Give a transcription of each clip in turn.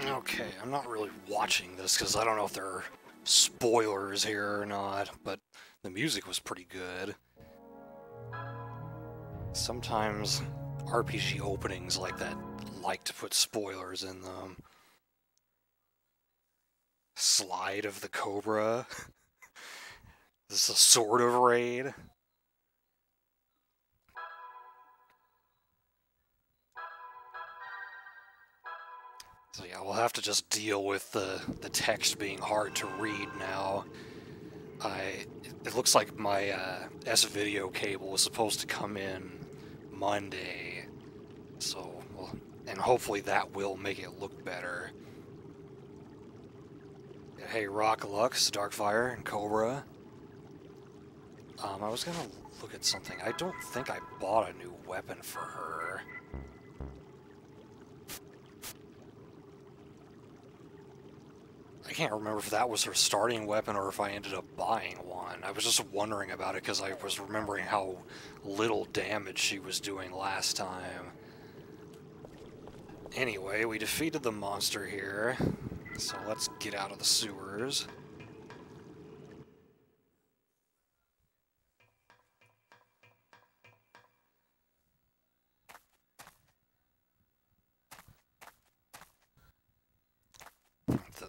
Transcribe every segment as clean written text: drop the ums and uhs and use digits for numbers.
Okay, I'm not really watching this because I don't know if there are spoilers here or not, but the music was pretty good. Sometimes RPG openings like that like to put spoilers in them. Slide of the Cobra. This is a sort of raid. So yeah, we'll have to just deal with the text being hard to read now. It looks like my S-Video cable was supposed to come in Monday, so and hopefully that will make it look better. Yeah, hey, Rock Lux, Darkfire, and Cobra. I was gonna look at something. I don't think I bought a new weapon for her. I can't remember if that was her starting weapon or if I ended up buying one. I was just wondering about it because I was remembering how little damage she was doing last time. Anyway, we defeated the monster here, so let's get out of the sewers.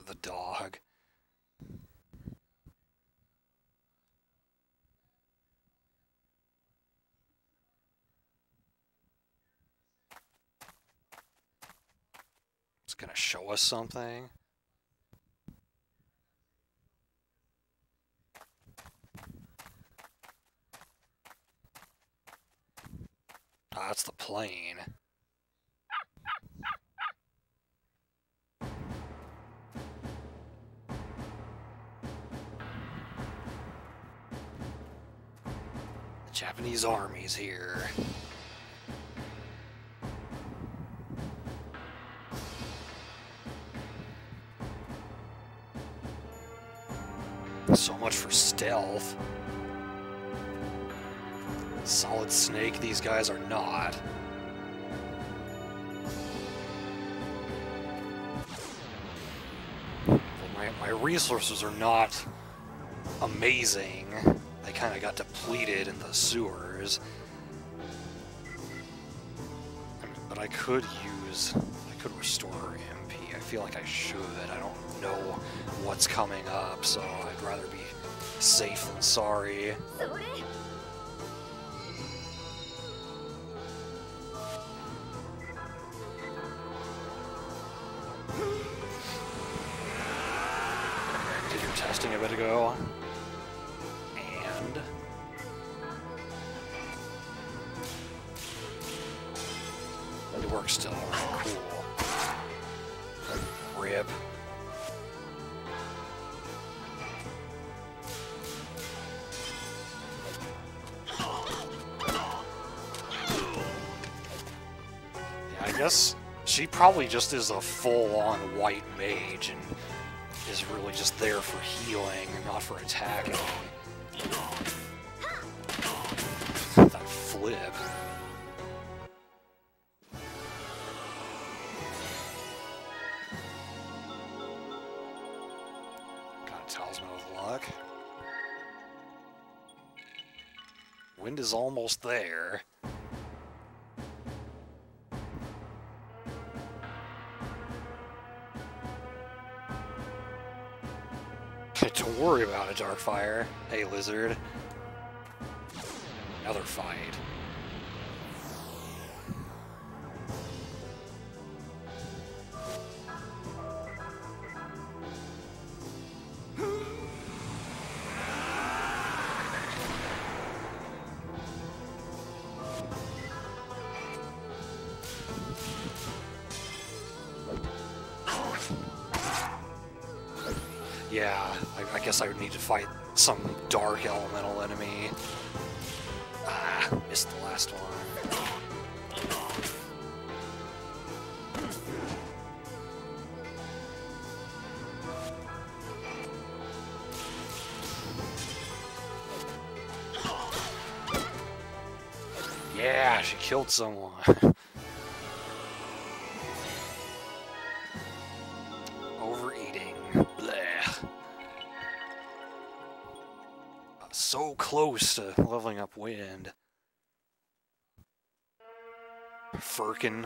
The dog. It's gonna show us something. Ah, that's the plane. The Japanese army's here. So much for stealth. Solid Snake, these guys are not. My resources are not amazing. They kind of got depleted in the sewers. But I could restore her MP. I feel like I should. I don't know what's coming up, so I'd rather be safe than sorry. Did your testing a bit ago. And it works still. Cool. Rip. Yeah, I guess she probably just is a full-on white mage and is really just there for healing, not for attacking. That flip. Got a Talisman of Luck. Wind is almost there. Don't worry about it, Darkfire. Hey, Lizard. Another fight. Yeah, I guess I would need to fight some dark elemental enemy. Ah, missed the last one. Yeah, she killed someone. So close to leveling up wind. Firkin.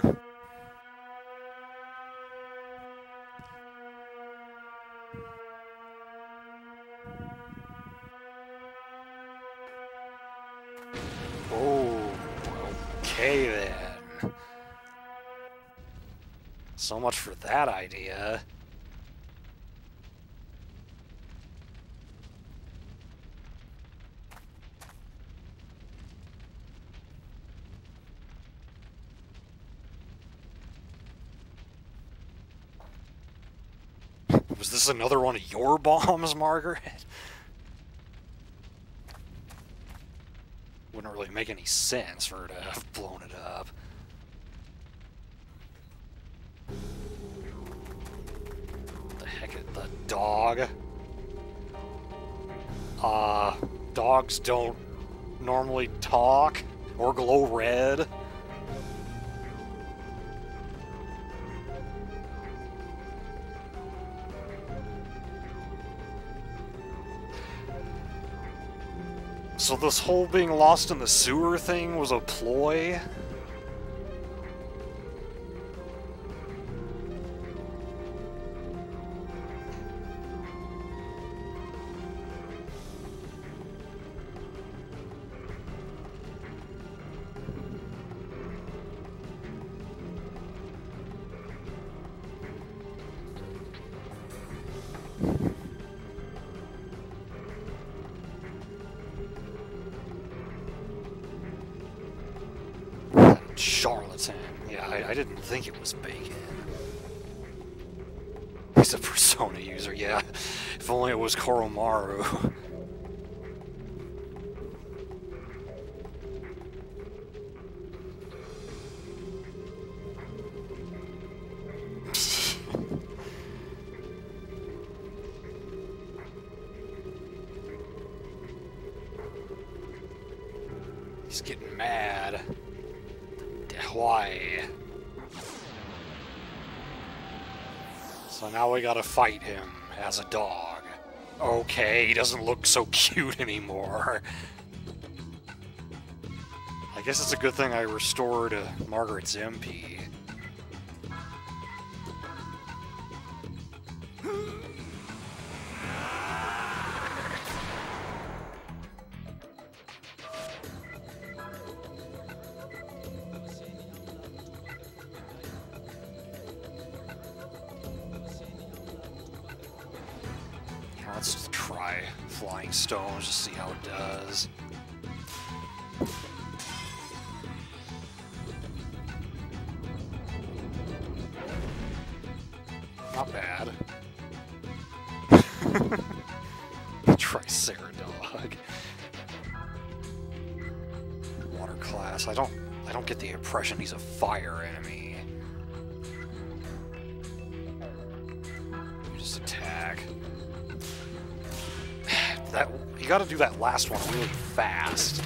Oh, okay then. So much for that idea. Was this another one of your bombs, Margaret? Wouldn't really make any sense for her to have blown it up. The heck is the dog? Dogs don't normally talk or glow red. So this whole being lost in the sewer thing was a ploy? Charlatan. Yeah, I didn't think it was Bacon. He's a Persona user, yeah. If only it was Koromaru. He's getting mad. Why? So now we gotta fight him as a dog. Okay, he doesn't look so cute anymore. I guess it's a good thing I restored Margaret's MP. Let's just try Flying Stones, just see how it does. Not bad. Triceradog. Water class. I don't get the impression he's a fire enemy. You just attack. That, you gotta do that last one really fast.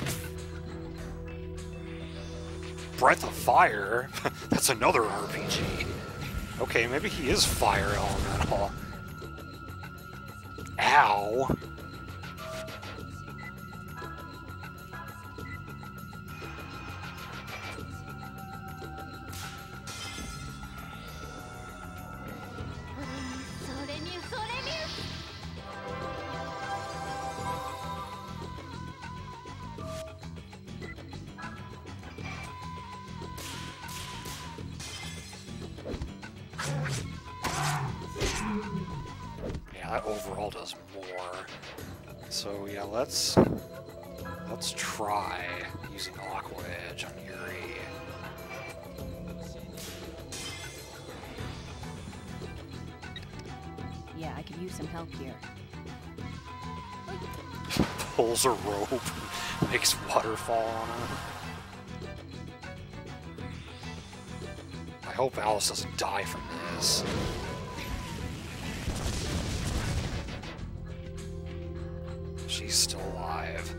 Breath of Fire? That's another RPG. Okay, maybe he is fire elemental. Ow! That overall does more. So yeah, let's try using Aqua Edge on Yuri. Yeah, I could use some help here. Pulls a rope, makes waterfall on him. I hope Alice doesn't die from this. She's still alive.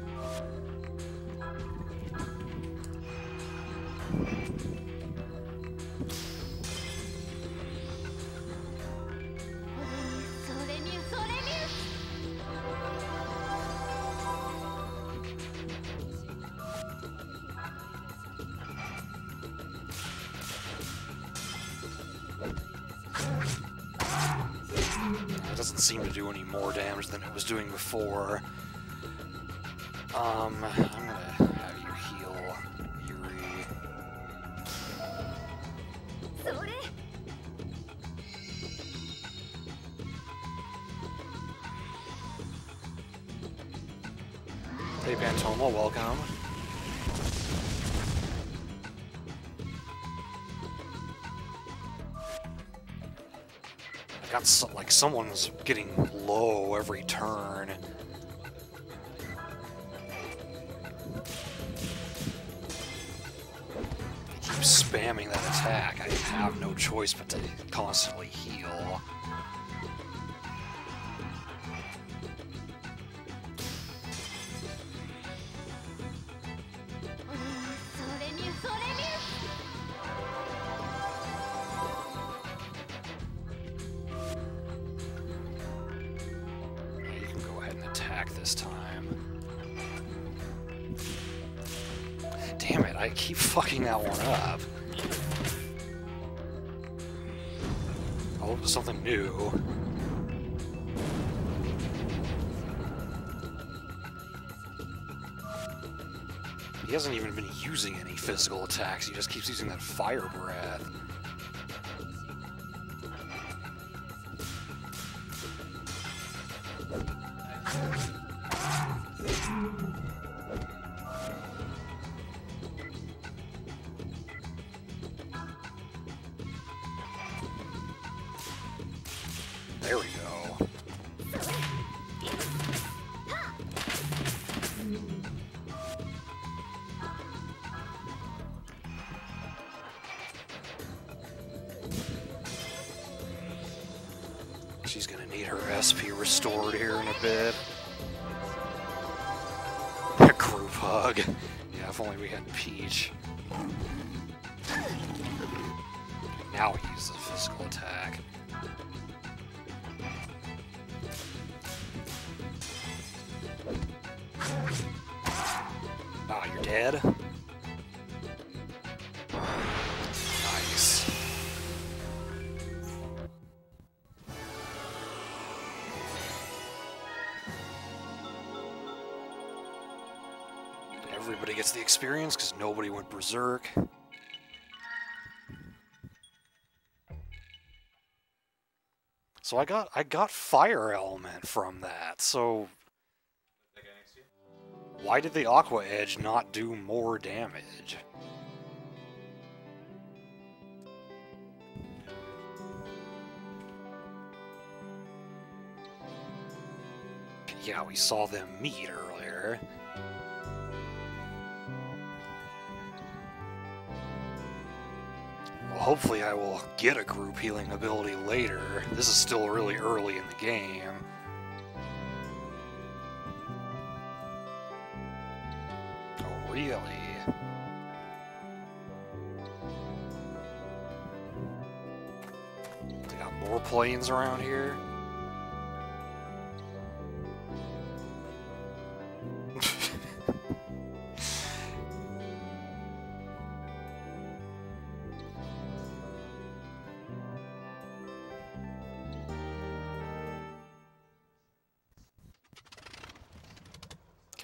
doesn't seem to do any more damage than it was doing before. I'm gonna have you heal Yuri. Hey Pantoma, welcome. I got like someone's getting low every turn. Keep spamming that attack. I have no choice but to constantly heal. You can go ahead and attack this time. Damn it, I keep fucking that one up. I hope it's something new. He hasn't even been using any physical attacks, he just keeps using that fire breath. There we go. She's gonna need her SP restored here in a bit. A group hug. Yeah, if only we had Peach. Now we use the physical attack. Ah, you're dead? Nice. Everybody gets the experience because nobody went berserk. So I got Fire Element from that, so why did the Aqua Edge not do more damage? Yeah, we saw them meet earlier. Well, hopefully I will get a group healing ability later. This is still really early in the game. Oh, really? They got more planes around here?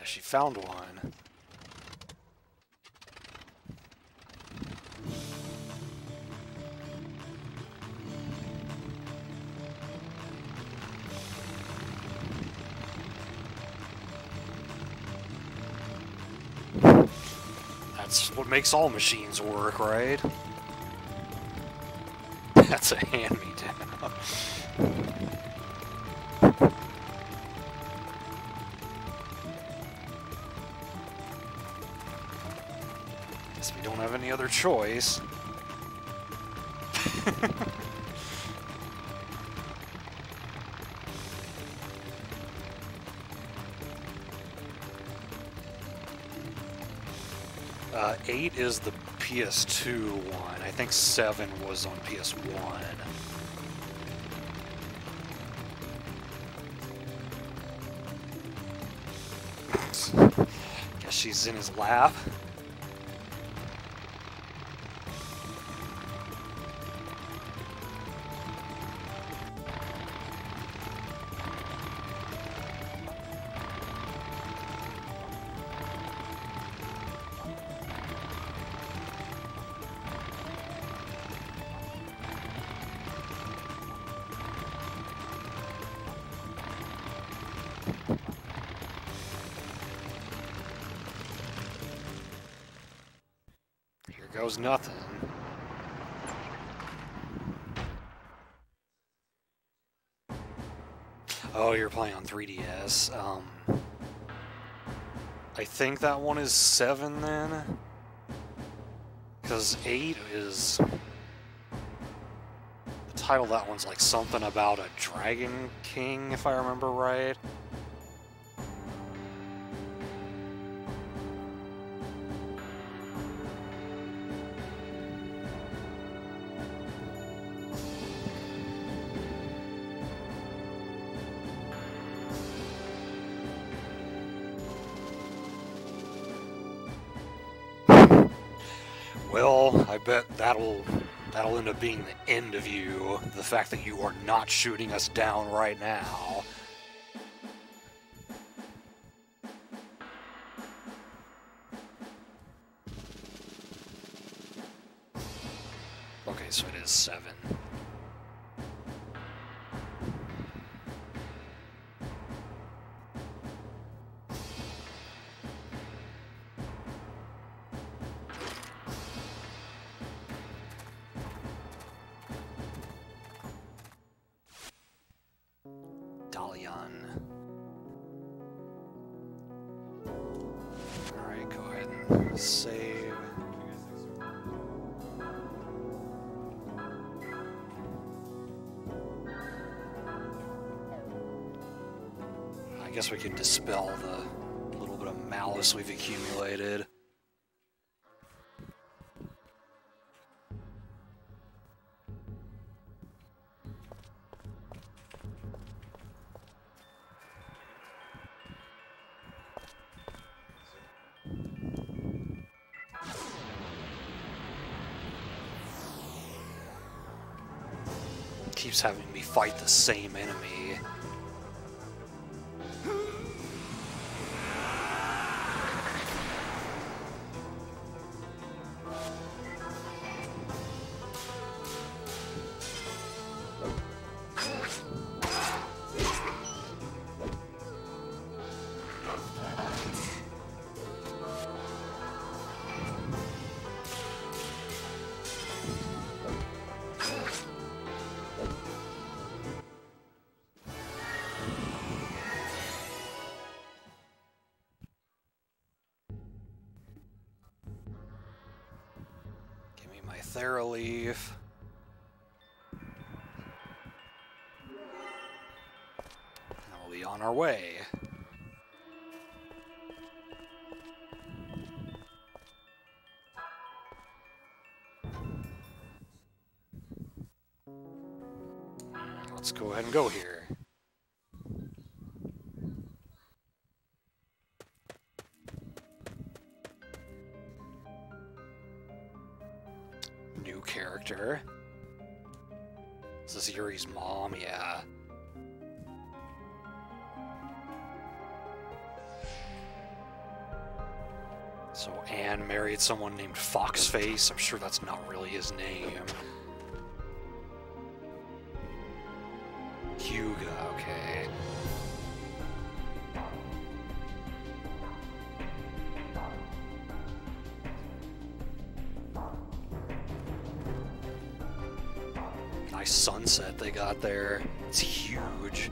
She found one. That's what makes all machines work, right? That's a hand-me-down. Guess we don't have any other choice. Uh, 8 is the PS2 one. I think 7 was on PS1. Guess she's in his lap. Here goes nothing. Oh, you're playing on 3DS. I think that one is 7 then? Because 8 is... The title of that one's like something about a Dragon King, if I remember right. Well, I bet that'll end up being the end of you. The fact that you are not shooting us down right now. Okay, so it is 7. Dalian. Alright, go ahead and save. I guess we can dispel the little bit of malice we've accumulated. Keeps having me fight the same enemy. My Thera-Leaf. And we'll be on our way. Let's go ahead and go here. New character. Is this Yuri's mom? Yeah. So Anne married someone named Foxface. I'm sure that's not really his name. Hyuga, okay. Nice sunset they got there. It's huge.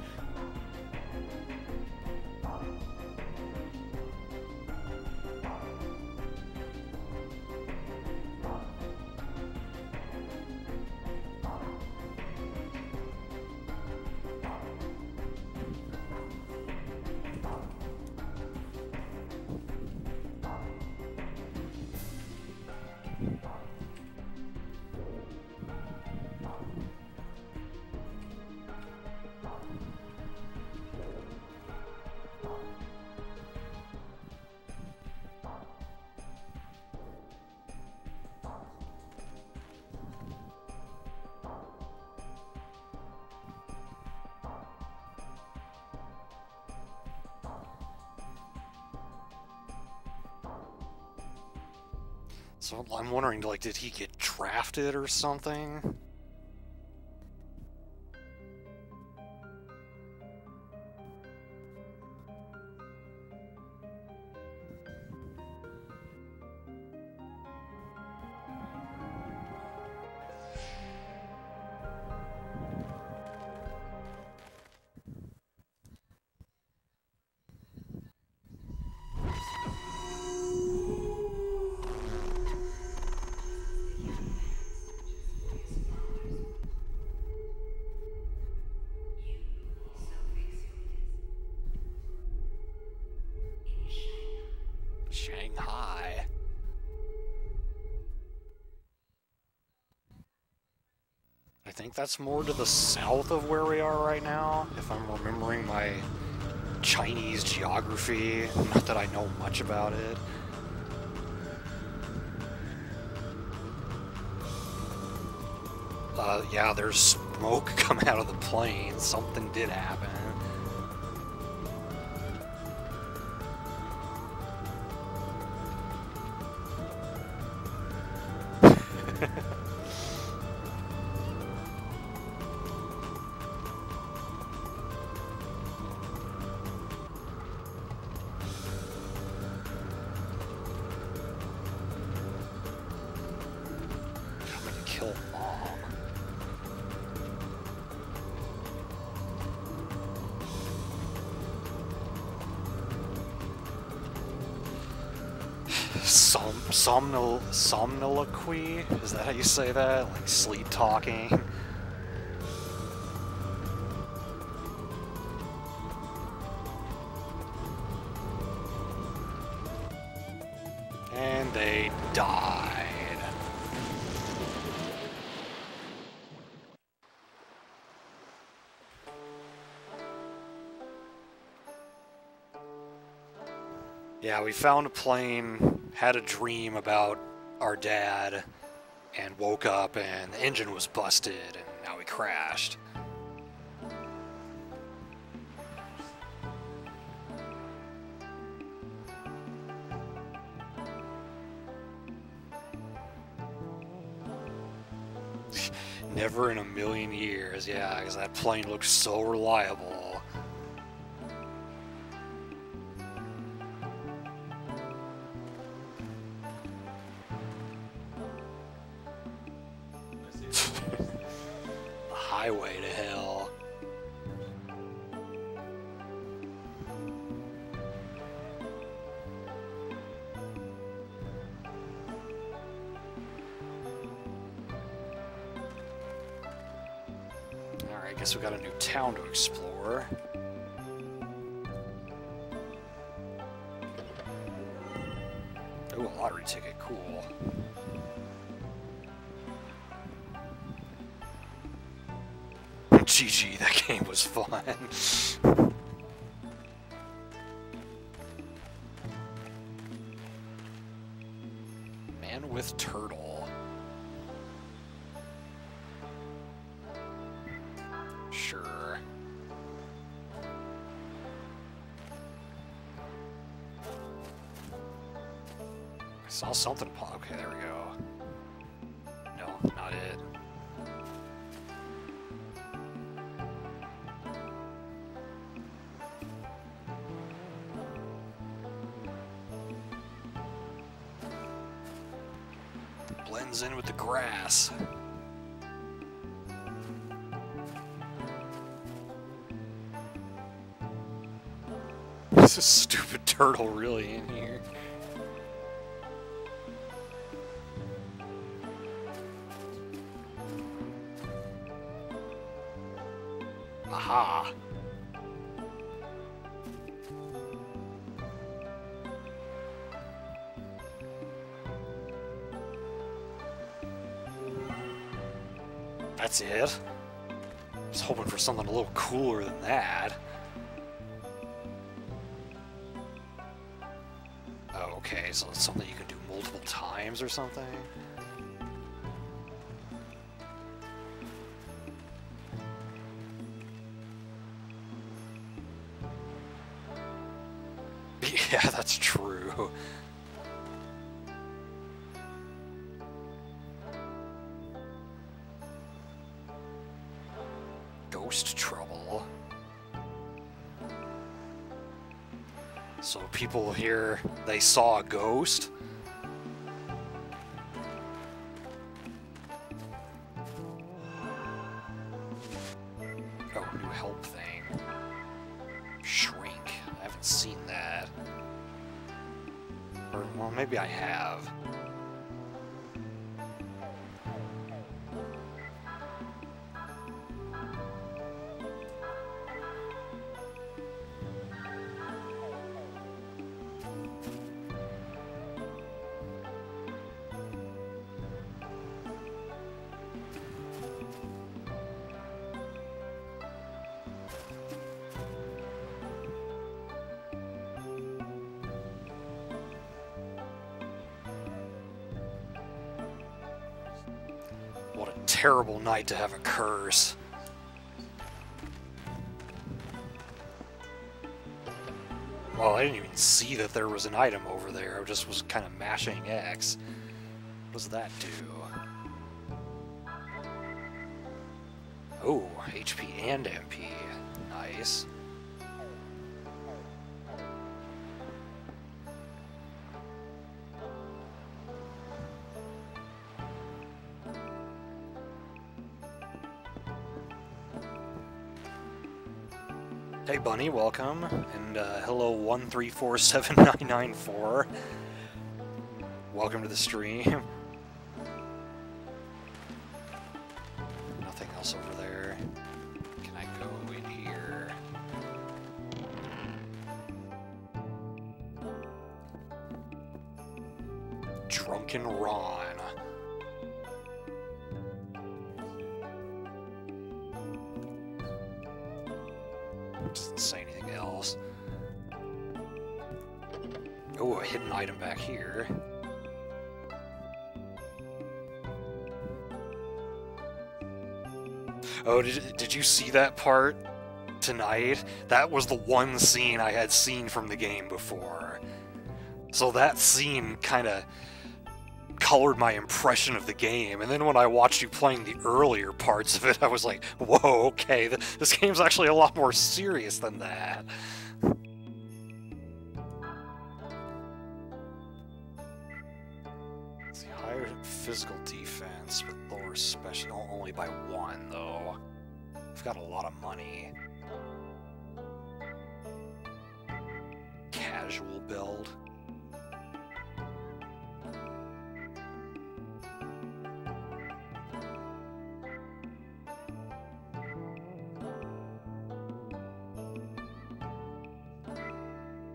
So I'm wondering, like, did he get drafted or something? think that's more to the south of where we are right now, if I'm remembering my Chinese geography. Not that I know much about it. Yeah, there's smoke coming out of the plane. Something did happen. I'm gonna kill Mom. Somniloquy? Is that how you say that? Like sleep talking? And they died. Yeah, we found a plane, had a dream about our dad, and woke up and the engine was busted, and now we crashed. Never in a million years, yeah, because that plane looks so reliable. The highway to hell. Alright, I guess we got a new town to explore. Ooh, a lottery ticket, cool. GG, that game was fun. Man with turtle. Sure. I saw something pop. Okay, there we go. No, not it. Blends in with the grass. Is this stupid turtle really in here? Aha. That's it? I was hoping for something a little cooler than that. Oh, okay, so it's something you can do multiple times or something? Yeah, that's true. Ghost trouble. So people here, they saw a ghost? Oh, new help thing. Shrink. I haven't seen that. Or, well, maybe I have. terrible night to have a curse. Well, I didn't even see that there was an item over there. I just was kind of mashing X. What does that do? Oh, HP and MP. Nice. Hey Bunny, welcome, and hello 1347994. Welcome to the stream. Nothing else over there. Can I go in here? Drunken Ron. Doesn't say anything else. Oh, a hidden item back here. Oh, did you see that part tonight? That was the one scene I had seen from the game before. So that scene kind of colored my impression of the game, and then when I watched you playing the earlier parts of it, I was like, whoa, okay, this game's actually a lot more serious than that. Let's see, higher physical defense with lower special, only by 1 though. I've got a lot of money. Casual build.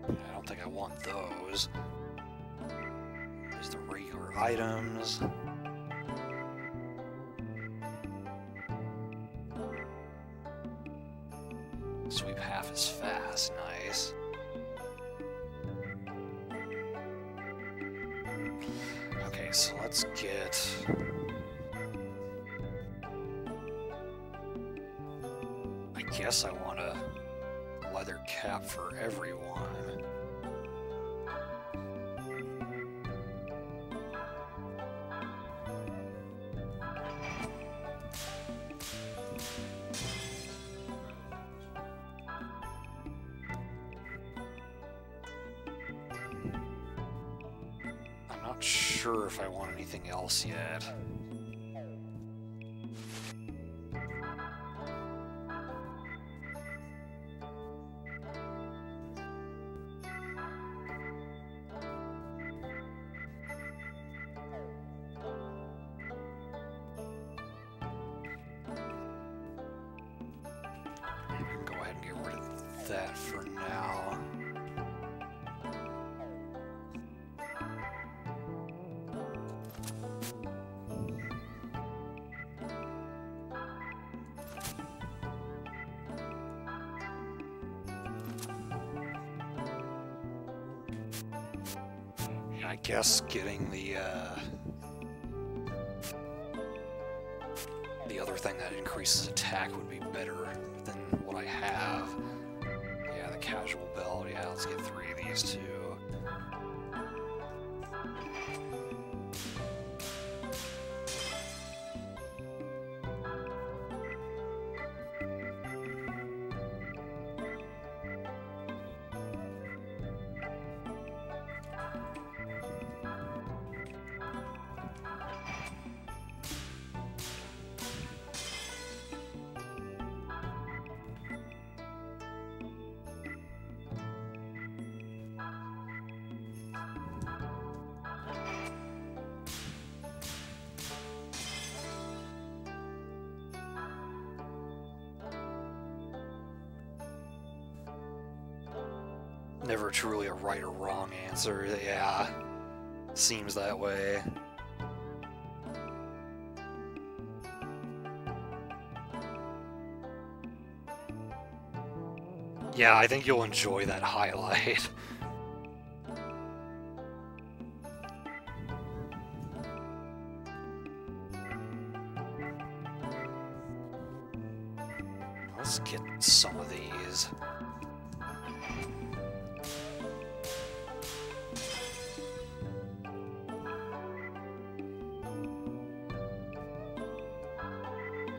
I don't think I want those. There's the regular items. Sweep half as fast, nice. Okay, so let's get... I guess I want a leather cap for everyone. I'm not sure if I want anything else yet. Go ahead and get rid of that for now. I guess getting the other thing that increases attack would be better than what I have. Yeah, the casual belt. Yeah, let's get 3 of these too. Never truly a right or wrong answer. Yeah, seems that way. Yeah, I think you'll enjoy that highlight. Let's get some of these.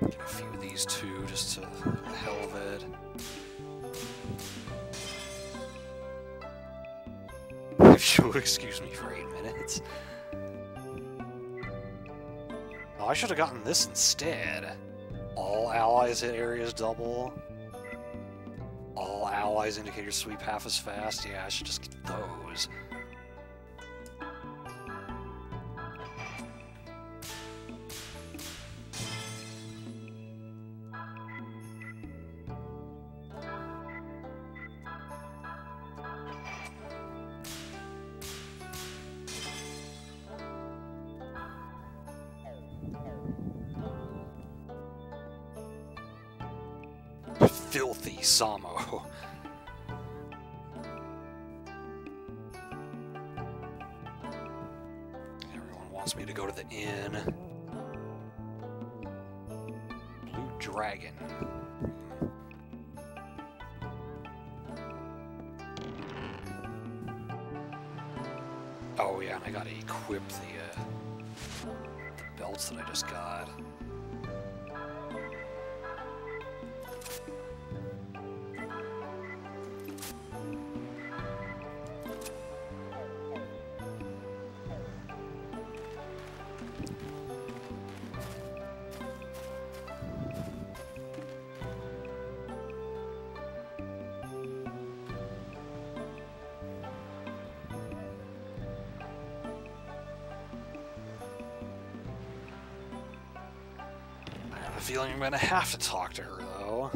Get a few of these too, just for the hell of it. If you'll excuse me for 8 minutes. Oh, I should have gotten this instead. All allies hit areas double. All allies indicators sweep half as fast. Yeah, I should just get those. Filthy Samo. Everyone wants me to go to the inn. Blue Dragon. Oh yeah, and I gotta equip the belts that I just got. I have a feeling I'm gonna have to talk to her, though.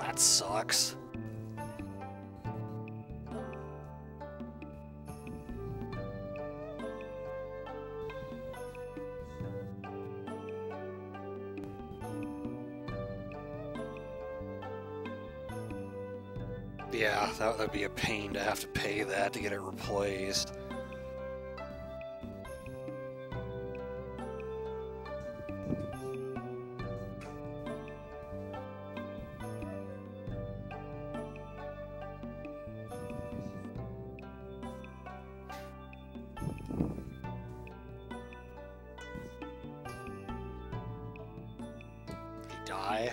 That sucks. Yeah, that would be a pain to have to pay that to get it replaced. Die.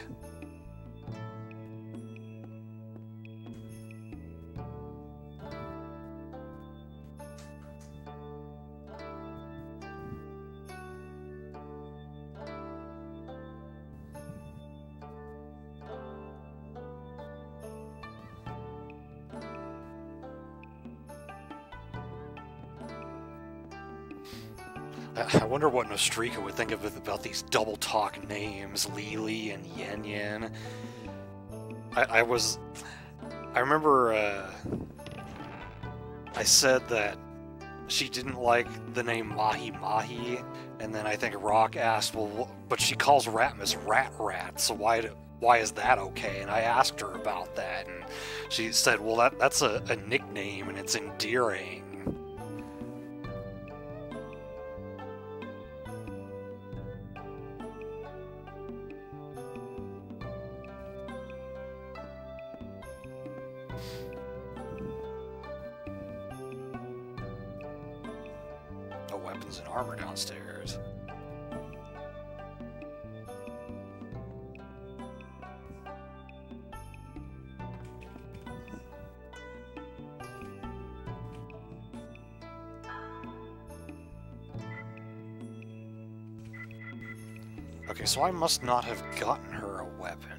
I wonder what Nostrika would think of it about these double talk names, Lili and Yen Yen. I remember I said that she didn't like the name Mahi Mahi, and then I think Rock asked, well, but she calls Ratmus Rat Rat, so why is that okay? And I asked her about that, and she said, well, that's a nickname, and it's endearing. Weapons and armor downstairs. Okay, so I must not have gotten her a weapon.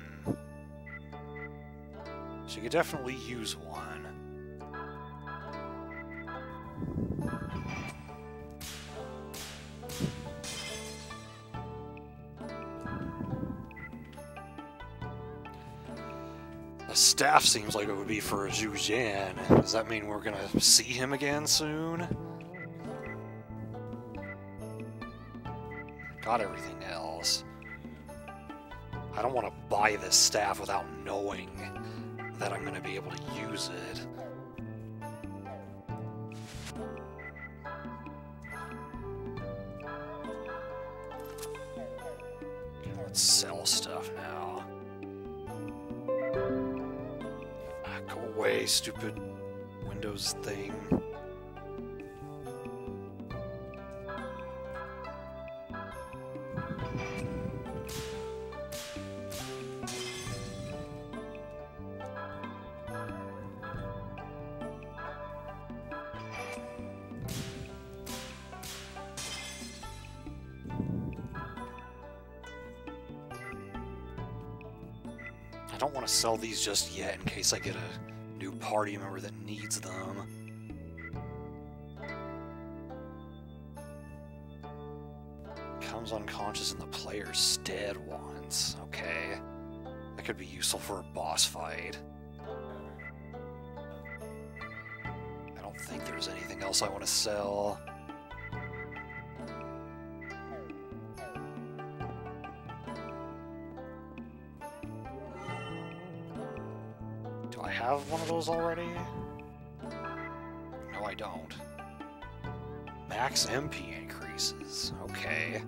could definitely use one. The staff seems like it would be for Zhu Jian. Does that mean we're gonna see him again soon? Got everything else. I don't want to buy this staff without knowing that I'm going to be able to use it. Okay, let's sell stuff now. Ah, go away, stupid Windows thing. I don't want to sell these just yet in case I get a new party member that needs them. Comes unconscious in the player's stead once. Okay. That could be useful for a boss fight. I don't think there's anything else I want to sell. Do I have one of those already? No, I don't. Max MP increases. Okay.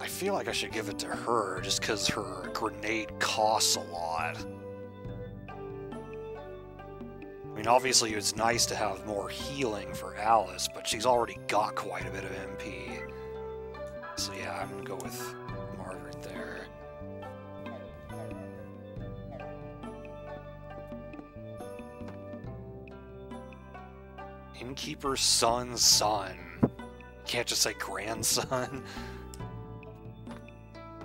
I feel like I should give it to her just because her grenade costs a lot. I mean, obviously it's nice to have more healing for Alice, but she's already got quite a bit of MP. So yeah, I'm gonna go with Margaret there. Innkeeper's son's son. You can't just say grandson.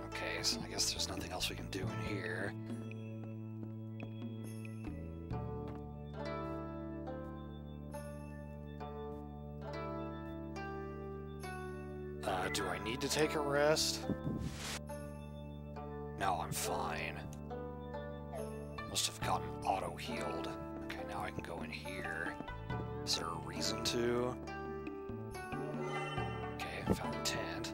Okay, so I guess there's nothing else we can do in here. Do I need to take a rest? No, I'm fine. Must have gotten auto-healed. Okay, now I can go in here. Is there a reason to? Okay, found a tent.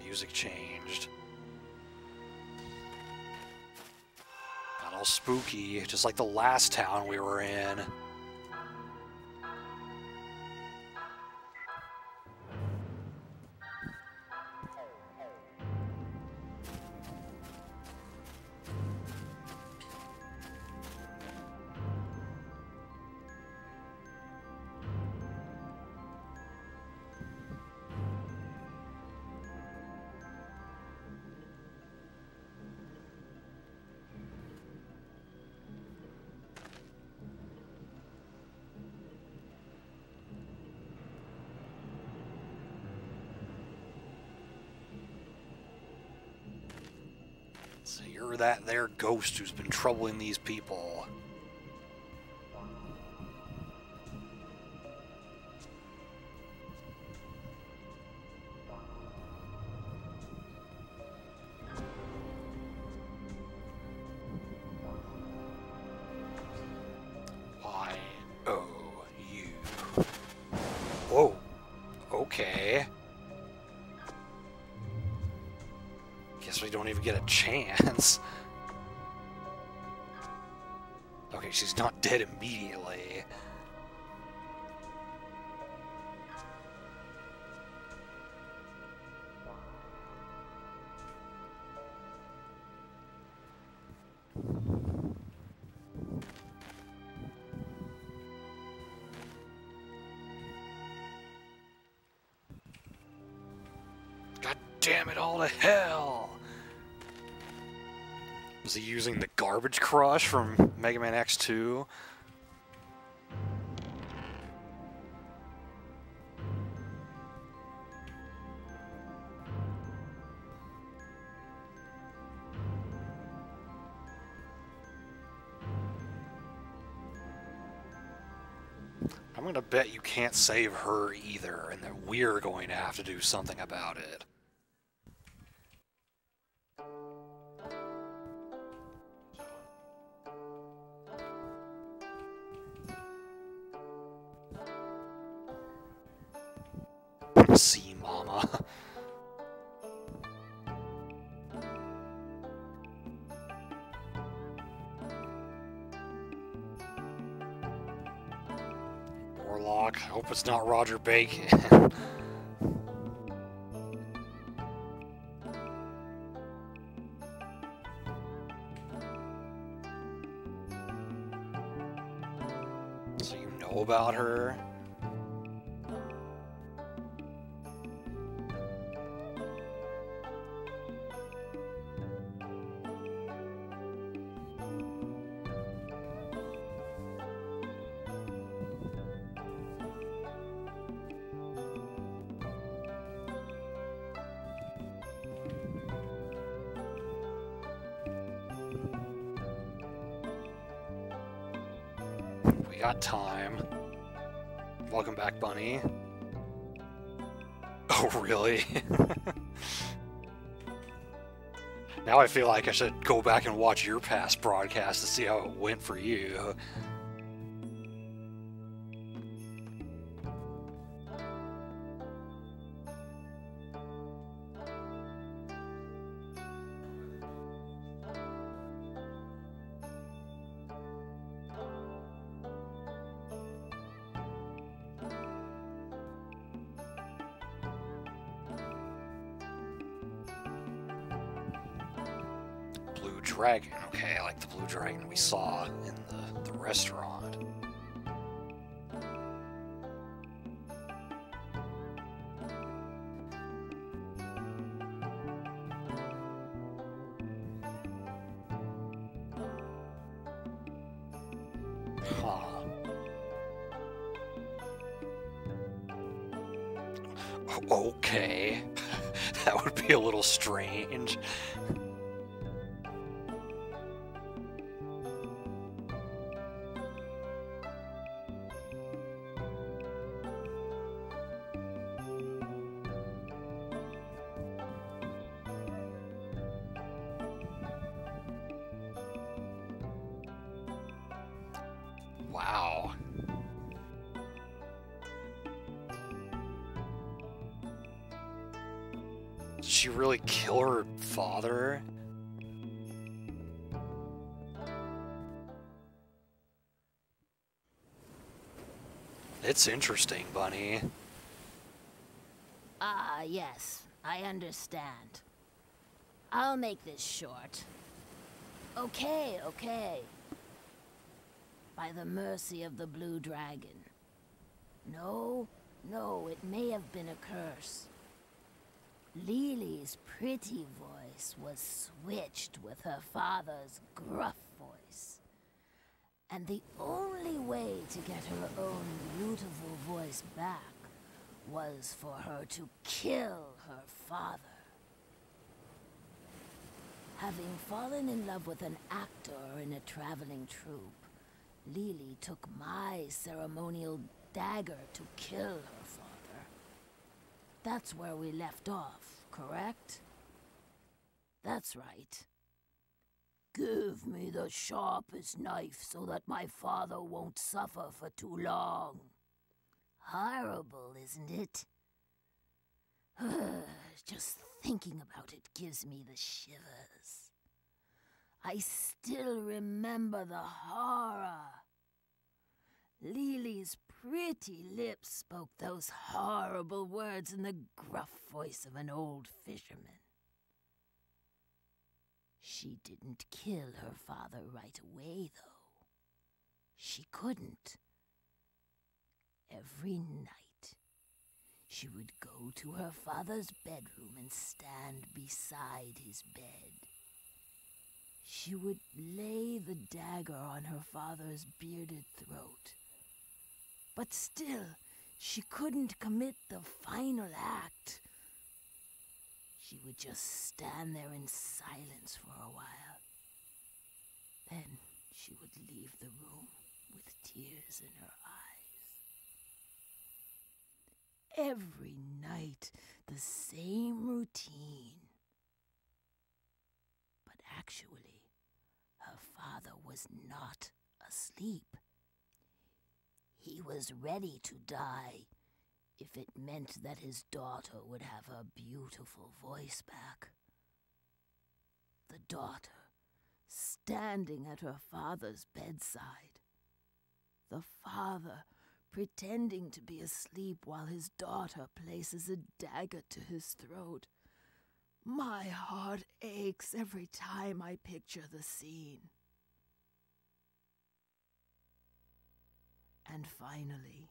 Music changed. Got all spooky, just like the last town we were in. So you're that there ghost who's been troubling these people. Y-O-U. Whoa. Okay. Guess we don't even get a chance. Okay, she's not dead immediately. God damn it all to hell! Was he using the Garbage Crush from Mega Man X2? I'm gonna bet you can't save her either, and that we're going to have to do something about it. See, Mama. Warlock. I hope it's not Roger Bacon. So you know about her? We got time. Welcome back, Bunny. Oh, really? Now I feel like I should go back and watch your past broadcast to see how it went for you. Blue Dragon. Okay, I like the Blue Dragon we saw in the restaurant. Huh. Okay. That would be a little strange. Wow. Did she really kill her father? It's interesting, Bunny. Ah, yes, I understand. I'll make this short. Okay, okay. By the mercy of the Blue Dragon. No, it may have been a curse. Lily's pretty voice was switched with her father's gruff voice. And the only way to get her own beautiful voice back was for her to kill her father. Having fallen in love with an actor in a traveling troupe, Lily took my ceremonial dagger to kill her father. That's where we left off, correct? That's right. Give me the sharpest knife so that my father won't suffer for too long. Horrible, isn't it? Just thinking about it gives me the shivers. I still remember the horror. Lily's pretty lips spoke those horrible words in the gruff voice of an old fisherman. She didn't kill her father right away, though. She couldn't. Every night, She would go to her father's bedroom and stand beside his bed. She would lay the dagger on her father's bearded throat. But still, she couldn't commit the final act. She would just stand there in silence for a while. Then she would leave the room with tears in her eyes. Every night, the same routine. But actually, her father was not asleep. He was ready to die if it meant that his daughter would have her beautiful voice back. The daughter, standing at her father's bedside. The father, pretending to be asleep while his daughter places a dagger to his throat. My heart aches every time I picture the scene. And finally,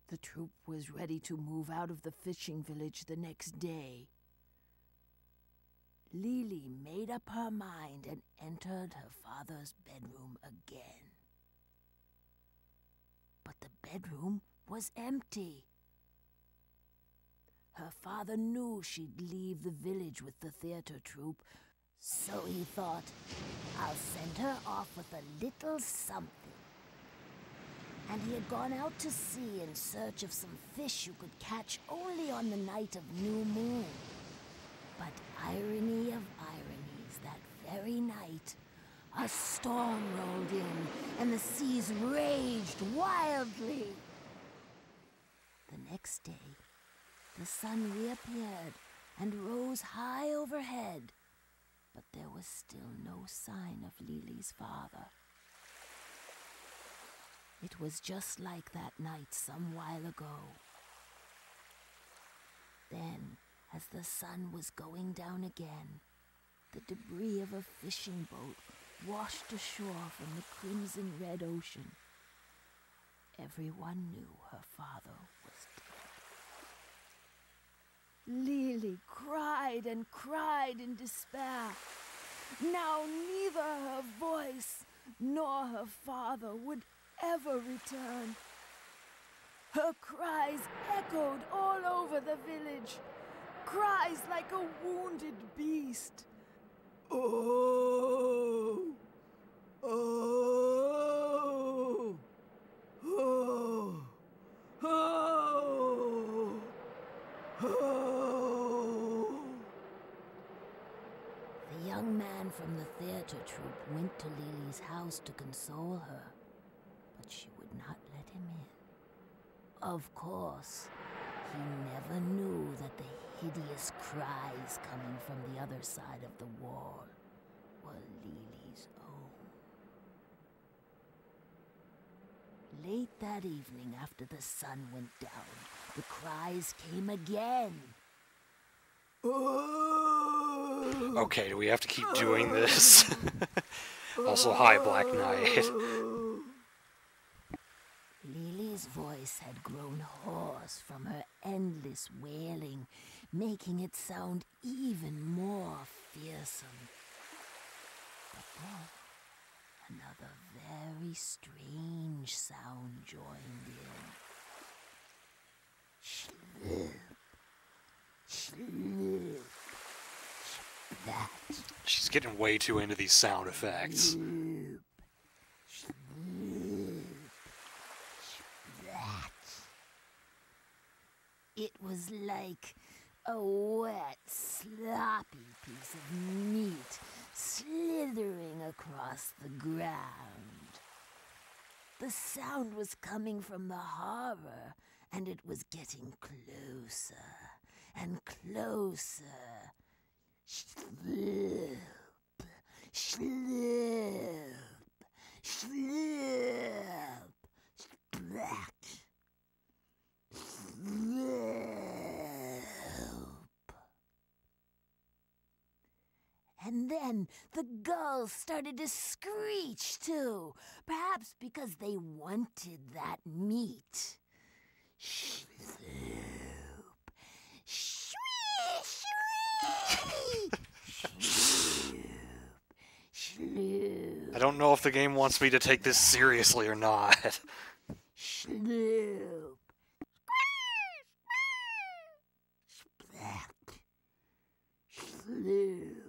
the troop was ready to move out of the fishing village the next day. Lily made up her mind and entered her father's bedroom again. But the bedroom was empty. Her father knew she'd leave the village with the theater troupe, so he thought, I'll send her off with a little something. And he had gone out to sea in search of some fish you could catch only on the night of new moon. But irony of ironies, that very night, a storm rolled in, and the seas raged wildly. The next day, the sun reappeared and rose high overhead, but there was still no sign of Lily's father. It was just like that night some while ago. Then, as the sun was going down again, the debris of a fishing boat washed ashore from the crimson red ocean. Everyone knew her father was dead. Lily cried and cried in despair. Now neither her voice nor her father would ever return. Her cries echoed all over the village, cries like a wounded beast. Oh! Oh! Oh! Oh! Oh! The young man from the theater troupe went to Lily's house to console her, but she would not let him in. Of course, he never knew that the hideous cries coming from the other side of the wall were Lily's own. Late that evening, after the sun went down, the cries came again. Okay, do we have to keep doing this? Also, hi, Black Knight. Lily's voice had grown hoarse from her endless wailing, making it sound even more fearsome. But then, another very strange sound joined in. Schlip, schlip, splat. She's getting way too into these sound effects. Schlip, schlip, splat. It was like a wet, sloppy piece of meat slithering across the ground. The sound was coming from the harbor, and it was getting closer and closer. Slip, slip, slip, splat, slip. And then the gulls started to screech too, perhaps because they wanted that meat. I don't know if the game wants me to take this seriously or not. Sloop. Splat. Sloop.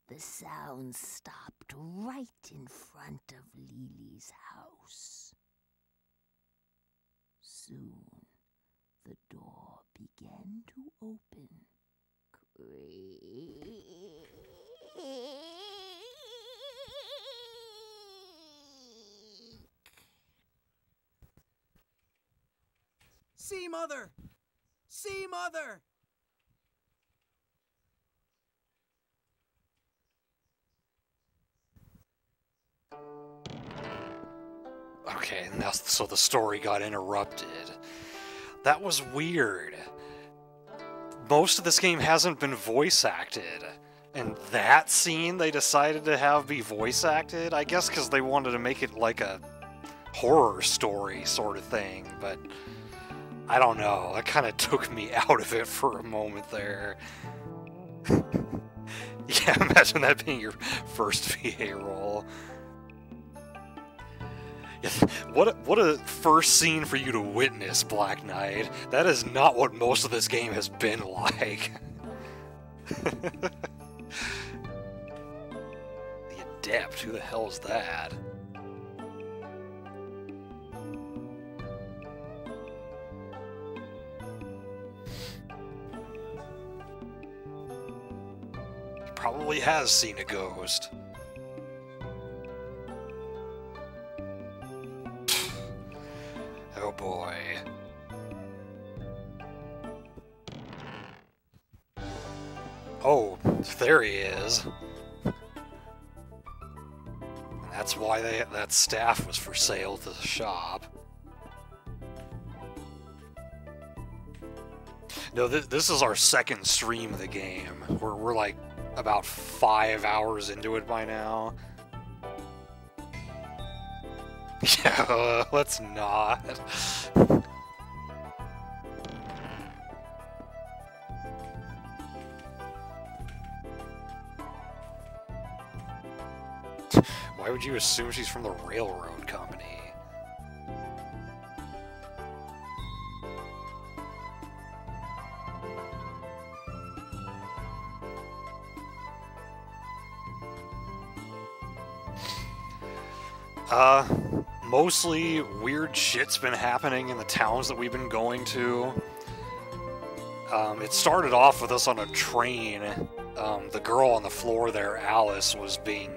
The sound stopped right in front of Lily's house. Soon, the door began to open. See, Mother! See, Mother! Okay, now so the story got interrupted. That was weird. Most of this game hasn't been voice acted. And that scene they decided to have be voice acted? I guess because they wanted to make it like a horror story sort of thing, but I don't know. That kind of took me out of it for a moment there. Yeah, imagine that being your first VA role. What a first scene for you to witness, Black Knight. That is not what most of this game has been like. The Adept, who the hell is that? He probably has seen a ghost. Oh boy. Oh, there he is. And that's why that staff was for sale at the shop. No, this is our second stream of the game. We're like about 5 hours into it by now. Yeah, let's not. Why would you assume she's from the railroad company? Mostly weird shit's been happening in the towns that we've been going to. It started off with us on a train. The girl on the floor there, Alice, was being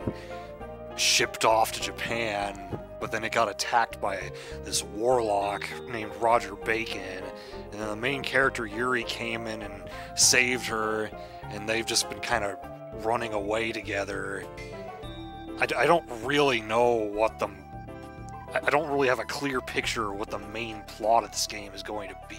shipped off to Japan, but then it got attacked by this warlock named Roger Bacon, and then the main character, Yuri, came in and saved her, and they've just been kind of running away together. I don't really know what the... I don't really have a clear picture of what the main plot of this game is going to be.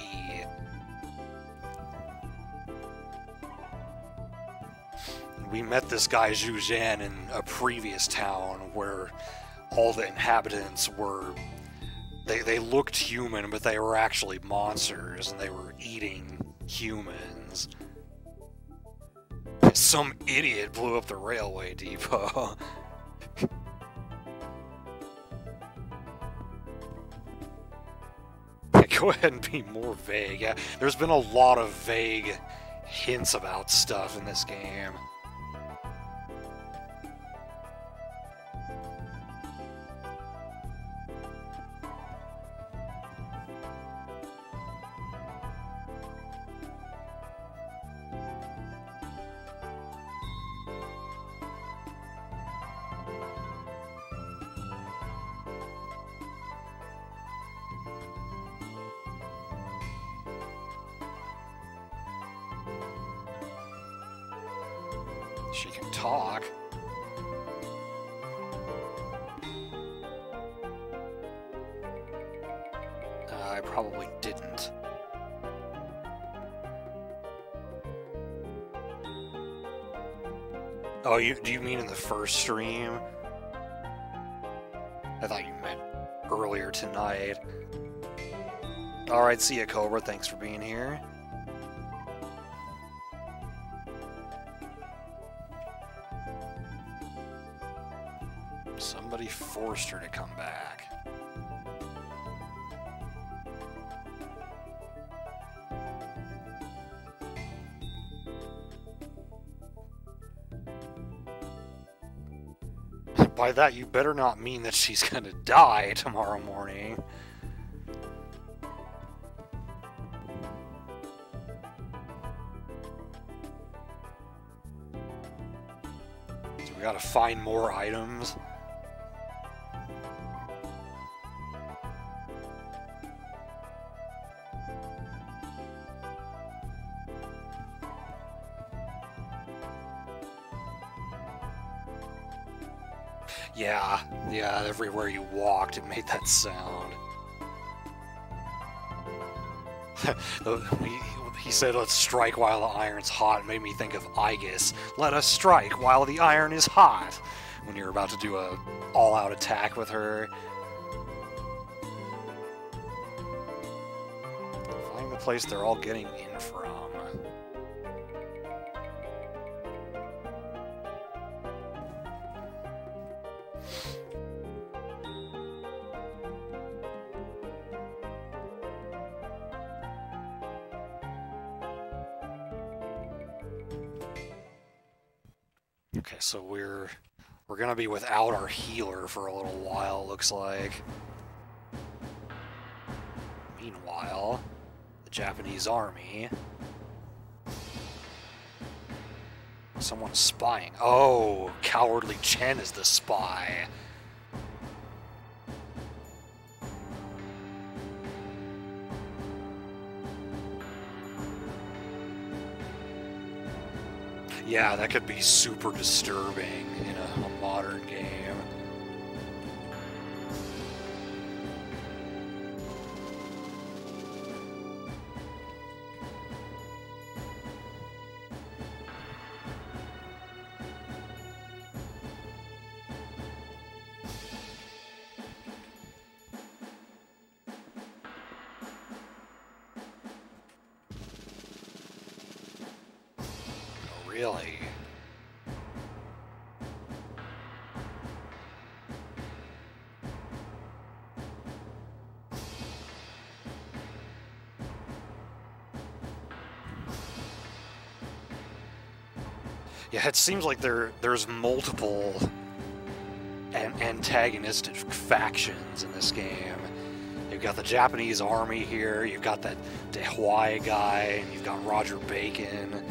We met this guy Zhu Zhan in a previous town where all the inhabitants were... They looked human, but they were actually monsters, and they were eating humans. Some idiot blew up the railway depot. Go ahead and be more vague. Yeah, there's been a lot of vague hints about stuff in this game. She can talk. I probably didn't. Oh, do you mean in the first stream? I thought you meant earlier tonight. Alright, see ya, Cobra. Thanks for being here. Somebody forced her to come back. By that, you better not mean that she's gonna die tomorrow morning. So we gotta find more items. Yeah, everywhere you walked, it made that sound. He said, let's strike while the iron's hot. It made me think of Aegis. Let us strike while the iron is hot. When you're about to do a all-out attack with her. Find the place they're all getting in from. Okay, so we're gonna be without our healer for a little while, looks like. Meanwhile, the Japanese army... Someone's spying. Oh, Cowardly Chen is the spy. Yeah, that could be super disturbing in a modern game. Really? Yeah, it seems like there's multiple antagonistic factions in this game. You've got the Japanese army here, you've got that Hawaii guy, and you've got Roger Bacon.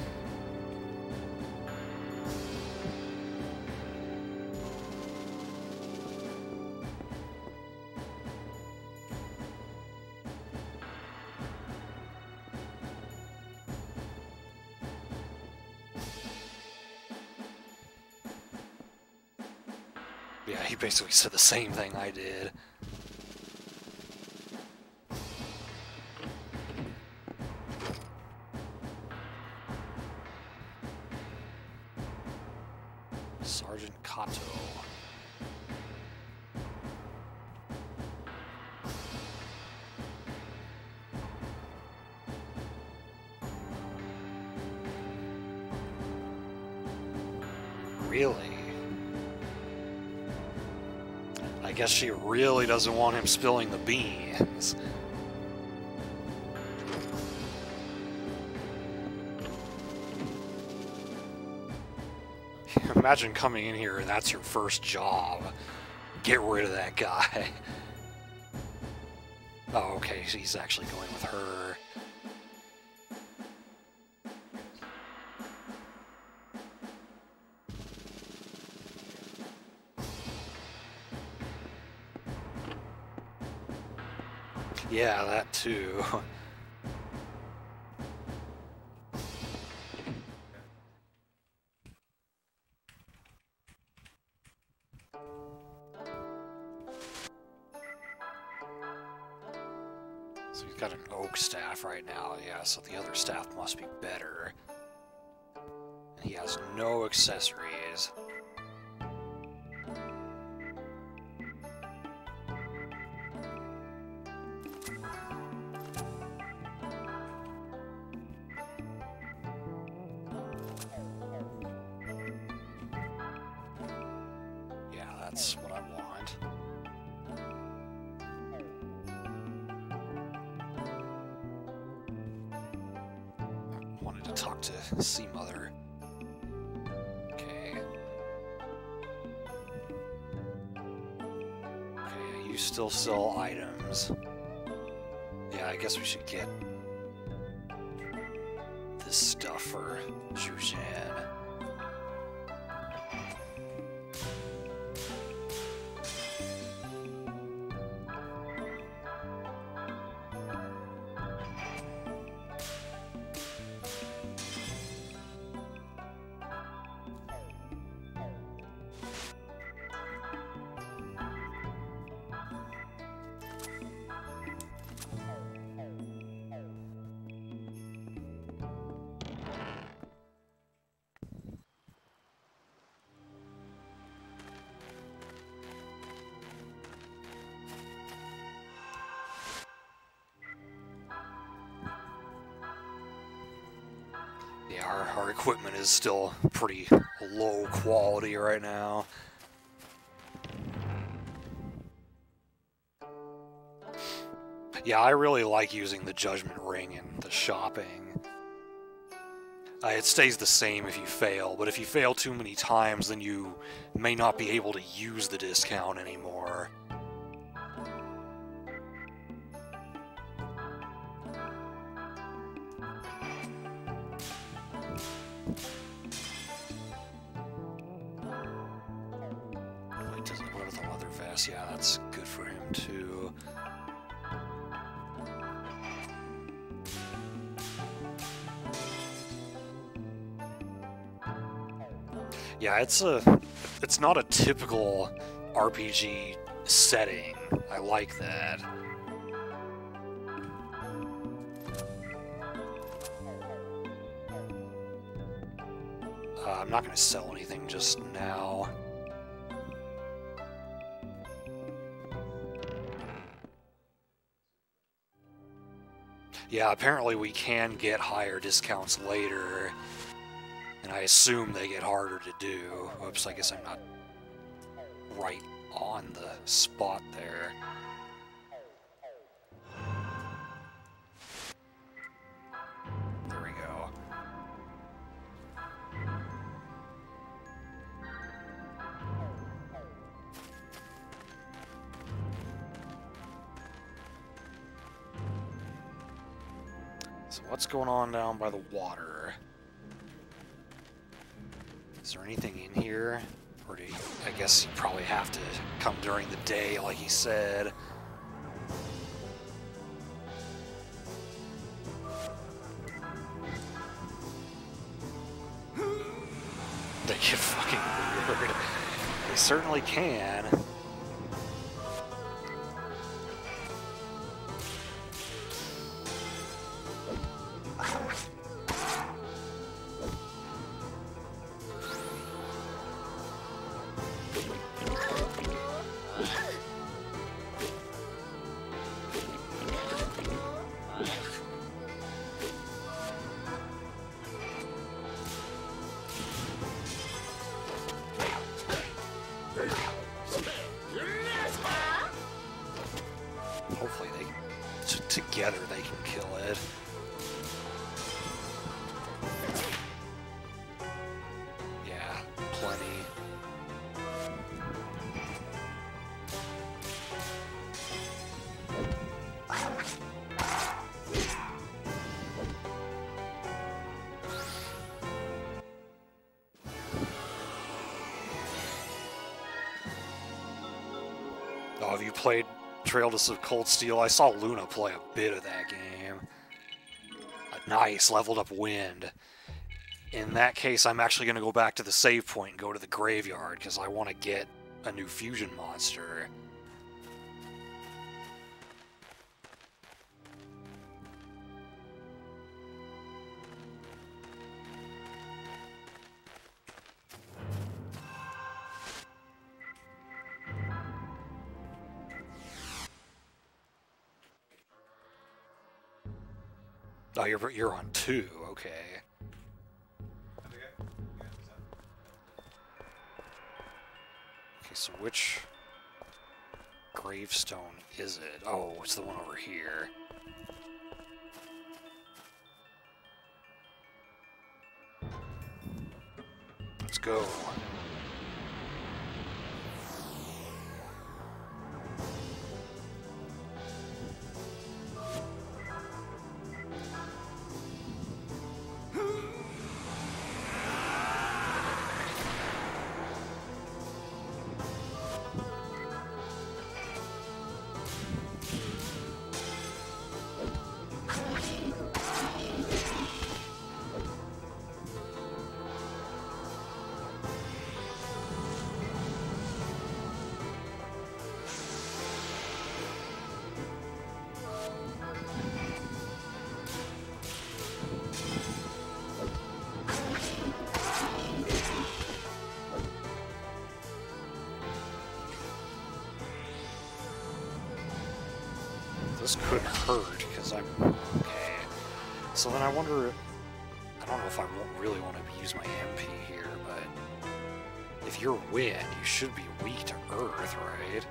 Yeah, he basically said the same thing I did. Sergeant Kato. Really? I guess she really doesn't want him spilling the beans. Imagine coming in here and that's your first job. Get rid of that guy. Oh, okay, he's actually going with her. Yeah, that too. So he's got an oak staff right now, yeah, so the other staff must be better. And he has no accessories. that's what I want. I wanted to talk to Sea Mother. Okay. Okay, you still sell items. Yeah, I guess we should get this stuff for Zhuzhan. Yeah, our equipment is still pretty low quality right now. Yeah, I really like using the Judgment Ring in the shopping. It stays the same if you fail, but if you fail too many times, then you may not be able to use the discount anymore. Wait, does it go with the leather vest? Yeah, that's good for him too. Yeah, it's not a typical RPG setting. I like that. I'm not going to sell anything just now. Yeah, apparently we can get higher discounts later. And I assume they get harder to do. Oops, I guess I'm not right on the spot there. There we go. So what's going on down by the water? Is there anything in here? Or do you, I guess you probably have to come during the day, like he said. They get fucking weird. They certainly can. Hopefully together they can kill it. Yeah, plenty. Oh, have you played Trails of Cold Steel? I saw Luna play a bit of that game. Nice, leveled up Wind. In that case, I'm actually going to go back to the save point and go to the graveyard, because I want to get a new fusion monster. Oh, you're on 2, okay. Okay, so which gravestone is it? Oh, it's the one over here. Let's go. This could hurt, because I'm... Okay. So then I wonder... I don't know if I won't really want to use my MP here, but... If you're wind, you should be weak to earth, right?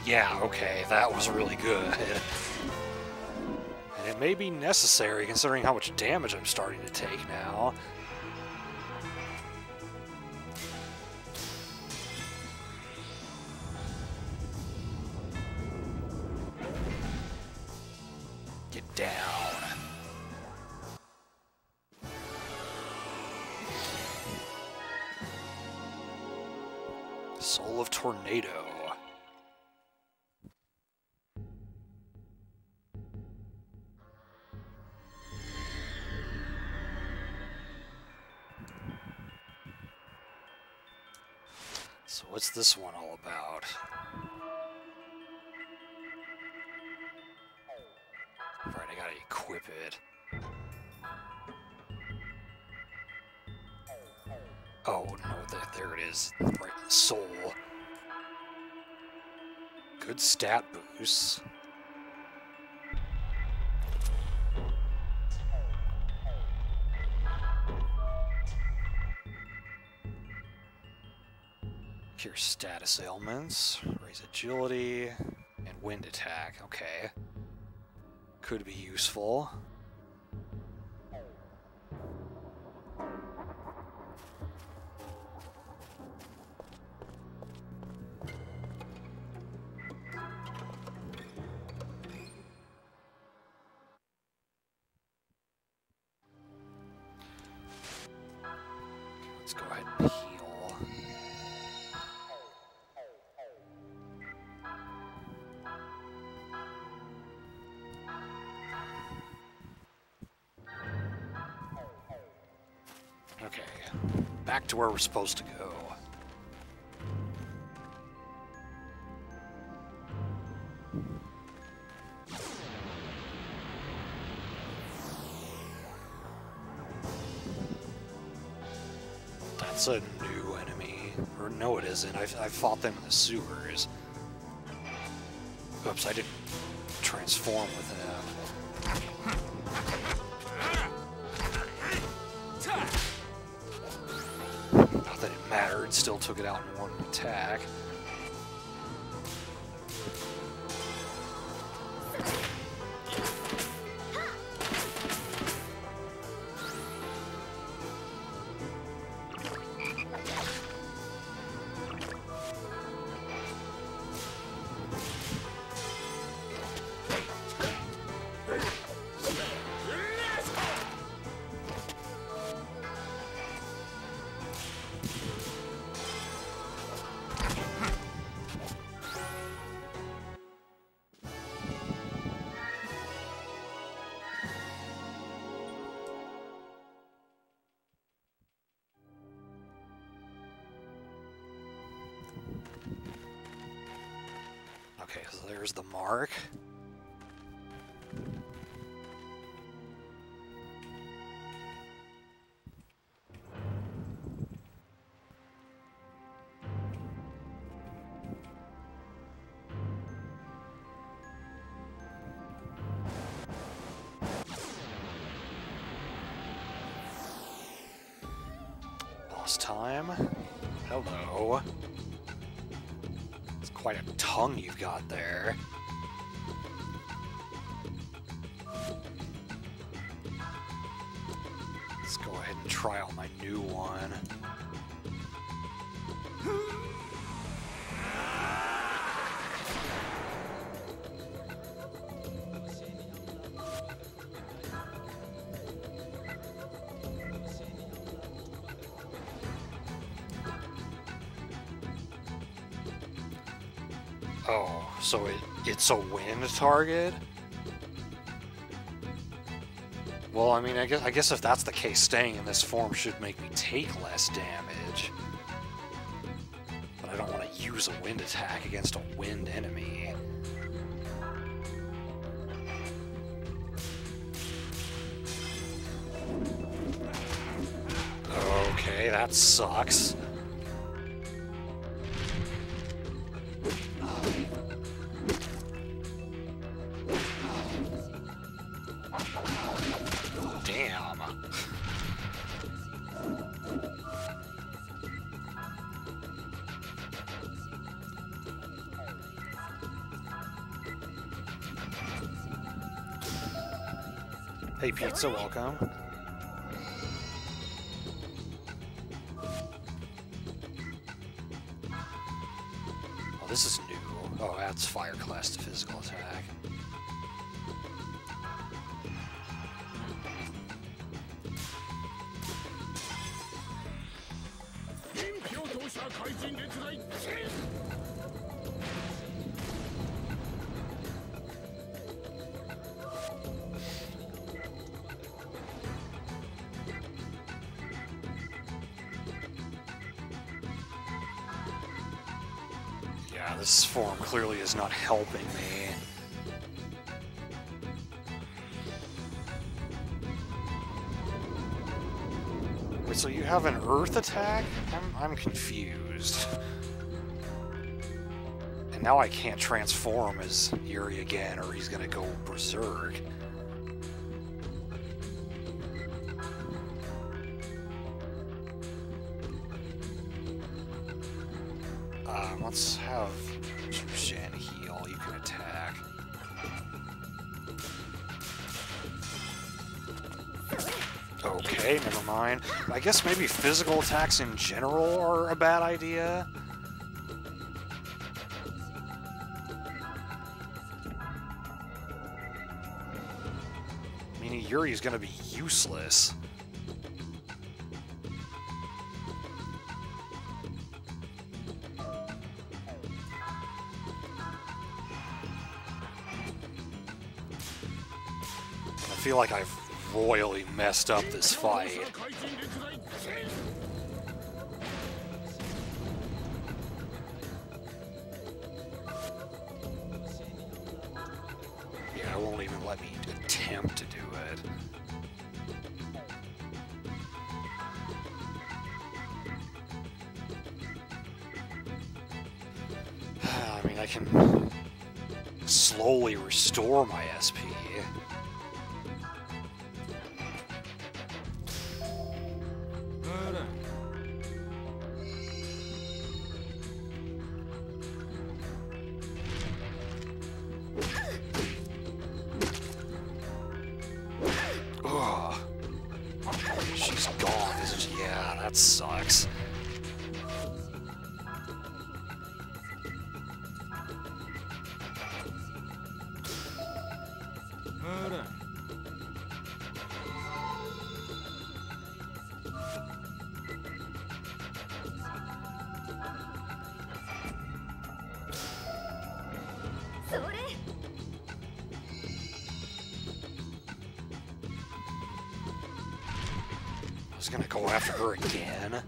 Yeah, okay, that was really good. And it may be necessary, considering how much damage I'm starting to take now. Get down. Soul of Tornado. So what's this one all about? Right, I gotta equip it. Oh, no, there it is. Right, soul. Good stat boost. Cure status ailments, raise agility, and wind attack. Okay. Could be useful. Let's go ahead and heal. Okay, back to where we're supposed to go. That's a new enemy. Or no, it isn't. I've fought them in the sewers. Oops, I didn't transform with them. Not that it mattered, still took it out in one attack. Okay, so there's the mark. last time. Hello. It's quite a tongue you've got there. Let's go ahead and try out my new one. Oh, so it's a wind target? Well, I mean, I guess if that's the case, staying in this form should make me take less damage. But I don't want to use a wind attack against a wind enemy. Okay, that sucks. Damn. Hey, pizza, welcome. Oh, this is new. Oh, that's fire class to physical attack. Yeah, this form clearly is not helping me. Wait, so you have an earth attack? I'm confused. And now I can't transform as Yuri again, or he's gonna go berserk. Let's have Shen heal. You can attack. Okay, never mind. I guess maybe physical attacks in general are a bad idea. I mean, Yuri's gonna be useless. I feel like I've royally messed up this fight. Yeah, it won't even let me attempt to do it. I mean, I can slowly restore my SP. She's gone, isn't she? Yeah, that sucks. I was gonna go after her again.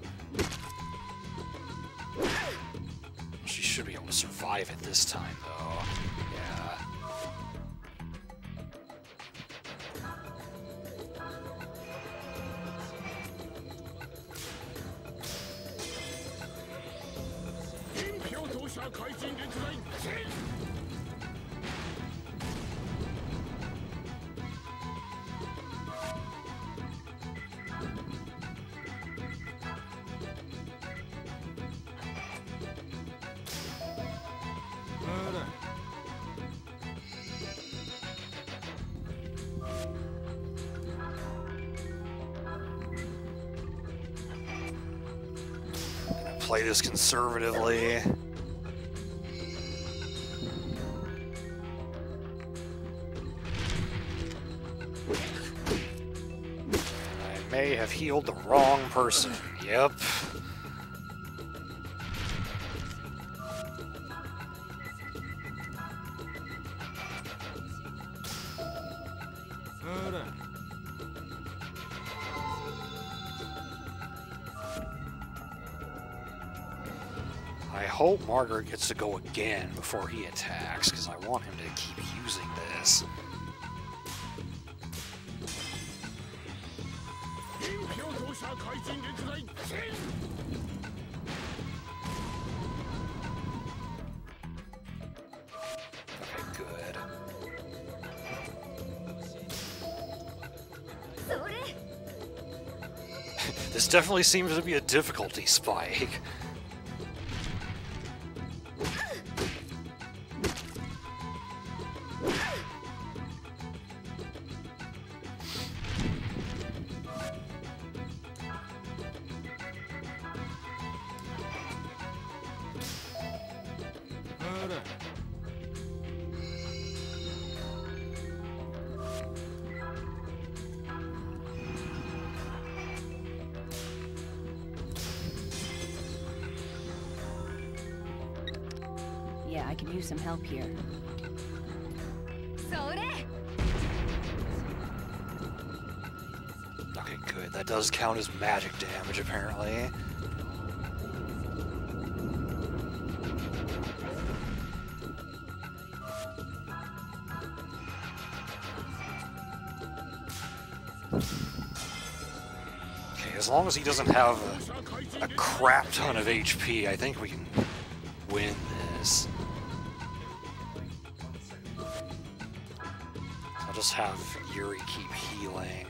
She should be able to survive it this time, though. Yeah. play this conservatively. I may have healed the wrong person. Yep. I hope Margaret gets to go again before he attacks, because I want him to keep using this. Okay, good. This definitely seems to be a difficulty spike. Yeah, I could use some help here. Okay, good. That does count as magic damage, apparently. Okay, as long as he doesn't have a crap ton of HP, I think we can win this. I'll just have Yuri keep healing.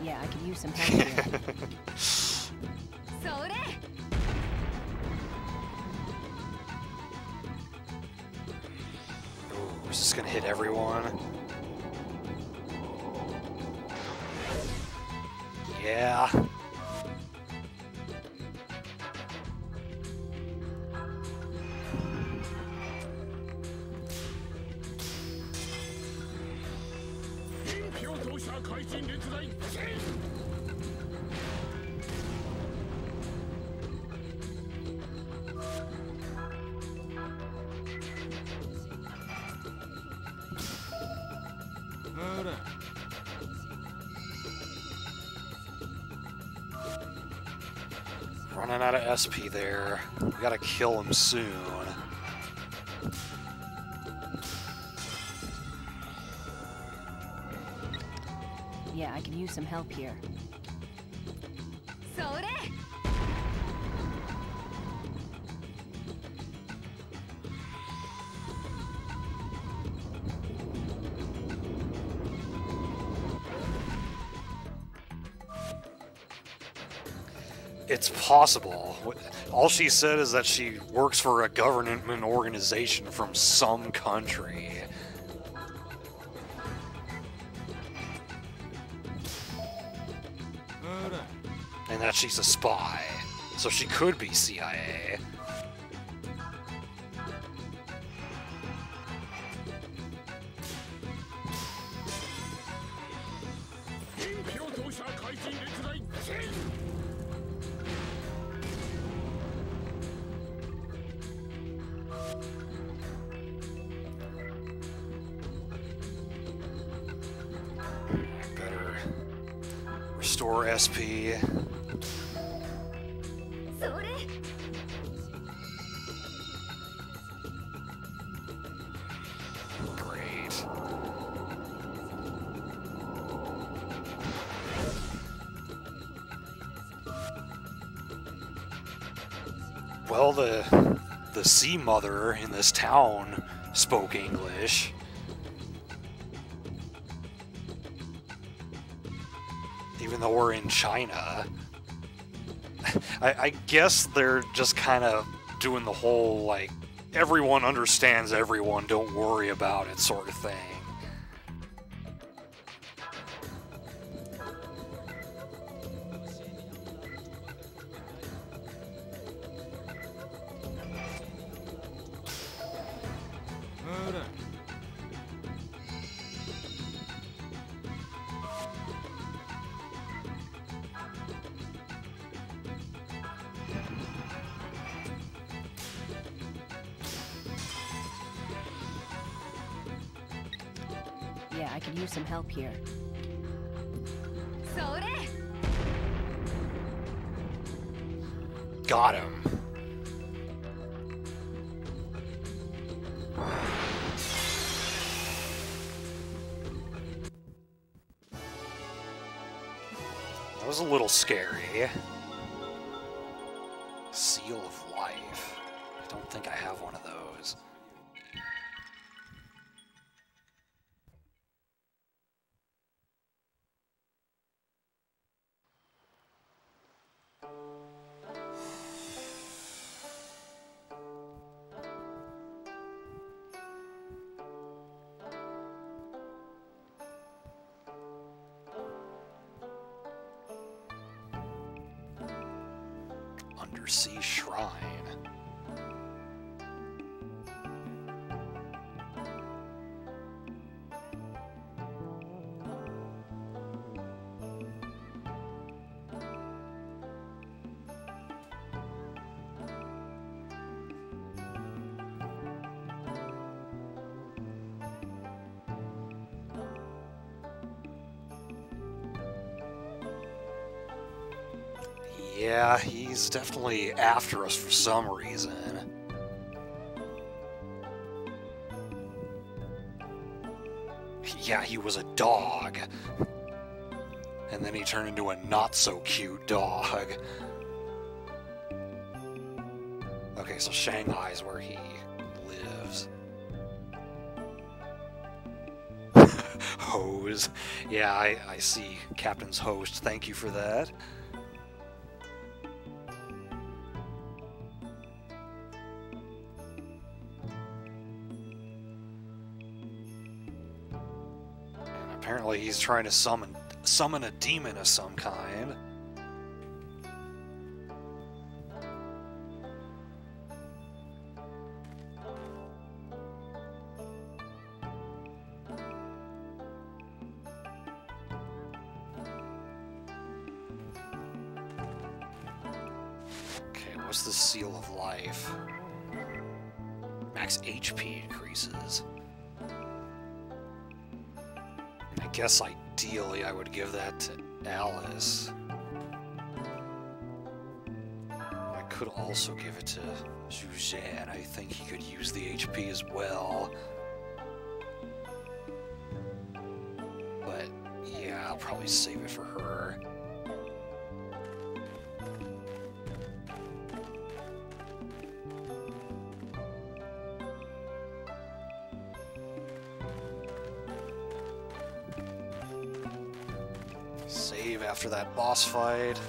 Yeah, I could use some help here. Ooh, is this gonna hit everyone? Yeah. Running out of SP there. We gotta kill him soon. Yeah, I could use some help here. It's possible. All she said is that she works for a government organization from some country. And that she's a spy. So she could be CIA. Better restore SP. Great. Well, the sea mother in this town spoke English. Even though we're in China. I guess they're just kind of doing the whole, like, everyone understands everyone, don't worry about it sort of thing. Yeah, I could use some help here. Got him. That was a little scary. Seal of Life. I don't think I have one of those. Undersea Shrine. Yeah, he's definitely after us for some reason. Yeah, he was a dog. And then he turned into a not-so-cute dog. Okay, so Shanghai's where he lives. Hose. Yeah, I see Captain's host. Thank you for that. Apparently he's trying to summon a demon of some kind. Okay, what's the Seal of Life? Max HP increases. I guess ideally I would give that to Alice. I could also give it to Zhu Zhan. I think he could use the HP as well. But yeah, I'll probably save it for her. Save after that boss fight.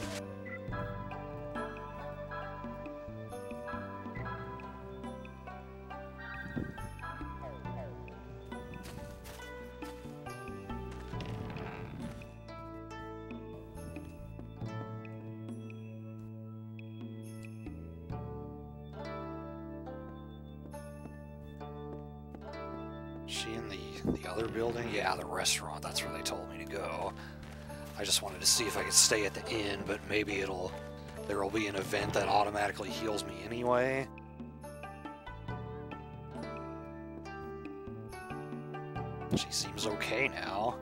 She in the other building? Yeah, the restaurant. That's where they told me to go. I just wanted to see if I could stay at the inn, but maybe there will be an event that automatically heals me anyway. She seems okay now.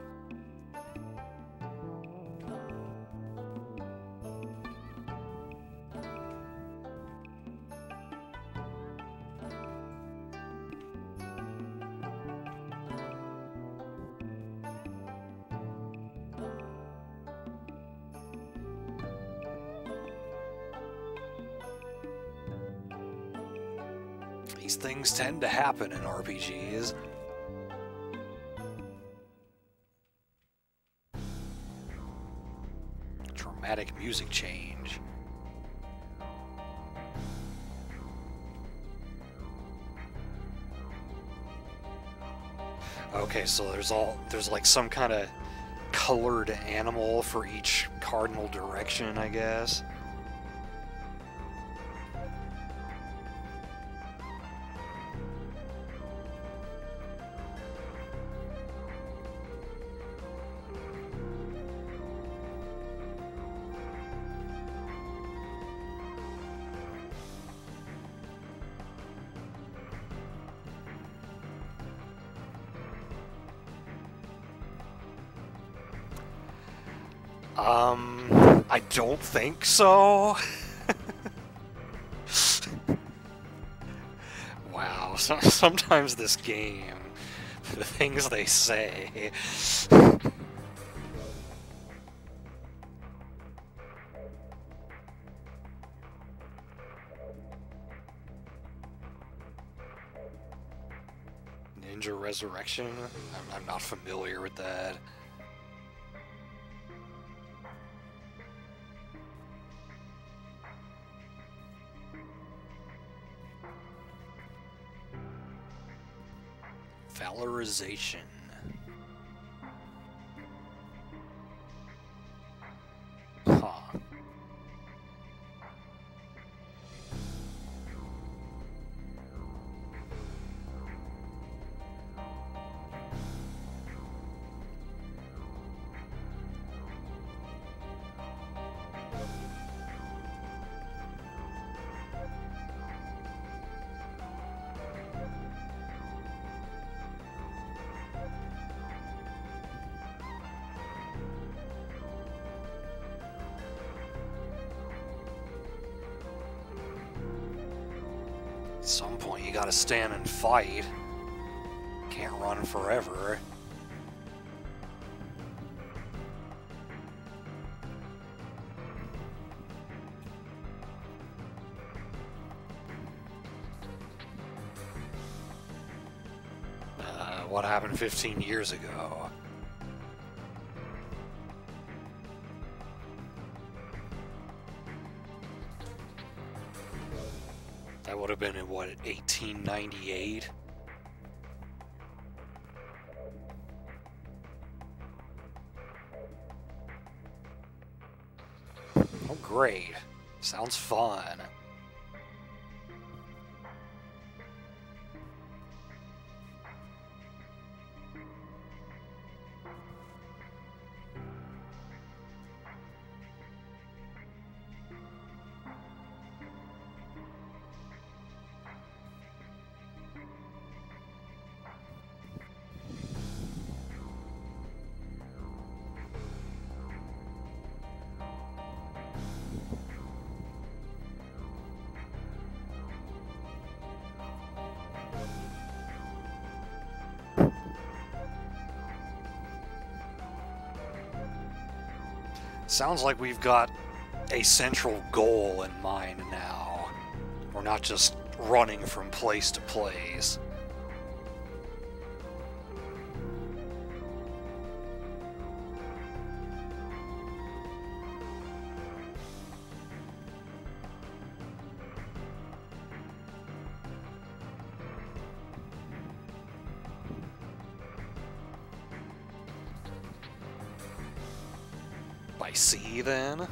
These things tend to happen in RPGs. Dramatic music change. Okay, so there's like some kind of colored animal for each cardinal direction, I guess. I don't think so. Wow, sometimes this game, the things they say. Ninja Resurrection? I'm not familiar with that. Valorization. Huh. At some point you gotta stand and fight. Can't run forever. What happened 15 years ago? That would have been in, what, 1898? Oh, great. Sounds fun. Sounds like we've got a central goal in mind now. We're not just running from place to place. By sea, then?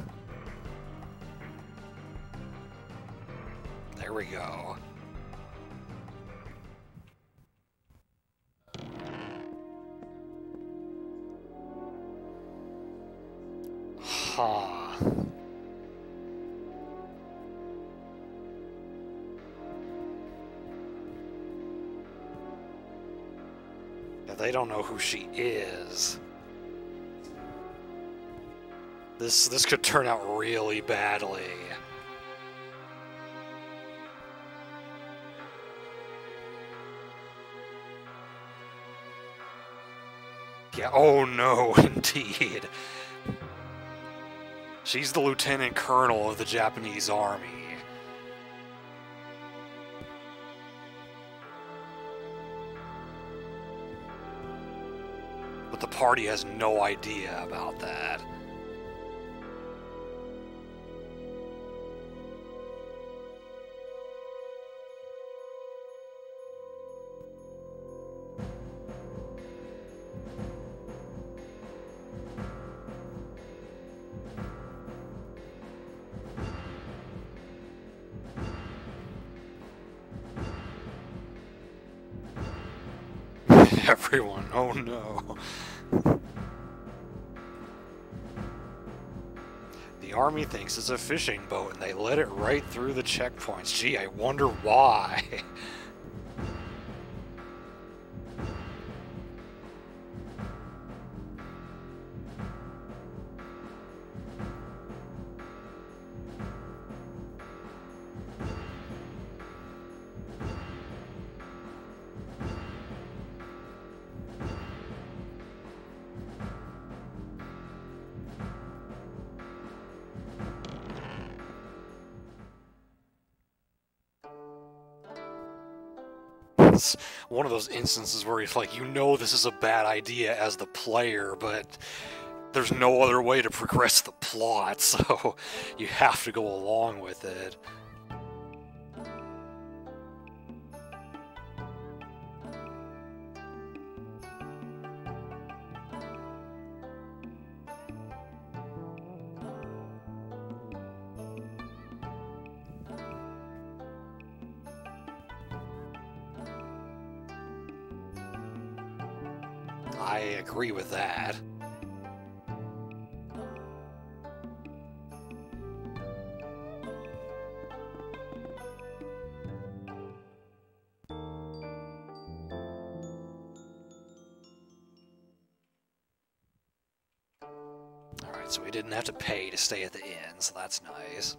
There we go. Huh. Yeah, they don't know who she is. This could turn out really badly. Yeah, oh no, indeed. She's the lieutenant colonel of the Japanese army. But the party has no idea about that. Everyone, oh no. The army thinks it's a fishing boat and they let it right through the checkpoints. Gee, I wonder why. It's one of those instances where it's like, you know this is a bad idea as the player, but there's no other way to progress the plot, so you have to go along with it. I agree with that. Alright, so we didn't have to pay to stay at the inn, so that's nice.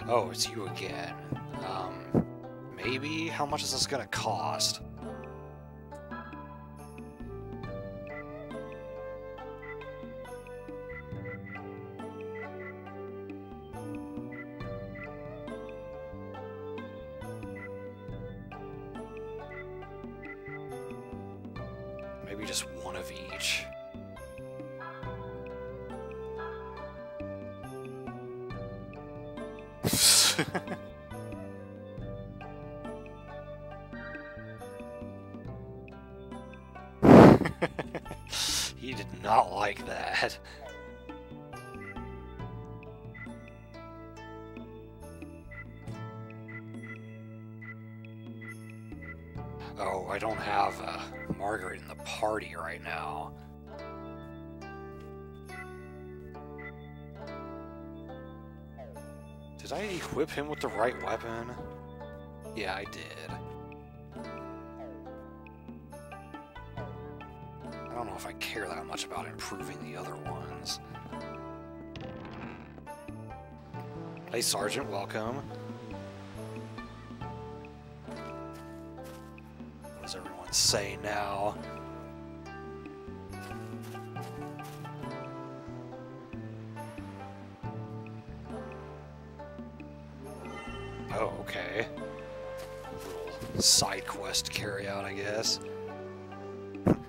Oh, it's you again. Maybe? How much is this gonna cost? Maybe just one of each. He did not like that. Oh, I don't have Margaret in the party right now. Did I equip him with the right weapon? Yeah, I did. I don't know if I care that much about improving the other ones. Hey, Sergeant, welcome. What does everyone say now? Oh, okay. Little side quest to carry out, I guess.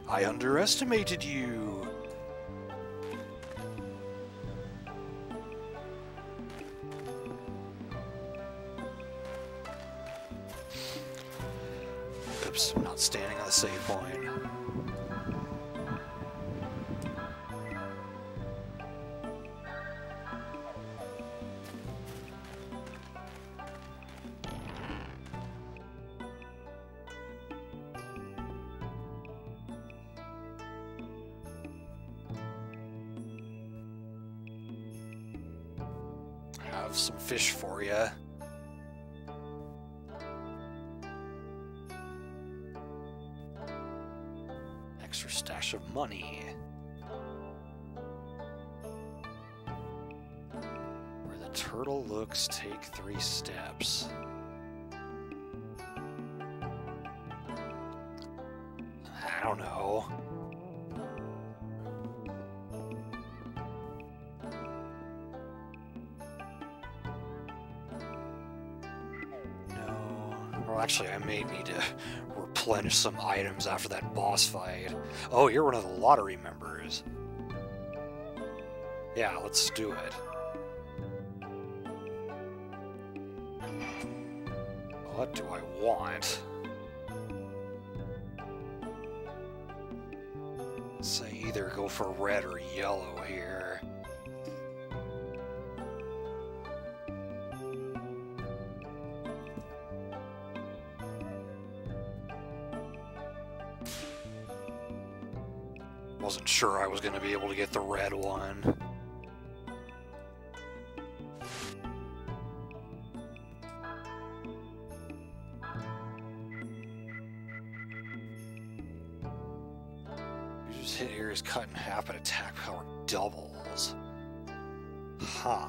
I underestimated you. Oops, I'm not standing on the save point. Have some fish for you. Extra stash of money. Where the turtle looks, take 3 steps. I don't know. Well, actually, I may need to replenish some items after that boss fight. Oh, you're one of the lottery members. Yeah, let's do it. What do I want? Say either go for red or yellow here. Wasn't sure I was going to be able to get the red one. Hit here is cut in half, but attack power doubles. Huh.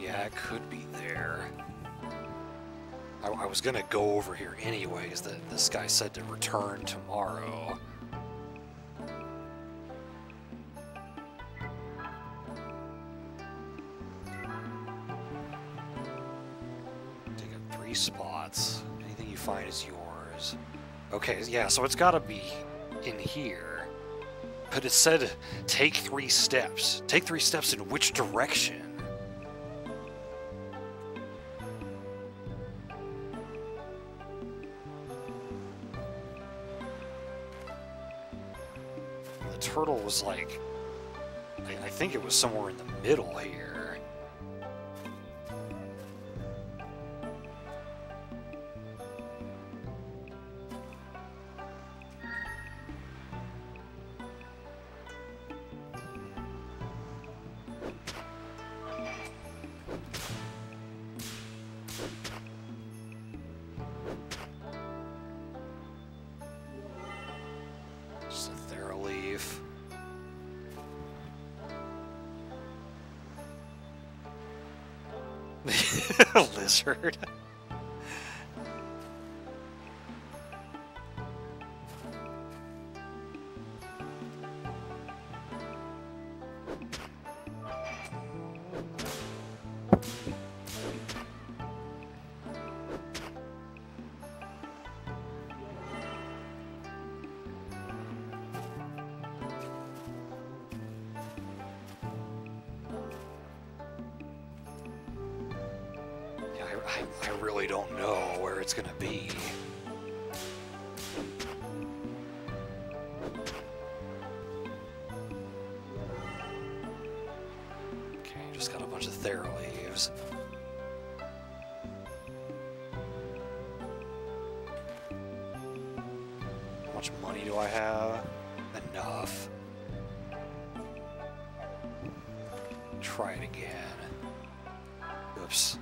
Yeah, it could be there. I was gonna go over here anyways. This guy said to return tomorrow. Spots. Anything you find is yours. Okay, yeah, so it's gotta be in here. But it said take 3 steps. Take 3 steps in which direction? The turtle was like... I think it was somewhere in the middle here. Lizard. I really don't know where it's gonna be. Okay, just got a bunch of Thera leaves. How much money do I have? Enough. Try it again. Oops.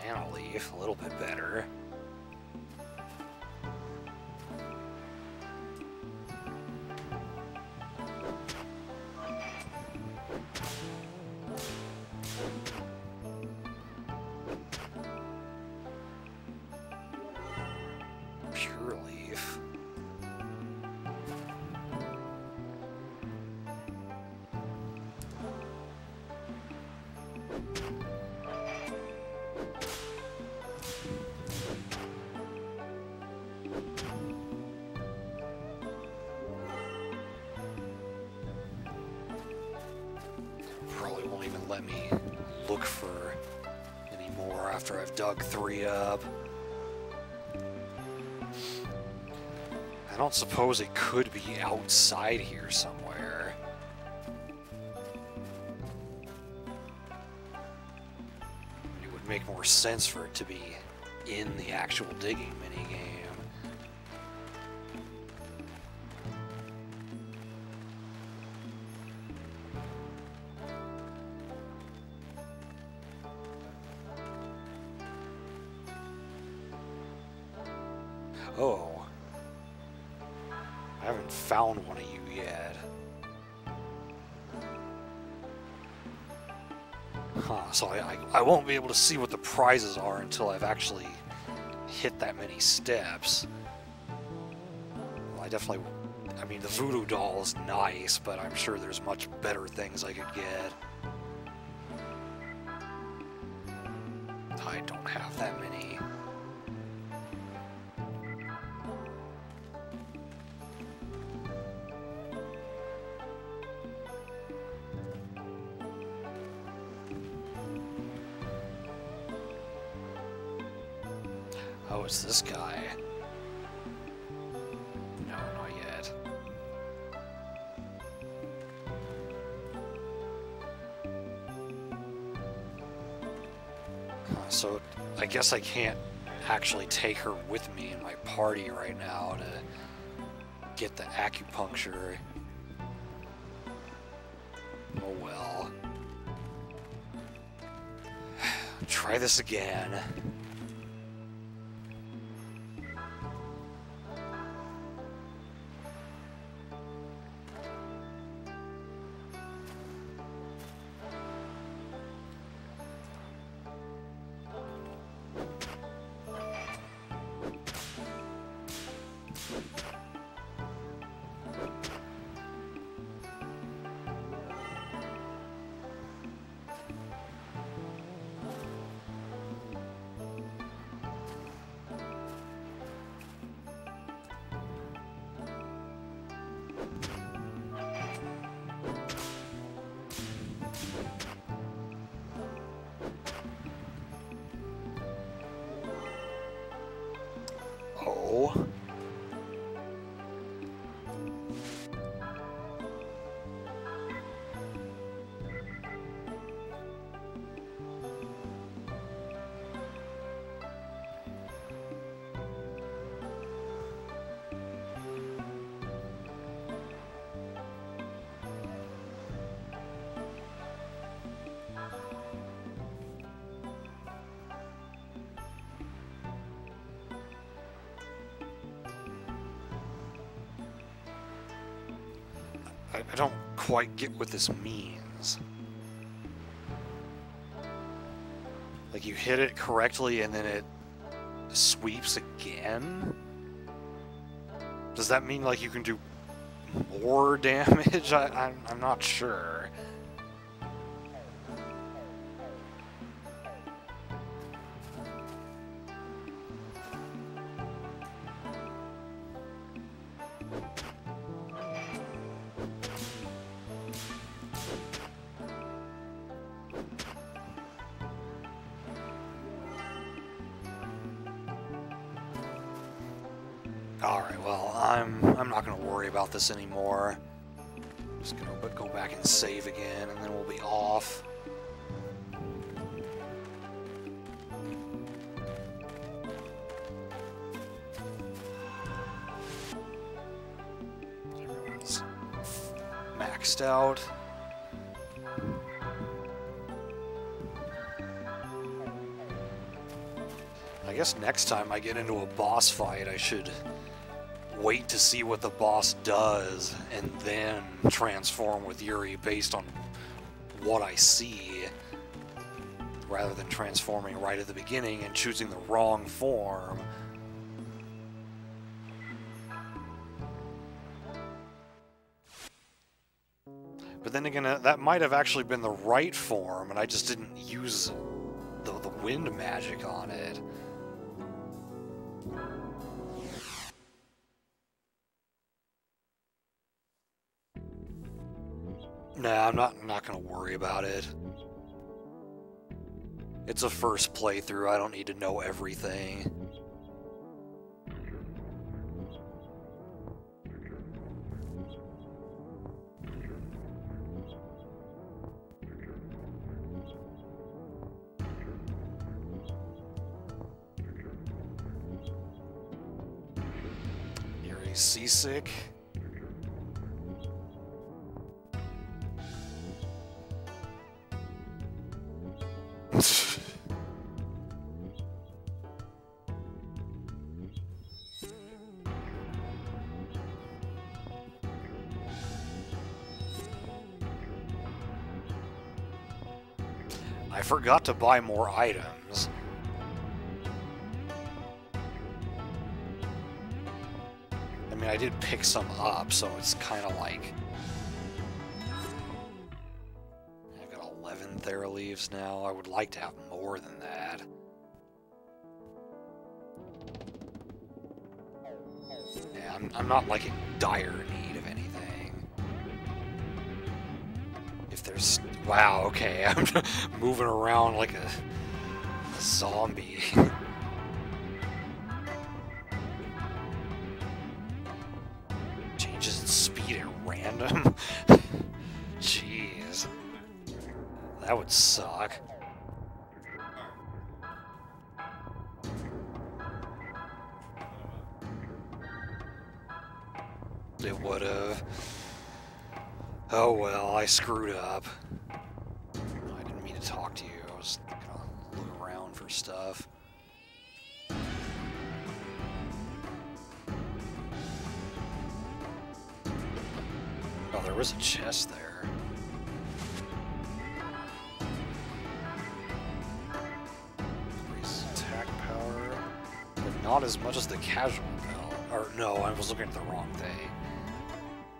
Mana leaf, a little bit better. Pure leaf. Probably won't even let me look for any more after I've dug 3 up. I don't suppose it could be outside here somewhere. It would make more sense for it to be in the actual digging minigame. Oh. I haven't found one of you yet. Huh, so I won't be able to see what the prizes are until I've actually hit that many steps. Well, I mean, the voodoo doll is nice, but I'm sure there's much better things I could get. I don't have that many. Oh, it's this guy. No, not yet. So, I guess I can't actually take her with me in my party right now to get the acupuncture. Oh well. Try this again. Oh. I don't quite get what this means. Like, you hit it correctly and then it sweeps again? Does that mean, like, you can do more damage? I'm not sure. Alright, well, I'm not gonna worry about this anymore. Just gonna go back and save again, and then we'll be off. Everyone's maxed out. I guess next time I get into a boss fight, I should wait to see what the boss does and then transform with Yuri based on what I see, rather than transforming right at the beginning and choosing the wrong form. But then again, that might have actually been the right form, and I just didn't use the wind magic on it. Nah, I'm not gonna worry about it. It's a first playthrough, I don't need to know everything. You're seasick? I forgot to buy more items. I mean, I did pick some up, so it's kind of like... I've got 11 Thera-leaves now. I would like to have more than that. Yeah, I'm not like in dire need of anything. If there's... Wow, okay, I'm moving around like a zombie. Changes in speed at random? Jeez. That would suck. It would've. Oh well, I screwed up. I didn't mean to talk to you. I was gonna look around for stuff. Oh, there was a chest there. Increase attack power, but not as much as the casual belt. Or no, I was looking at the wrong thing.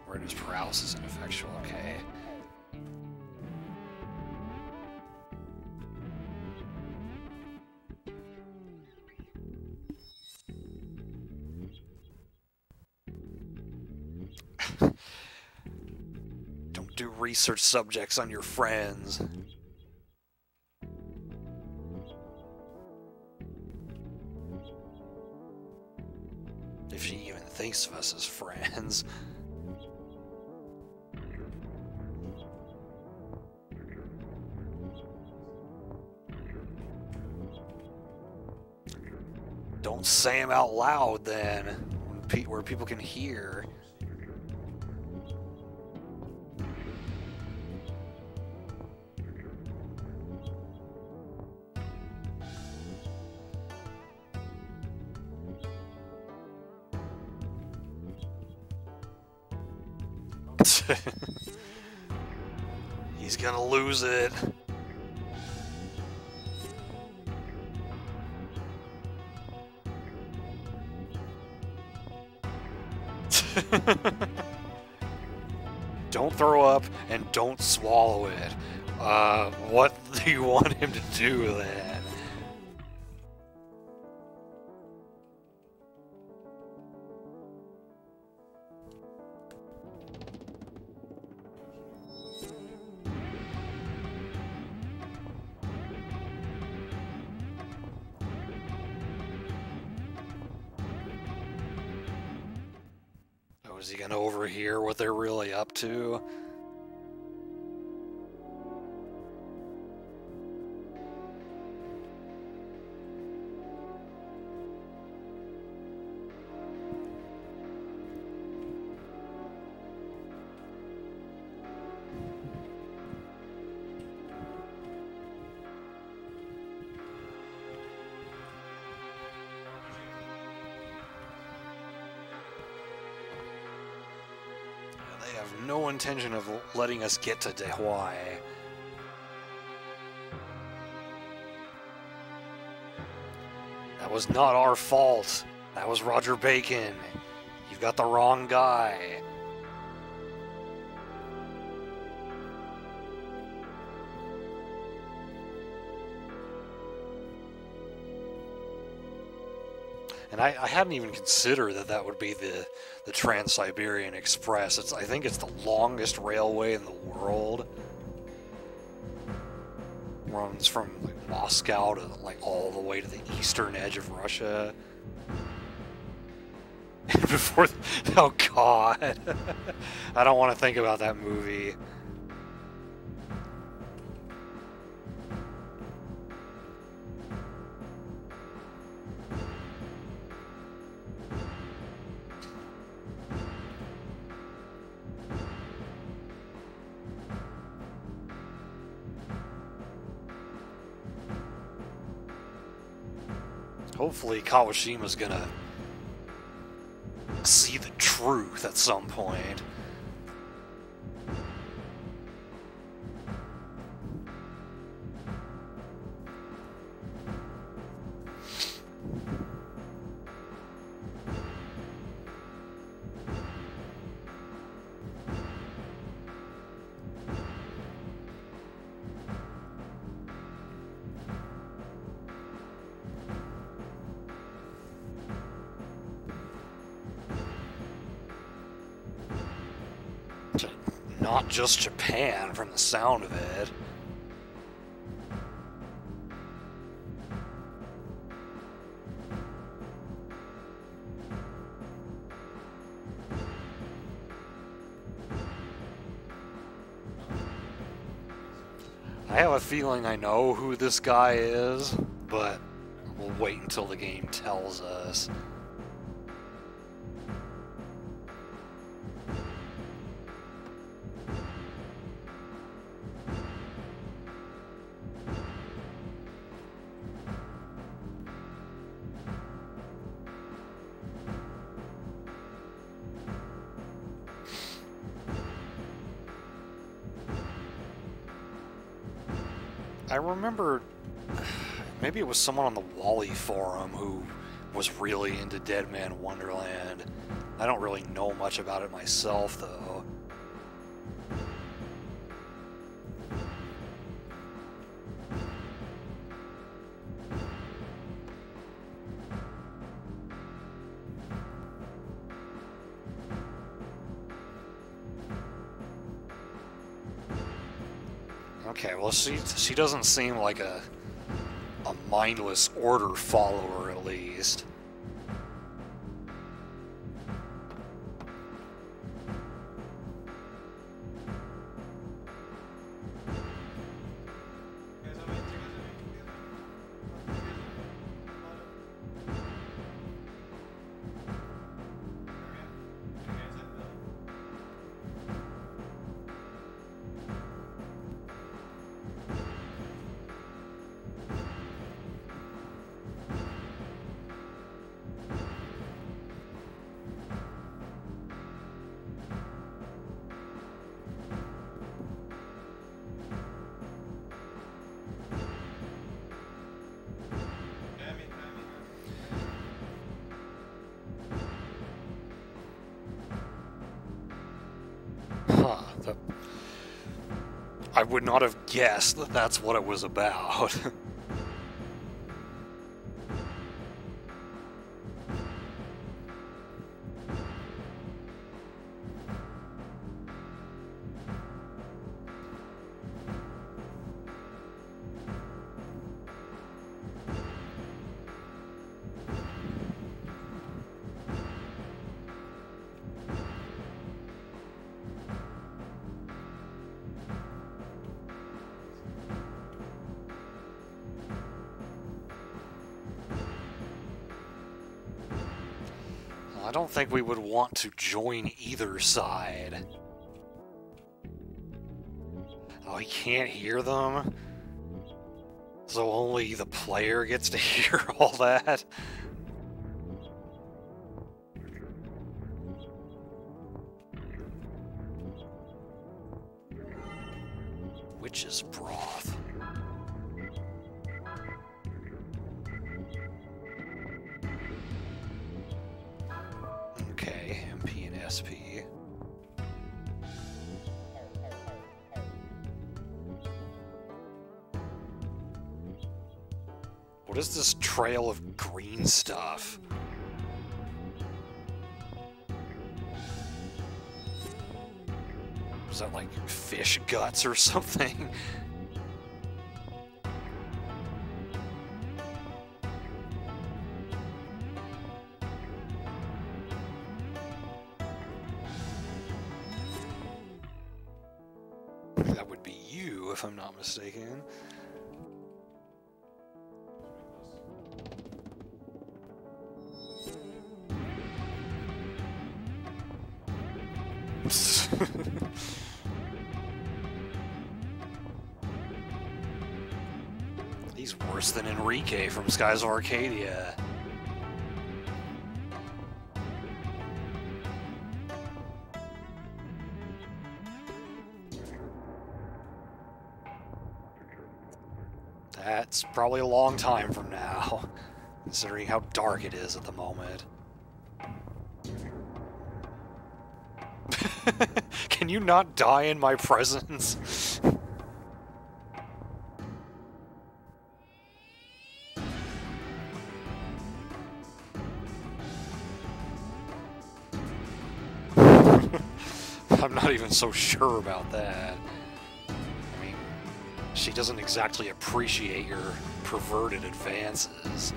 Where does paralysis ineffectual? Okay. Don't do research subjects on your friends. If she even thinks of us as friends. Don't say them out loud then, where people can hear. He's gonna lose it. Don't throw up and don't swallow it. What do you want him to do then? Is he gonna overhear what they're really up to? No intention of letting us get to Hawaii. That was not our fault. That was Roger Bacon. You've got the wrong guy. And I hadn't even considered that that would be the Trans-Siberian Express. I think it's the longest railway in the world. Runs from like Moscow to like all the way to the eastern edge of Russia. And before, oh God, I don't want to think about that movie. Hopefully Kawashima's gonna see the truth at some point. not just Japan from the sound of it. I have a feeling I know who this guy is, but we'll wait until the game tells us. I remember, maybe it was someone on the Wally forum who was really into Dead Man Wonderland. I don't really know much about it myself, though. Okay, well, she doesn't seem like a mindless order follower, at least. I would not have guessed that that's what it was about. I don't think we would want to join either side. Oh, he can't hear them? So only the player gets to hear all that? Witch's broth. Okay, MP and SP. What is this trail of green stuff? Is that like fish guts or something? That would be you, if I'm not mistaken. He's worse than Enrique from Skies of Arcadia. That's probably a long time from now, considering how dark it is at the moment. Can you not die in my presence? I'm not even so sure about that. I mean, she doesn't exactly appreciate your perverted advances.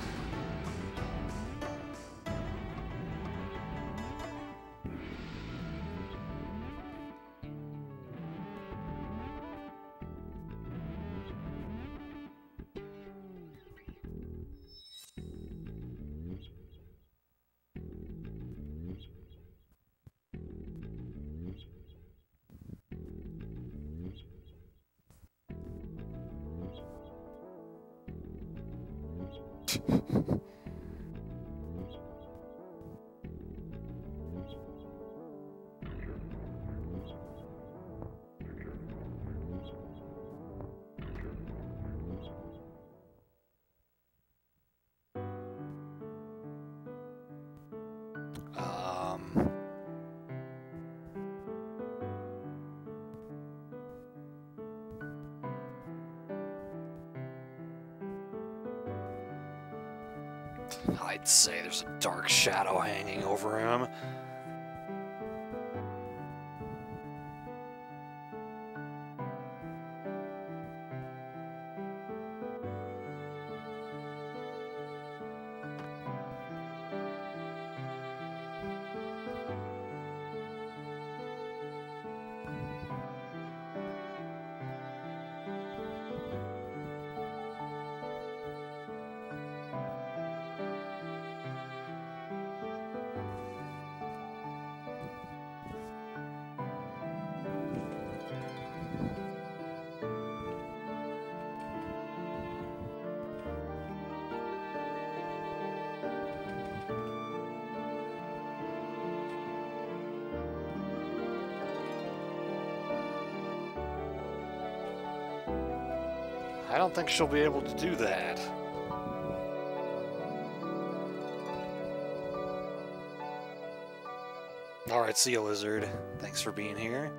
I'd say there's a dark shadow hanging over him. I don't think she'll be able to do that. Alright, see you, Lizard. Thanks for being here.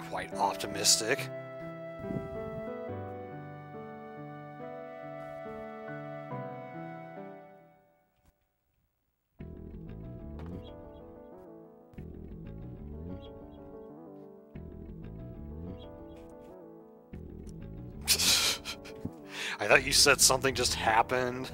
Quite optimistic. I thought you said something just happened.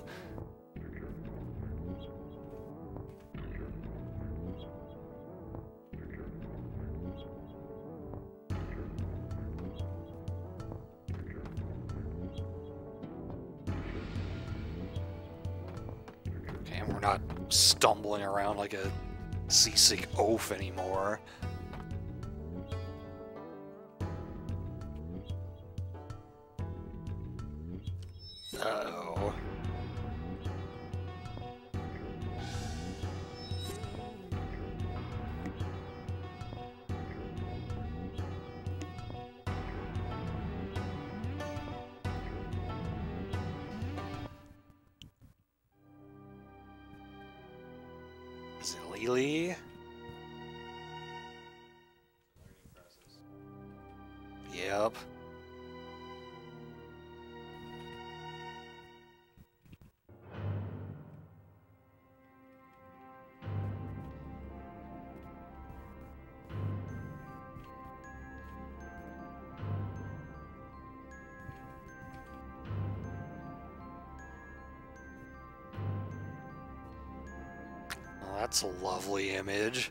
Okay, and we're not stumbling around like a seasick oaf anymore. Uh-oh. Is it Lily? Yep. Oh, that's a lovely image.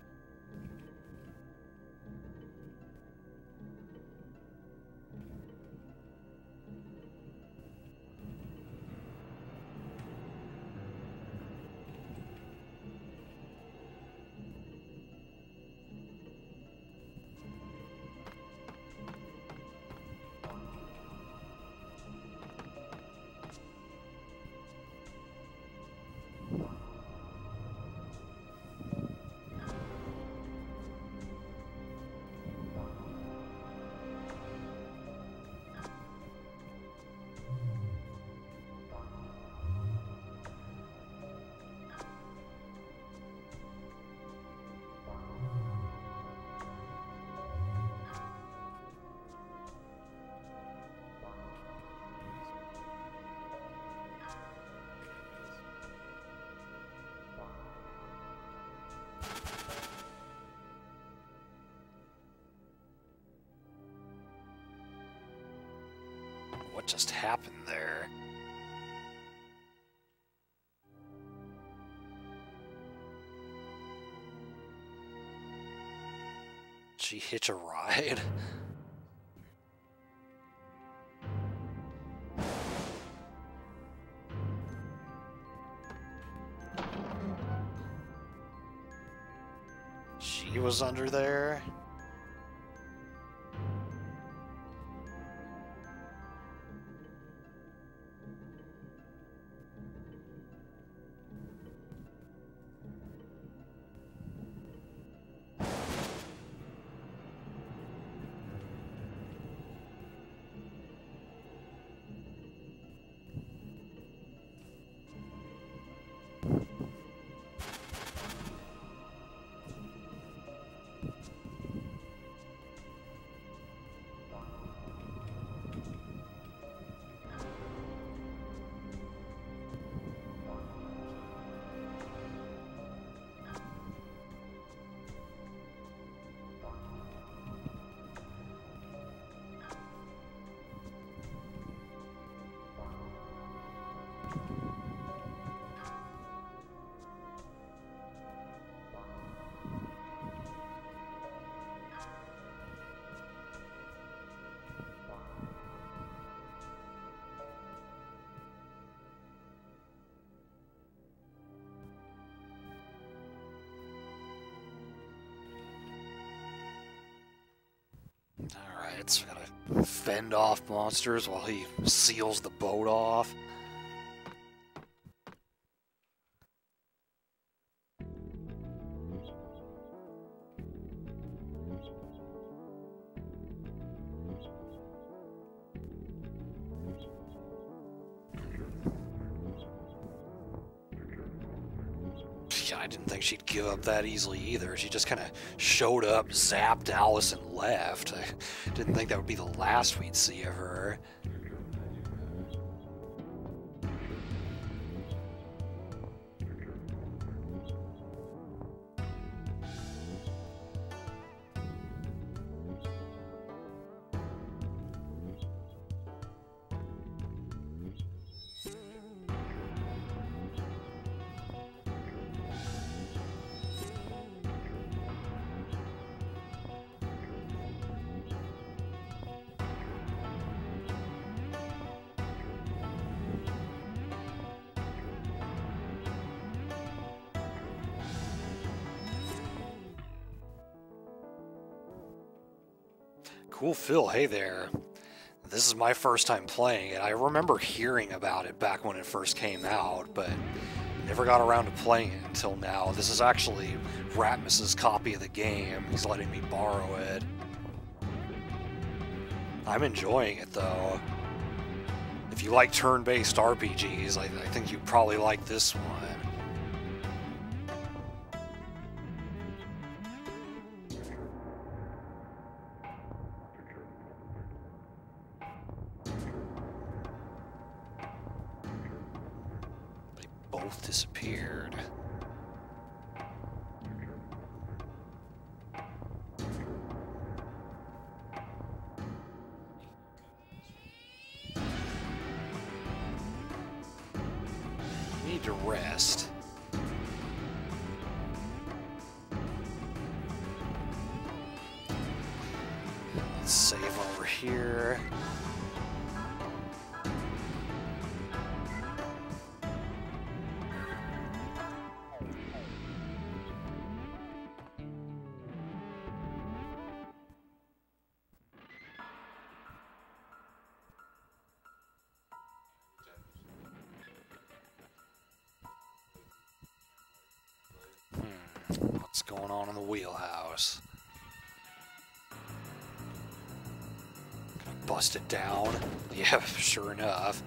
just happened there? Did she hitch a ride? She was under there? Alright, so we gotta fend off monsters while he seals the boat off. I didn't think she'd give up that easily either. She just kind of showed up, zapped Alice, and left. I didn't think that would be the last we'd see of her. Cool, Phil. Hey there. This is my first time playing it. I remember hearing about it back when it first came out, but never got around to playing it until now. This is actually Ratmus's copy of the game. He's letting me borrow it. I'm enjoying it, though. If you like turn-based RPGs, I think you'd probably like this one. Both disappeared. Need to rest. Let's save over here. What's going on in the wheelhouse? Gonna bust it down? Yeah, sure enough.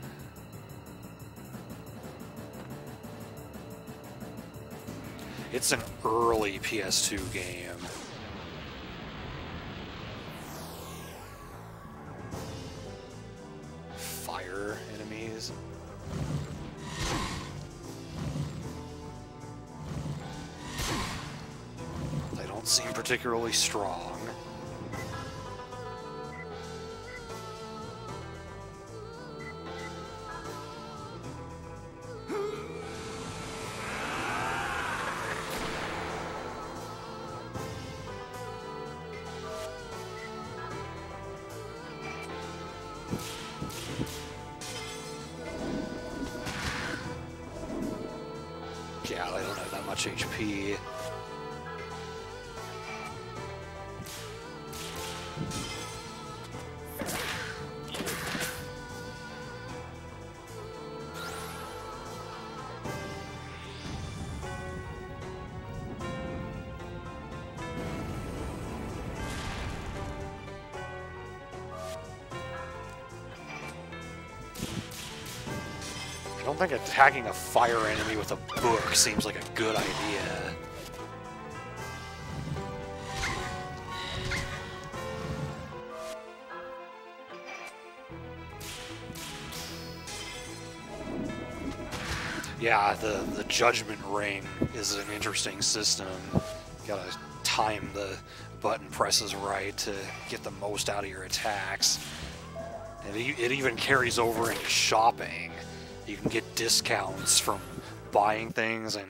It's an early PS2 game. Fire enemies. They don't seem particularly strong. much HP. I don't think attacking a fire enemy with a book seems like a good idea. Yeah, the Judgment Ring is an interesting system. You gotta time the button presses right to get the most out of your attacks. And it even carries over into shopping. You can get discounts from buying things and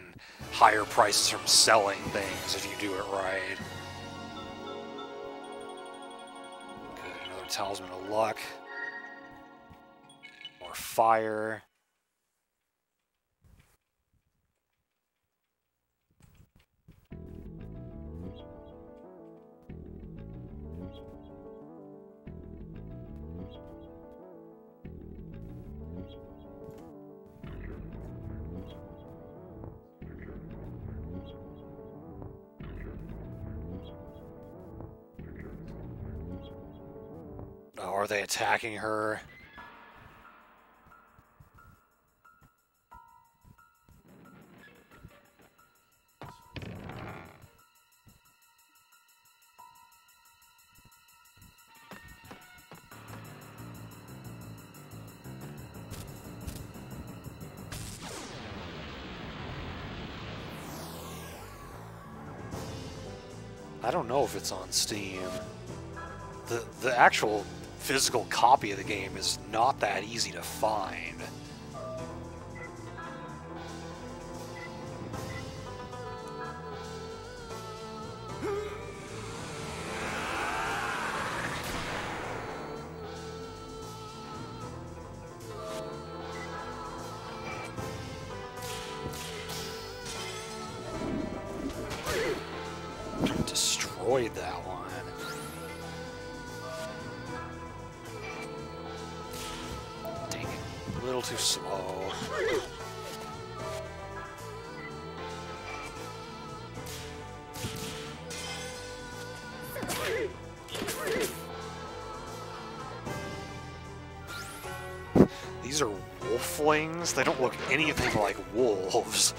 higher prices from selling things if you do it right. Good, another Talisman of Luck. More fire. Oh, are they attacking her? I don't know if it's on Steam. The actual physical copy of the game is not that easy to find. Destroyed that one. A little too slow. These are wolflings. They don't look anything like wolves.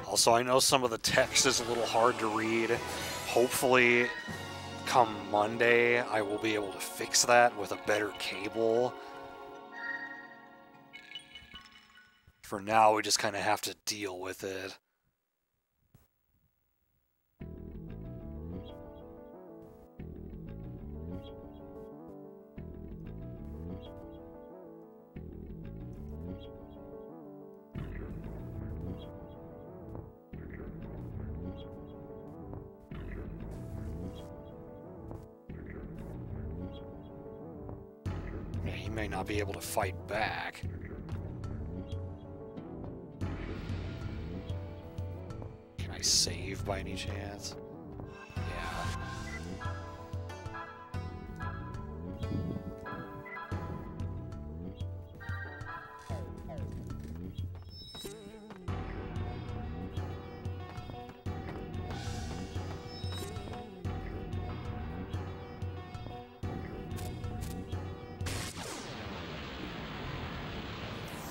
Also, I know some of the text is a little hard to read. Hopefully, come Monday, I will be able to fix that with a better cable. For now, we just kind of have to deal with it. He may not be able to fight back. Can I save by any chance? Yeah.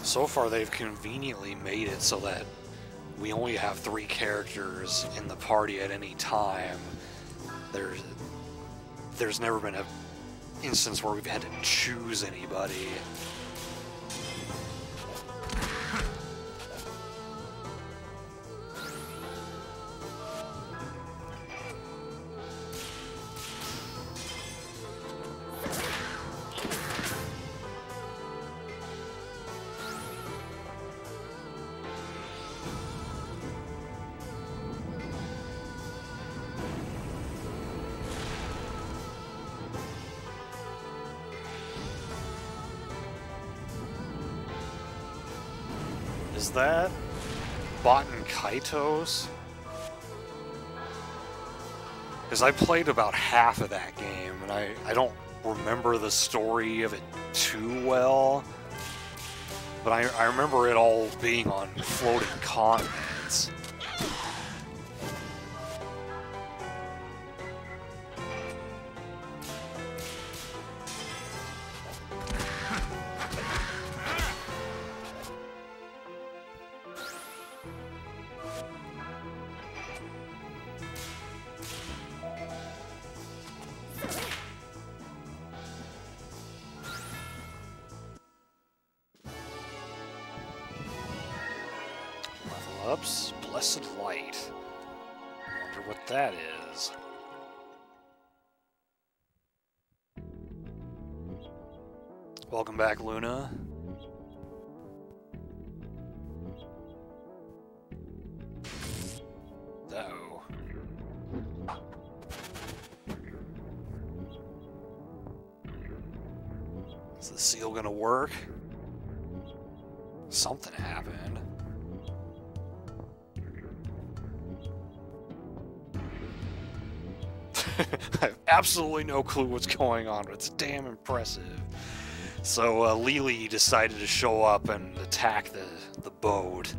So far, they've conveniently made it so that we only have 3 characters in the party at any time. There's never been an instance where we've had to choose anybody. Is that Baten Kaitos? Because I played about half of that game, and I don't remember the story of it too well. But I remember it all being on floating continents. Ups, Blessed Light. Wonder what that is. Welcome back, Luna. Uh-oh. Is the seal gonna work? Something happened. I have absolutely no clue what's going on, but it's damn impressive. So Lily decided to show up and attack the boat.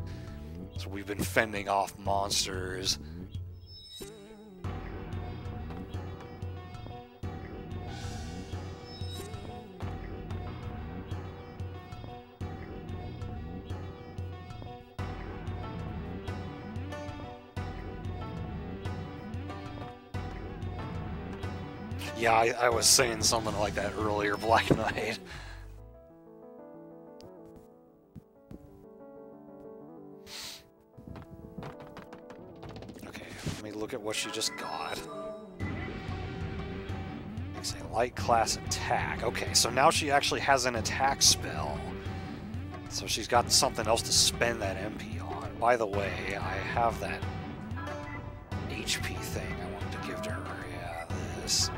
So we've been fending off monsters. Yeah, I was saying something like that earlier, Black Knight. Okay, let me look at what she just got. It's a light class attack. Okay, so now she actually has an attack spell. So she's got something else to spend that MP on. By the way, I have that HP thing I wanted to give to her. Yeah, this.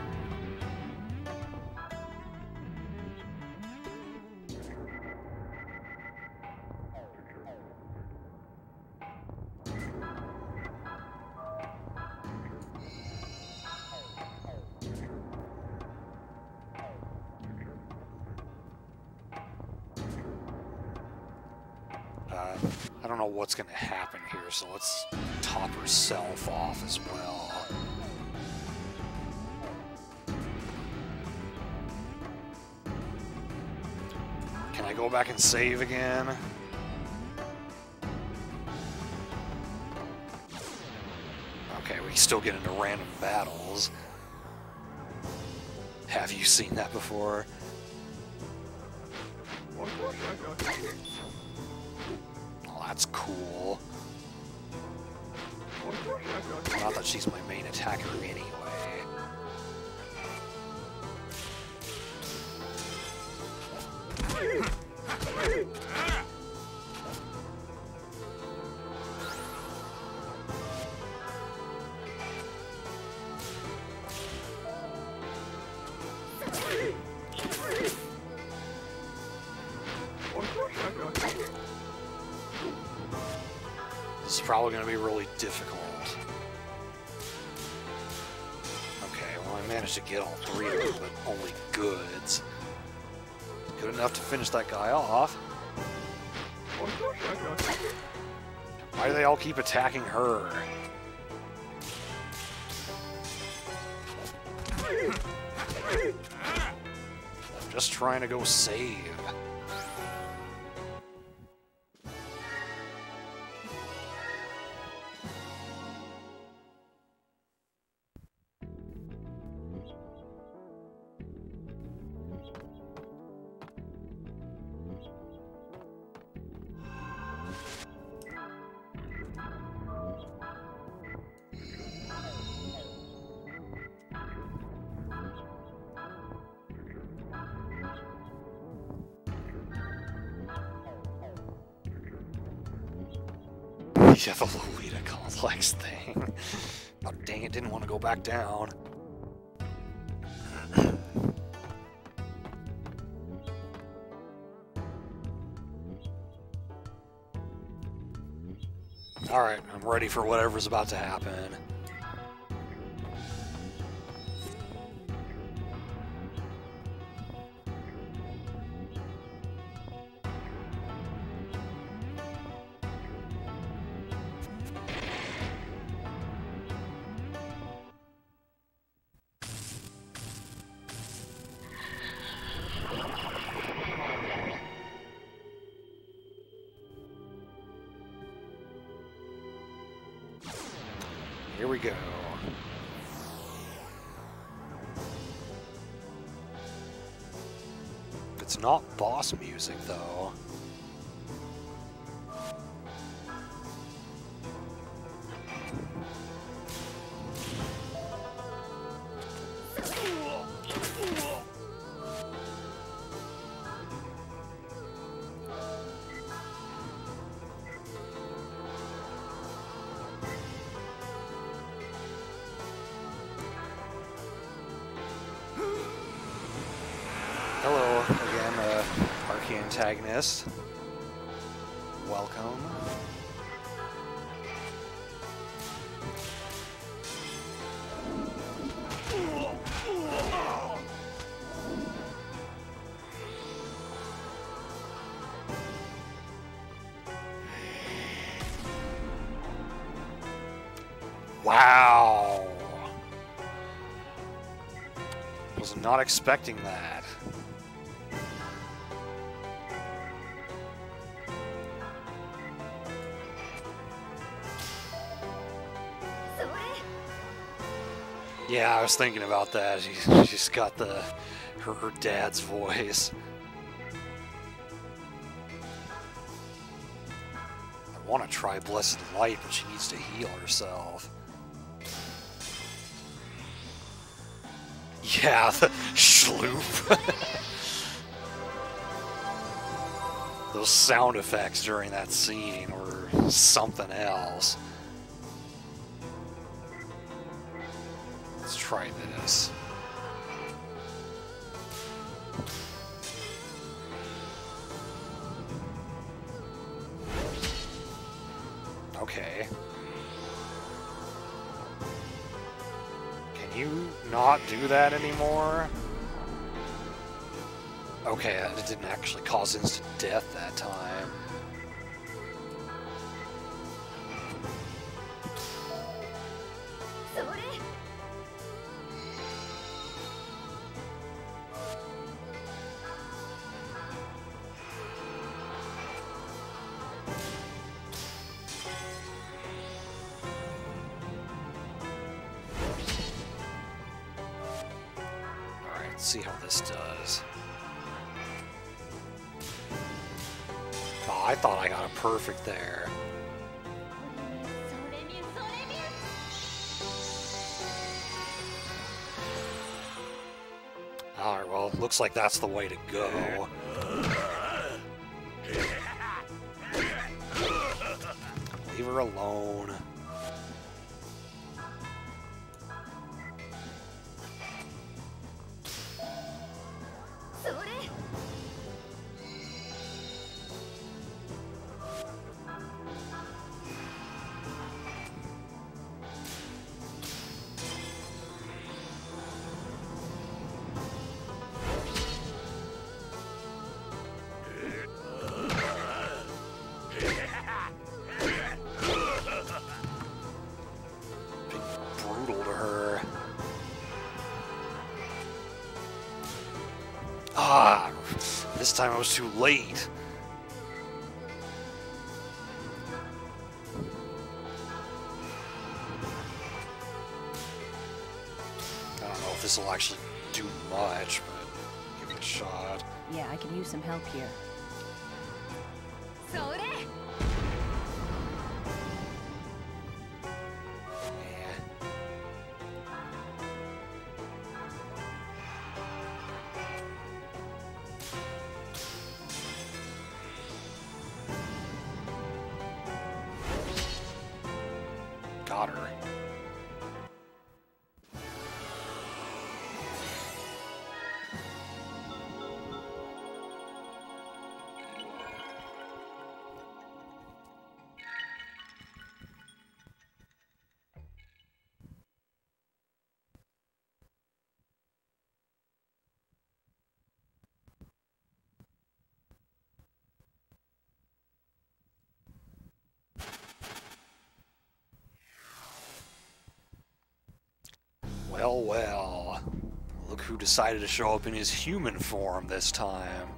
I don't know what's going to happen here, so let's top herself off as well. Can I go back and save again? Okay, we still get into random battles. Have you seen that before? Oh, that's cool. Not that she's my main attacker anyway. This is probably going to be really difficult. Okay, well I managed to get all three of them, but only goods. Good enough to finish that guy off. Why do they all keep attacking her? I'm just trying to go save. Yeah, the Lolita complex thing. Oh, dang it, didn't want to go back down. Alright, I'm ready for whatever's about to happen. Here we go. It's not boss music, though. Hello again, Archie antagonist. Welcome. Wow. Was not expecting that. Yeah, I was thinking about that. She's got her dad's voice. I want to try Blessed Light, but she needs to heal herself. Yeah, the schloop. Those sound effects during that scene were something else. Let's try this. Okay. Can you not do that anymore? Okay, it didn't actually cause instant death that time. Let's see how this does. Oh, I thought I got a perfect there. Alright, well, looks like that's the way to go. Leave her alone. Brutal to her. Ah, this time I was too late. I don't know if this will actually do much, but give it a shot. Yeah, I can use some help here. Got her. Well, well. Look who decided to show up in his human form this time.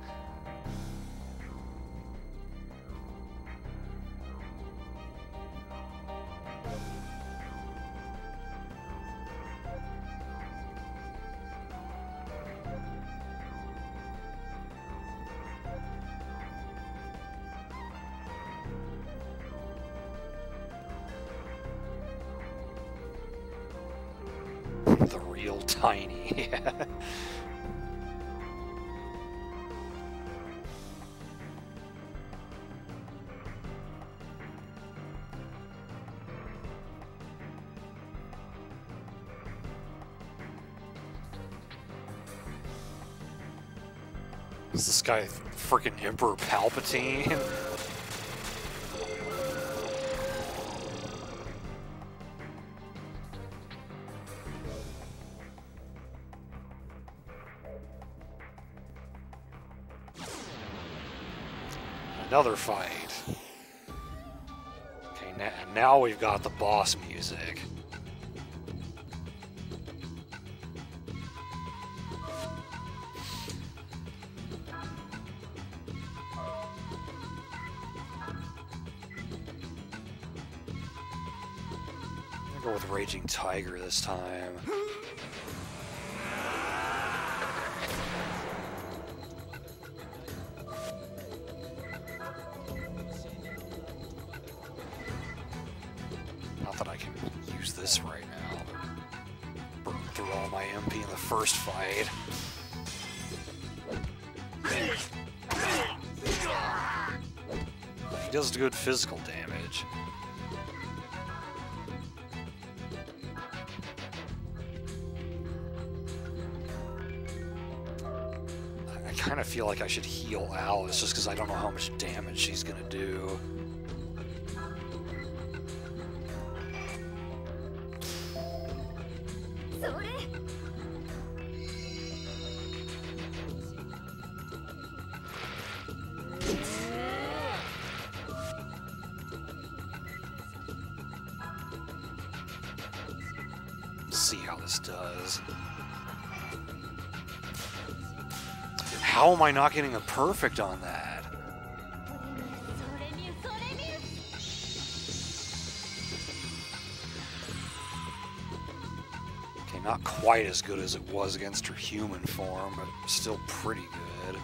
The real tiny, yeah. Is this guy freaking Emperor Palpatine? Another fight. Okay, now we've got the boss music. I'm gonna go with Raging Tiger this time. Not that I can use this right now. Burn through all my MP in the first fight. He does good physical damage. I kind of feel like I should heal Alice just because I don't know how much damage she's gonna do. See how this does. How am I not getting a perfect on that? Okay, not quite as good as it was against her human form, but still pretty good.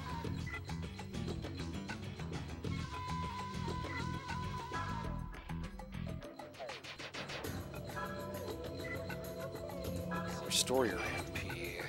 Restore your MP.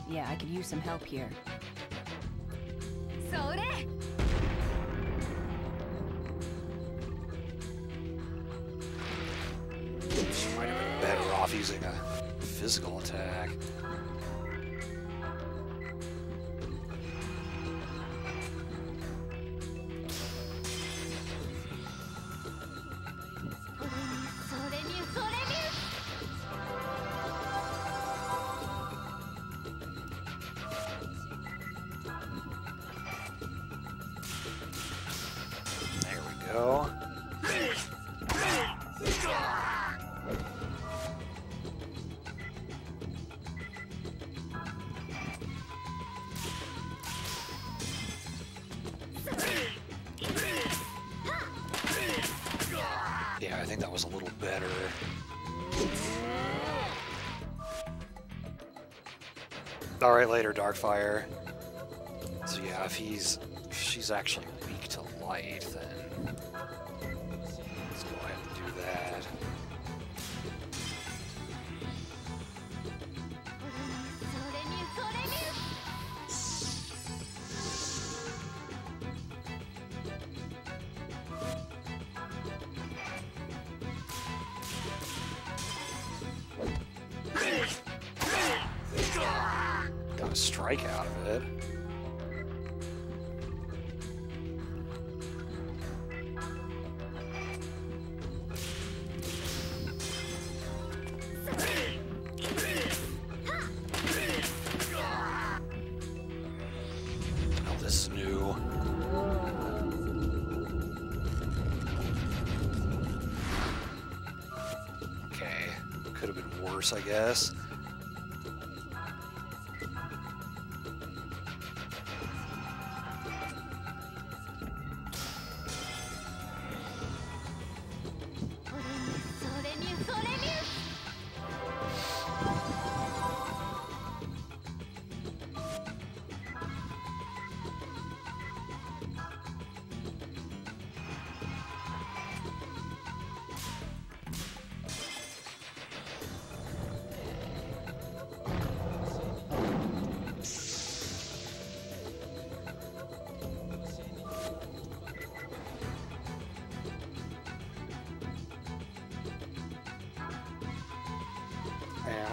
Yeah, I could use some help here. She might have been better off using a physical attack. There we go. Yeah, I think that was a little better. Alright, later, Darkfire. So yeah, if she's actually weak to light, then let's go ahead and do that. Got a strike out of it. force, I guess.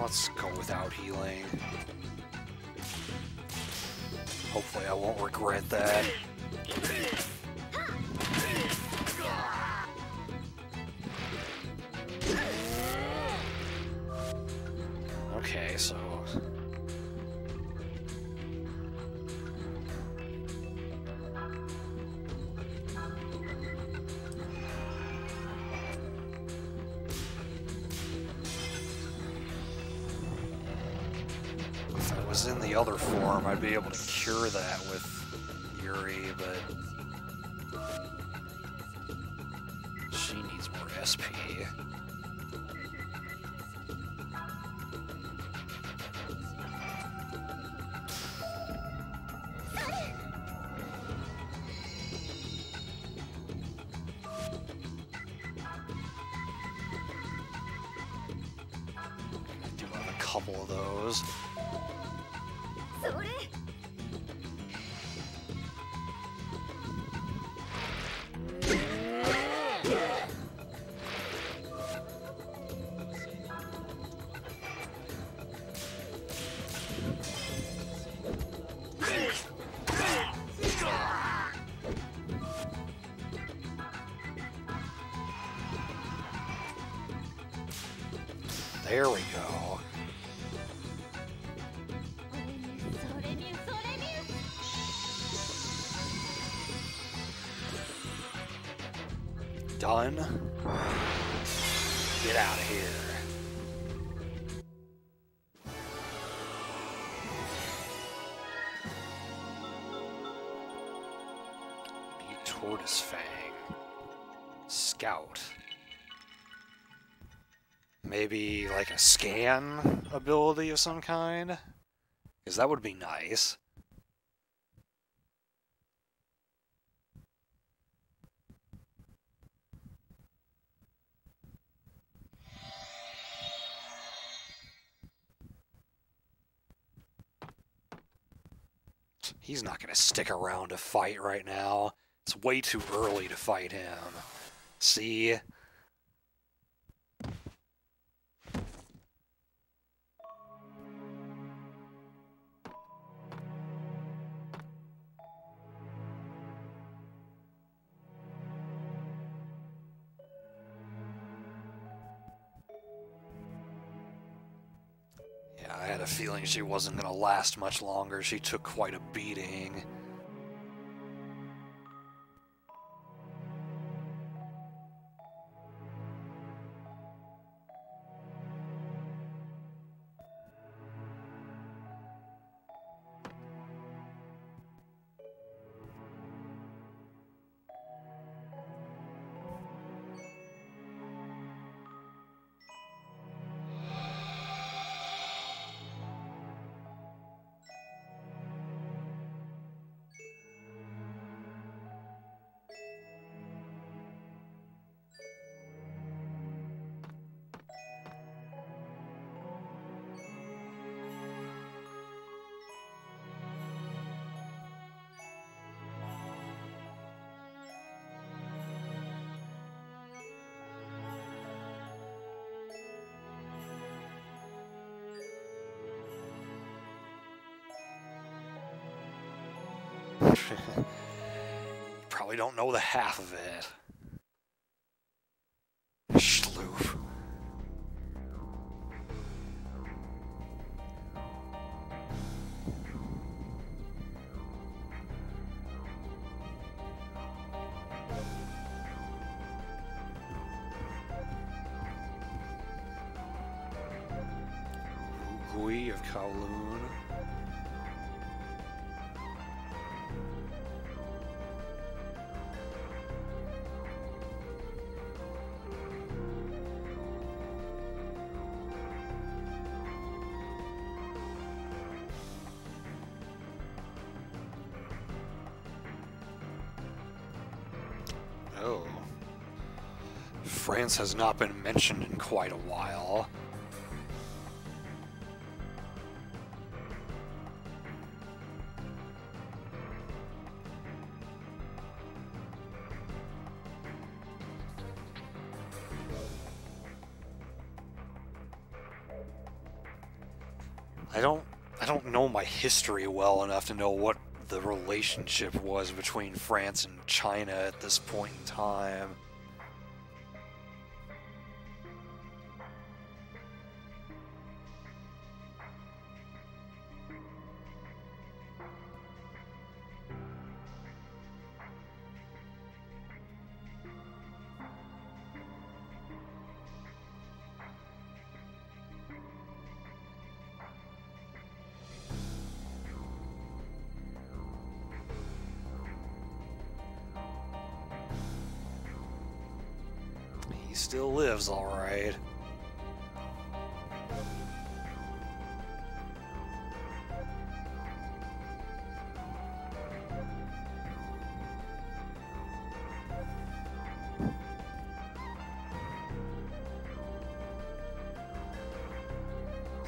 Let's go without healing. Hopefully I won't regret that. Okay, so... if I was in the other form, I'd be able to cure that with Yuri, but... she needs more SP. I do have a couple of those. There we go. Done. Get out of here. Need Tortoise Fang. Scout. Maybe like a scan ability of some kind? Because that would be nice. He's not going to stick around to fight right now. It's way too early to fight him. See? I had a feeling she wasn't going to last much longer. She took quite a beating. Probably don't know the half of it. Schloop. Gui of Kowloon. Oh. France has not been mentioned in quite a while. I don't know my history well enough to know what the relationship was between France and China at this point in time. He still lives, all right.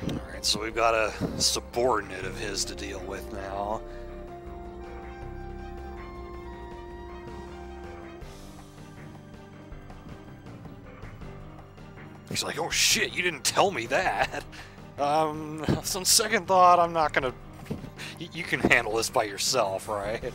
Alright, so we've got a subordinate of his to deal with now. He's like, oh shit, you didn't tell me that. On second thought, I'm not gonna... You can handle this by yourself, right?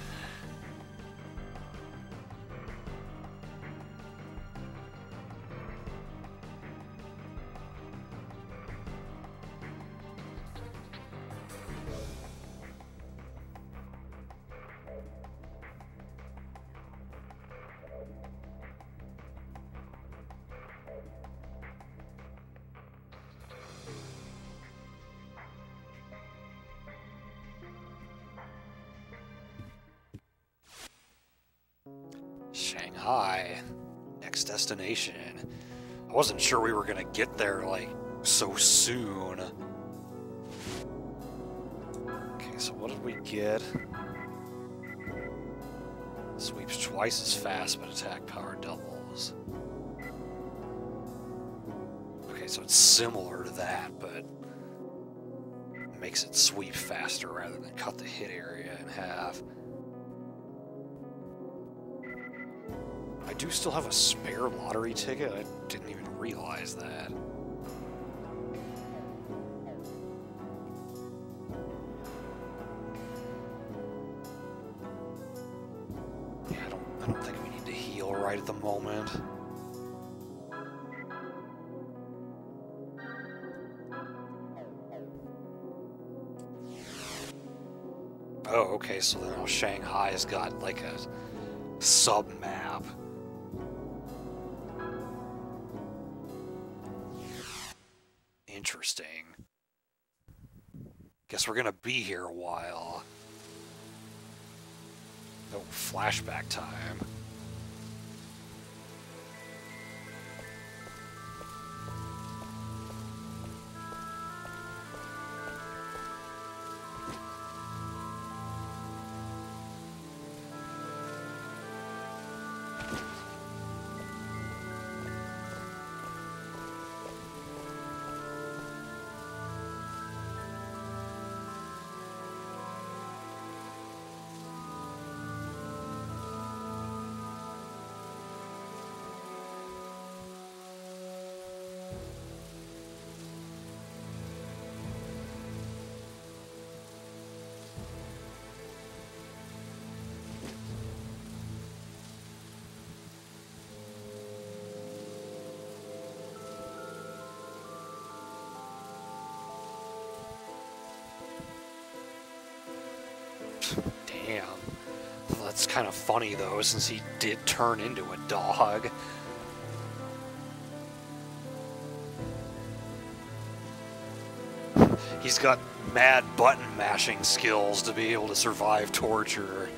Shanghai. Next destination. I wasn't sure we were gonna get there, like, so soon. Okay, so what did we get? Sweeps twice as fast, but attack power doubles. Okay, so it's similar to that, but makes it sweep faster rather than cut the hit area in half. I do still have a spare lottery ticket. I didn't even realize that. Yeah, I don't think we need to heal right at the moment. Oh, okay, so now Shanghai's got like a sub-map. Interesting. Guess we're gonna be here a while. Oh, flashback time. Damn. Well, that's kind of funny, though, since he did turn into a dog. he's got mad button mashing skills to be able to survive torture.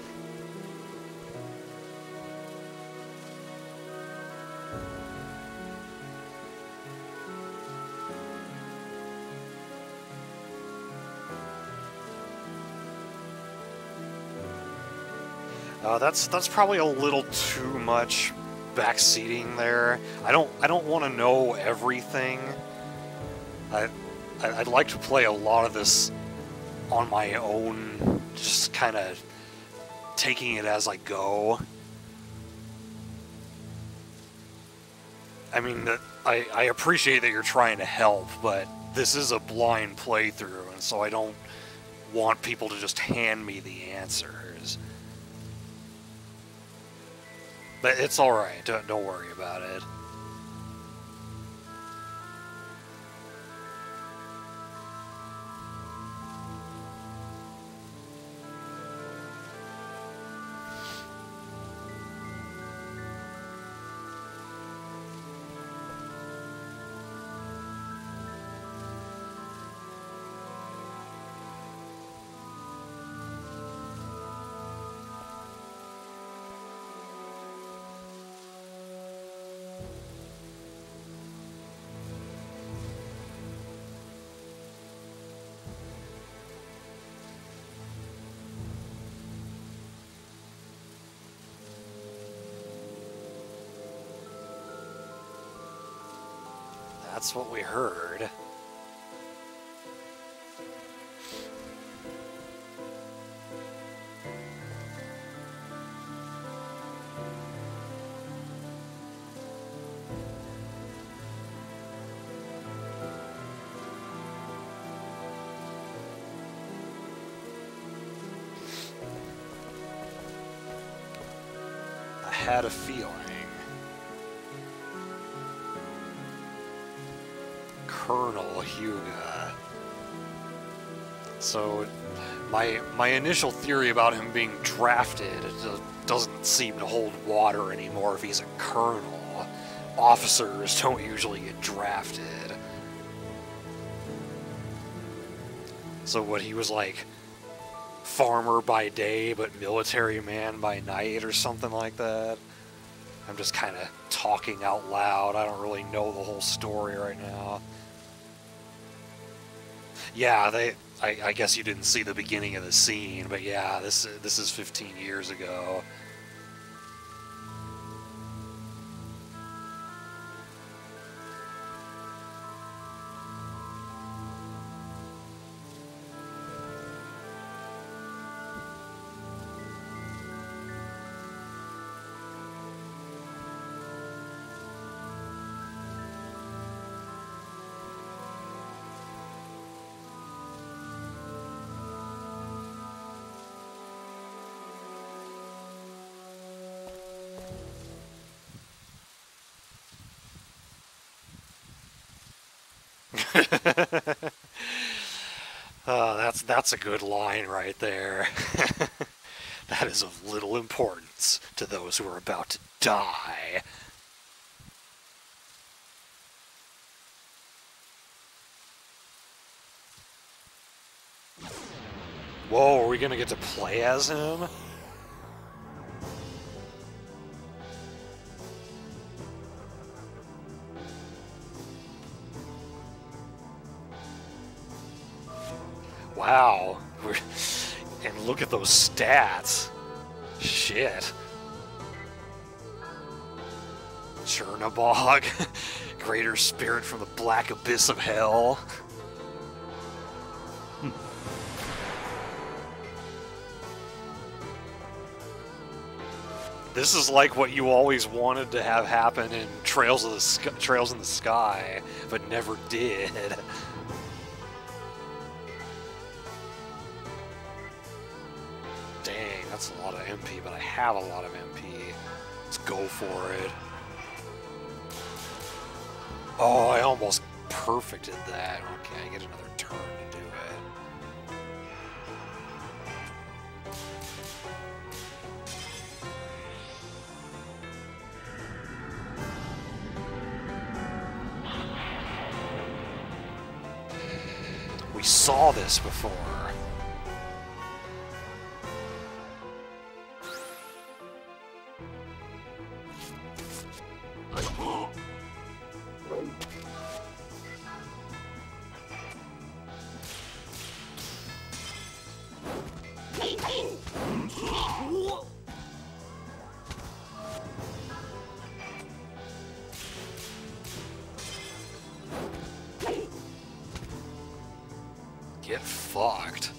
That's probably a little too much backseating there. I don't want to know everything. I'd like to play a lot of this on my own, just kind of taking it as I go. I mean, I appreciate that you're trying to help, but this is a blind playthrough, and so I don't want people to just hand me the answers. But it's alright, don't worry about it. That's what we heard. I had a feeling. Colonel Hyuga. So, my initial theory about him being drafted doesn't seem to hold water anymore if he's a colonel. Officers don't usually get drafted. So what, he was like farmer by day but military man by night or something like that? I'm just kind of talking out loud. I don't really know the whole story right now. Yeah, I guess you didn't see the beginning of the scene, but yeah, this is 15 years ago. That's a good line right there. That is of little importance to those who are about to die. Whoa, are we gonna get to play as him? Wow, and look at those stats. Shit. Chernobog, greater spirit from the black abyss of hell. This is like what you always wanted to have happen in Trails in the Sky, but never did. Dang, that's a lot of MP, but I have a lot of MP. Let's go for it. Oh, I almost perfected that. Okay, I get another turn to do it. we saw this before. Get fucked.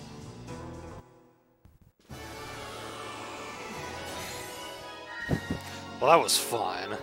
Well, that was fun.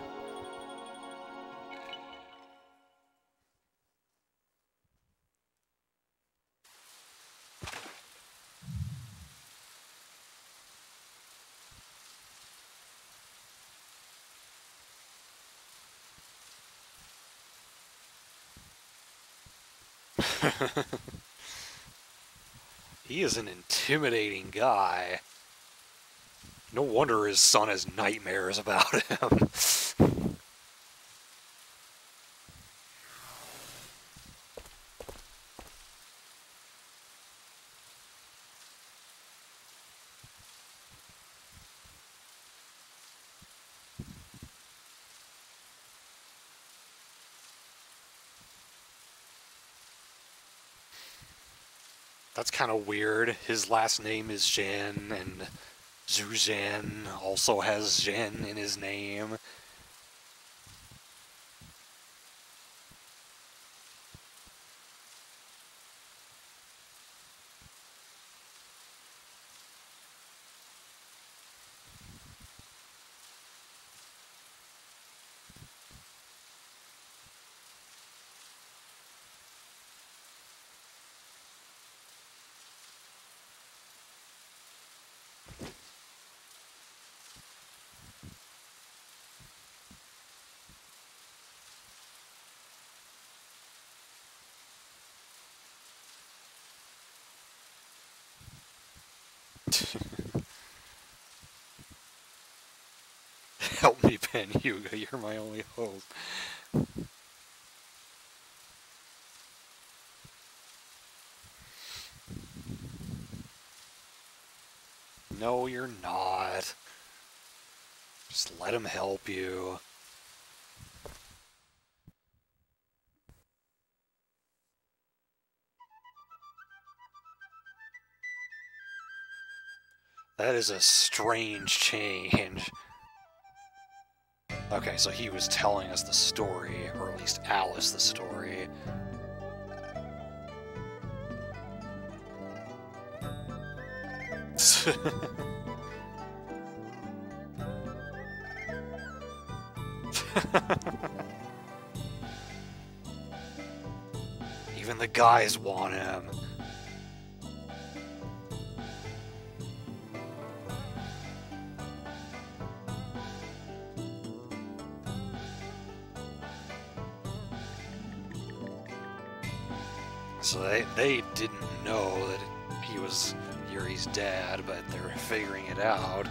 He is an intimidating guy. No wonder his son has nightmares about him. That's kind of weird. His last name is Zhen, and Zhu Zhen also has Zhen in his name. Help me, Ben Hugo, you're my only hope. No, you're not. Just let him help you. That is a strange change. Okay, so he was telling us the story, or at least Alice the story. Even the guys want him. So they didn't know that he was Yuri's dad, but they're figuring it out.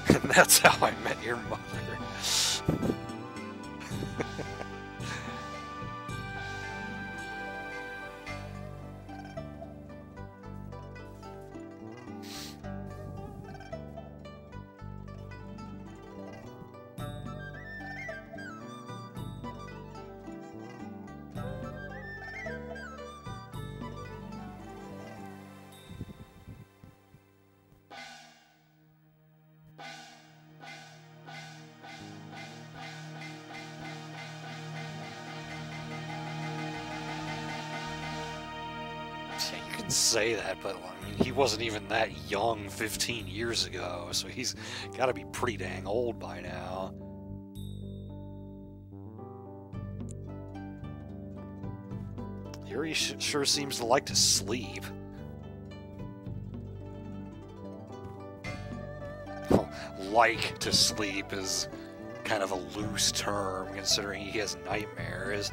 And that's how I met your mother. You can say that, but I mean, he wasn't even that young 15 years ago, so he's got to be pretty dang old by now. Yuri sure seems to like to sleep. Well, like to sleep is kind of a loose term, considering he has nightmares.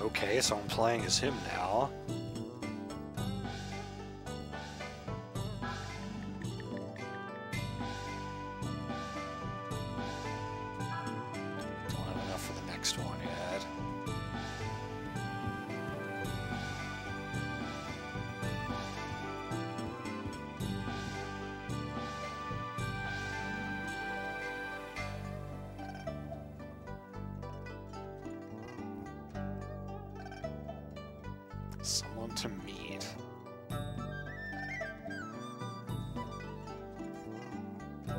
Okay, so I'm playing as him now. Don't have enough for the next one yet. Someone to meet.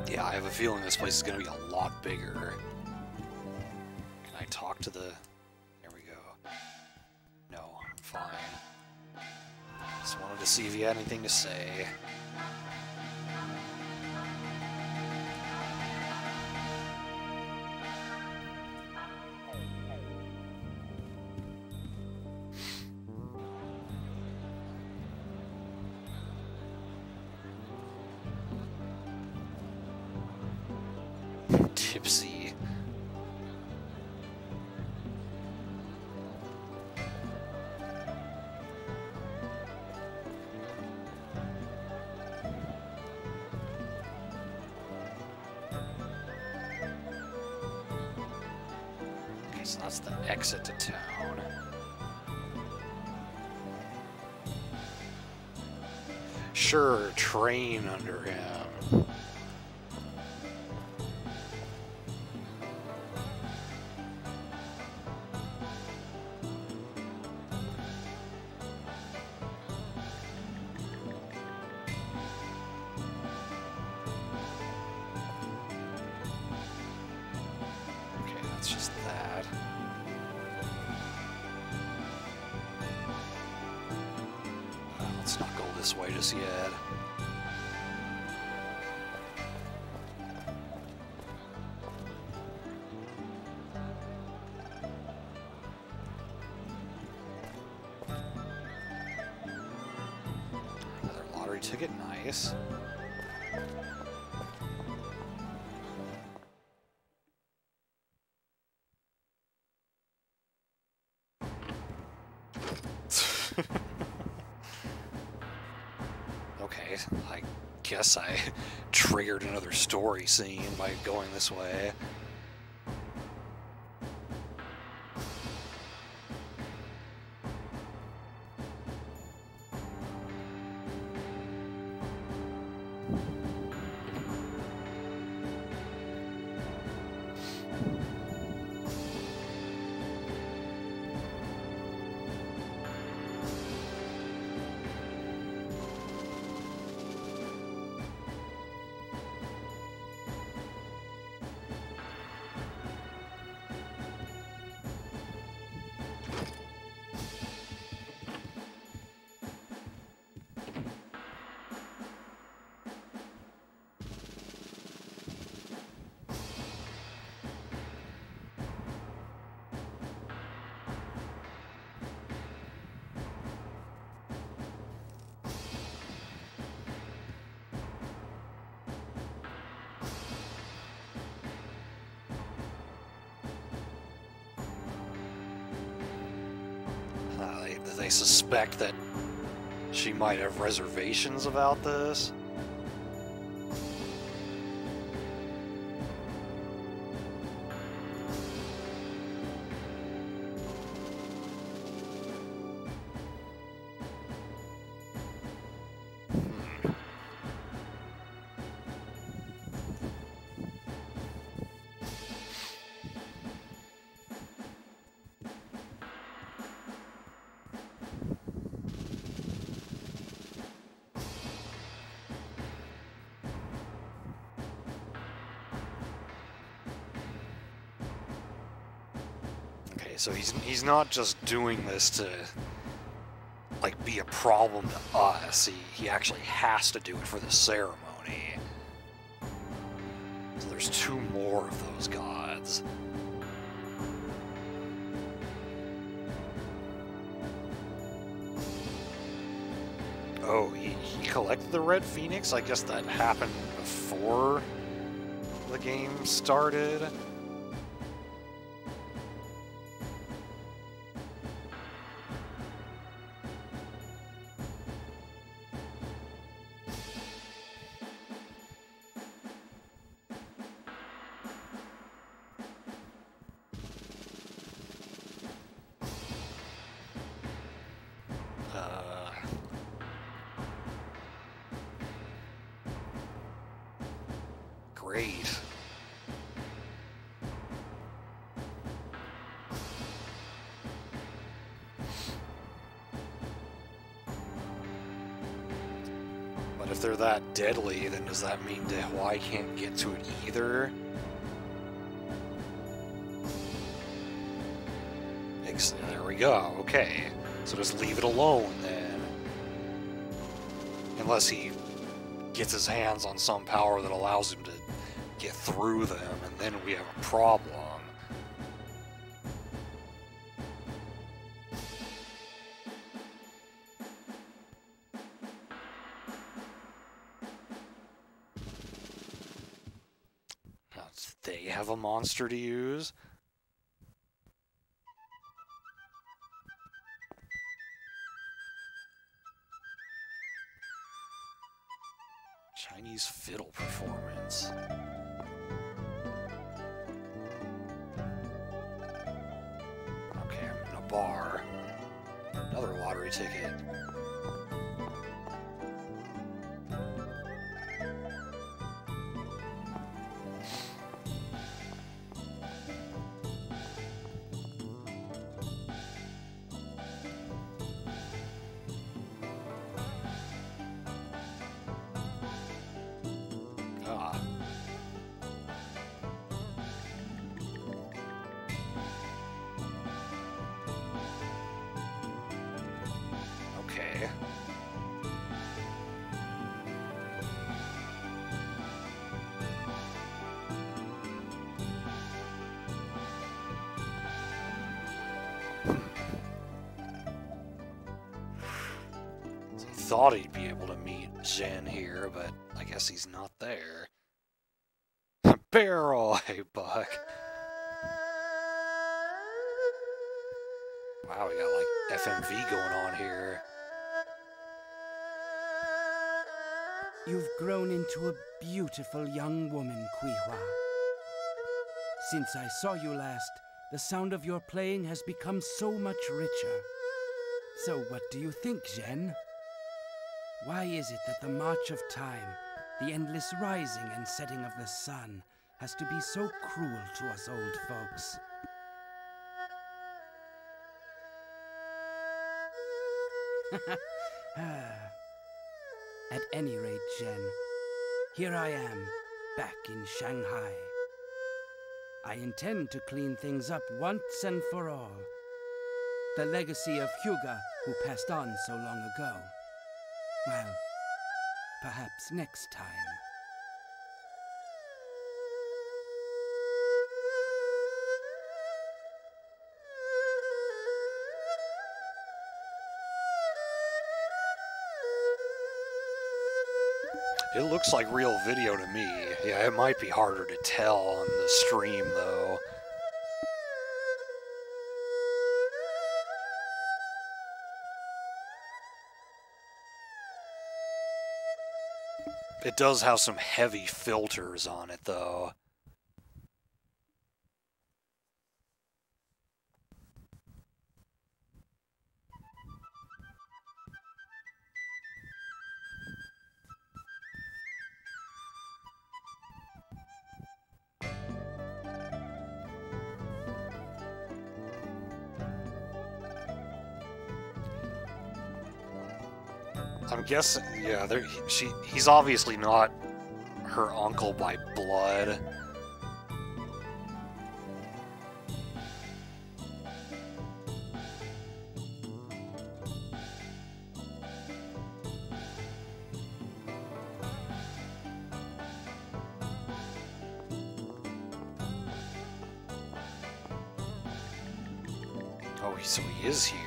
Yeah, I have a feeling this place is going to be a lot bigger. Can I talk to the... There we go. No, I'm fine. Just wanted to see if you had anything to say. Tipsy. Okay, so that's the exit to town. Sure, train under him. It's just that. Let's not go this way just yet. Another lottery ticket, nice. Okay, I guess I triggered another story scene by going this way. They suspect that she might have reservations about this. So he's not just doing this to like be a problem to us. He actually has to do it for the ceremony. So there's two more of those gods. Oh, he collected the Red Phoenix? I guess that happened before the game started. great. But if they're that deadly, then does that mean Dehwai can't get to it either? There we go, okay. So just leave it alone then. Unless he gets his hands on some power that allows him to get through them, and then we have a problem. Now, do they have a monster to use? Chinese fiddle performance. Okay, I'm in a bar. Another lottery ticket. Ah. Okay. So he thought he'd be able to meet Zhen here, but I guess he's not there. Barrel, hey Buck. Wow, we got like FMV going on here. You've grown into a beautiful young woman, Kuihua. Since I saw you last, the sound of your playing has become so much richer. So what do you think, Zhen? Why is it that the march of time, the endless rising and setting of the sun, has to be so cruel to us old folks? At any rate, Zhen, here I am, back in Shanghai. I intend to clean things up once and for all. The legacy of Hyuga, who passed on so long ago. Well, perhaps next time. It looks like real video to me. Yeah, it might be harder to tell on the stream, though. It does have some heavy filters on it, though. I'm guessing, yeah, he's obviously not her uncle by blood. Oh, so he is here.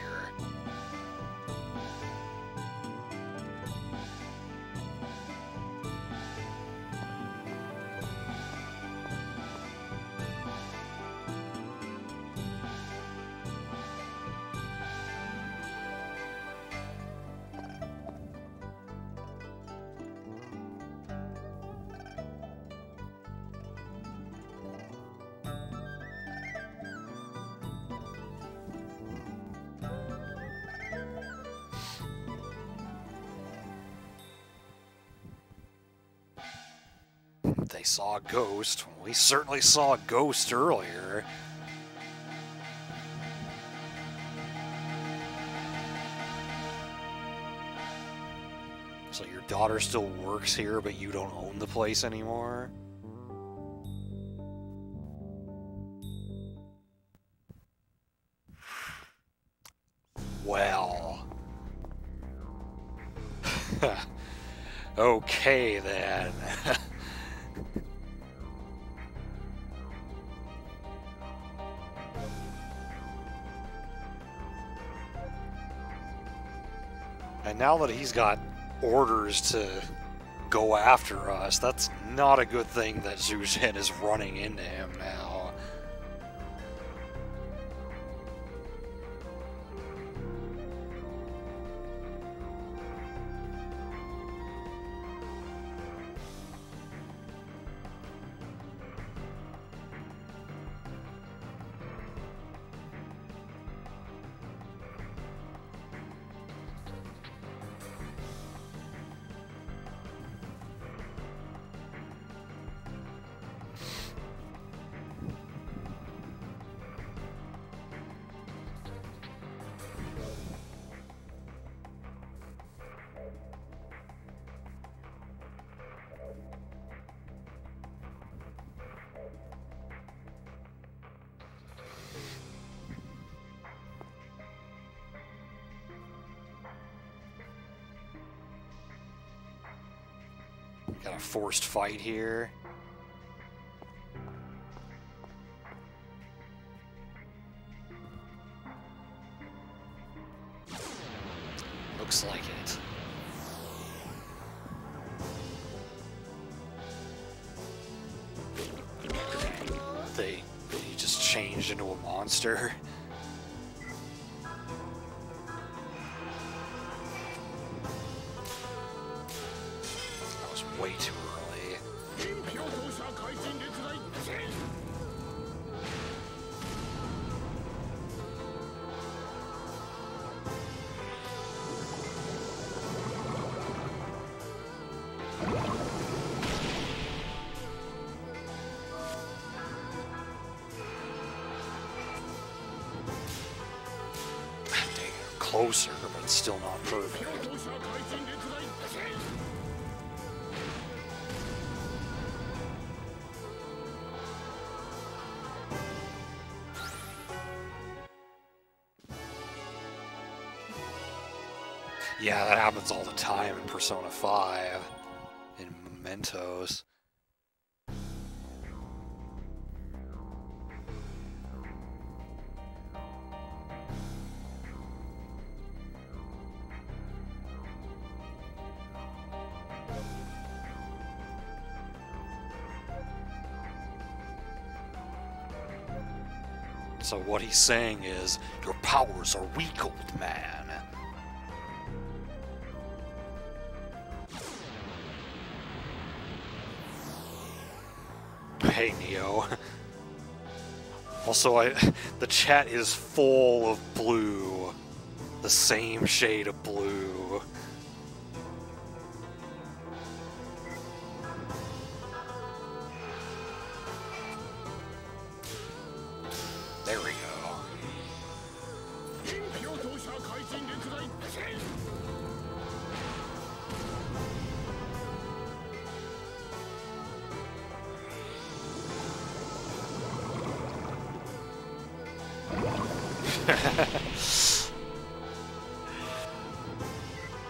they saw a ghost. We certainly saw a ghost earlier. So your daughter still works here, but you don't own the place anymore? Well. Okay, then. And now that he's got orders to go after us, that's not a good thing that Zhu Zhen is running into him now. Got a forced fight here. Looks like it. He just changed into a monster. Way too early. Dang, closer, but still not perfect. Yeah, that happens all the time in Persona 5, in Mementos. So what he's saying is, your powers are weak, old man. Hey, Neo. Also, the chat is full of blue. The same shade of blue. There we go.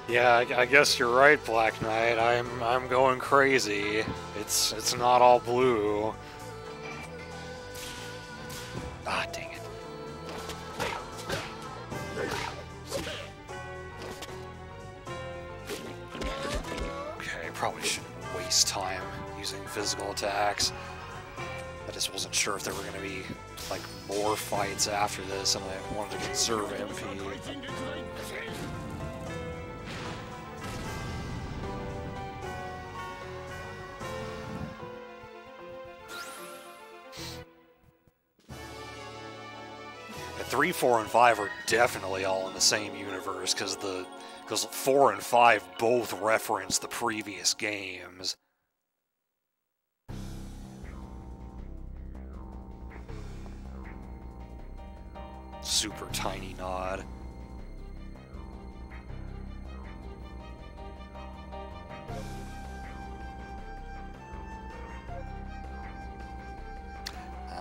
Yeah, I guess you're right, Black Knight. I'm going crazy. It's not all blue. Ah, dang it. Okay, probably shouldn't waste time using physical attacks. I just wasn't sure if there were going to be, like, more fights after this, and I wanted to conserve MP. And 3, 4, and 5 are definitely all in the same universe, because 4 and 5 both reference the previous games. super tiny nod.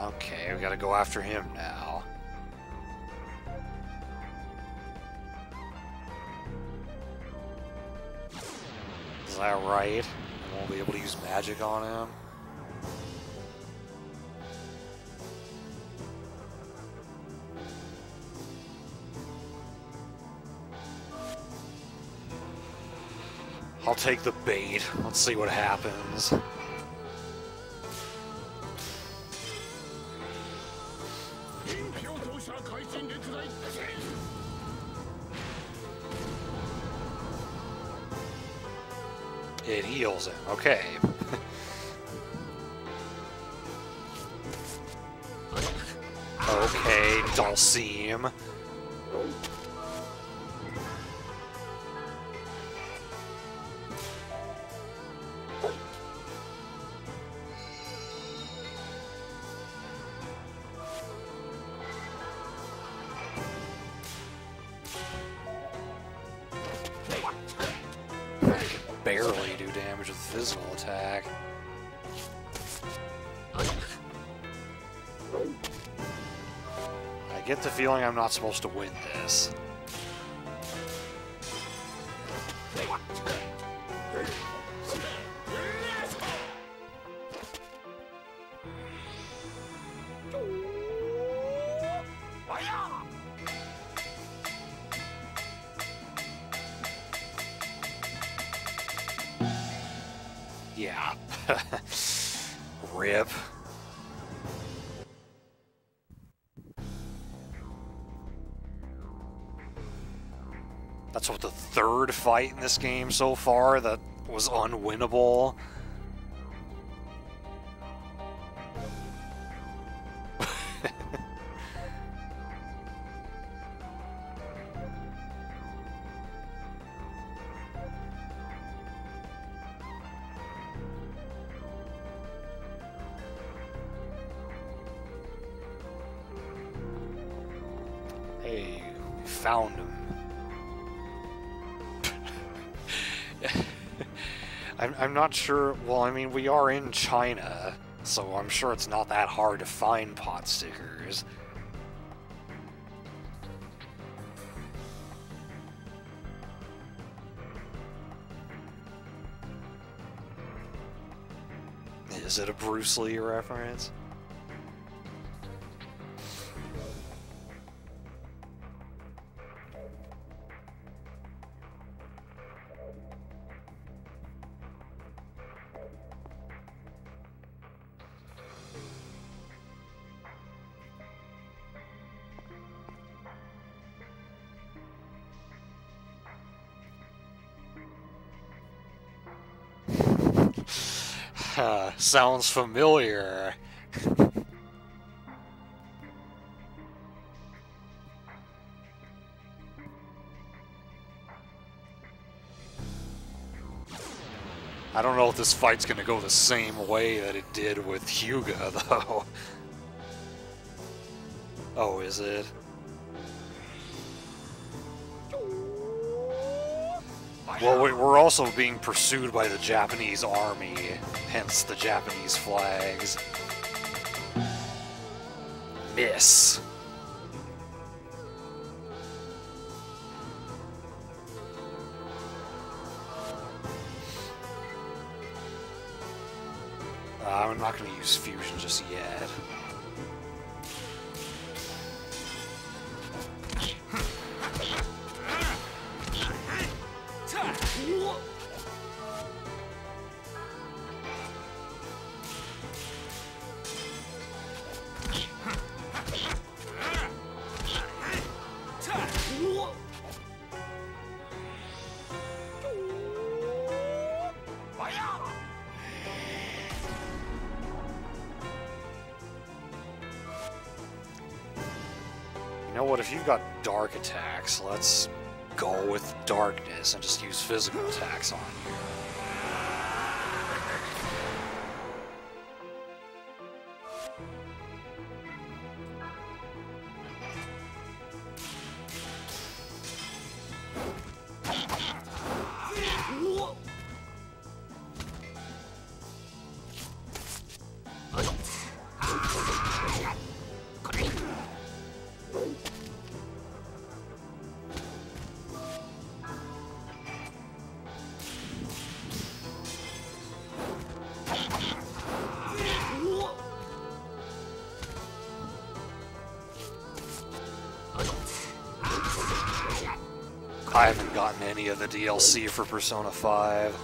Okay, we gotta go after him now. Is that right? I won't be able to use magic on him? I'll take the bait. Let's see what happens. It heals him. Okay. Okay, Dulcim. Barely do damage with physical attack. I get the feeling I'm not supposed to win this. Yeah. Rip. That's what, the third fight in this game so far that was unwinnable. Hey, we found him. I'm not sure. Well, I mean, we are in China, so I'm sure it's not that hard to find pot stickers. Is it a Bruce Lee reference? Sounds familiar. I don't know if this fight's gonna go the same way that it did with Hyuga, though. Oh, is it? Well, we're also being pursued by the Japanese army, hence the Japanese flags. Miss. I'm not going to use fusion just yet. You know what, if you've got dark attacks, let's go with darkness and just use physical attacks on you. I haven't gotten any of the DLC for Persona 5.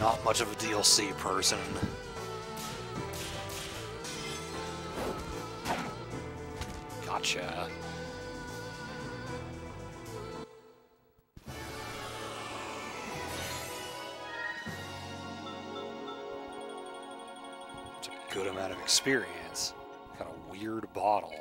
Not much of a DLC person. Gotcha. It's a good amount of experience. Got a weird bottle.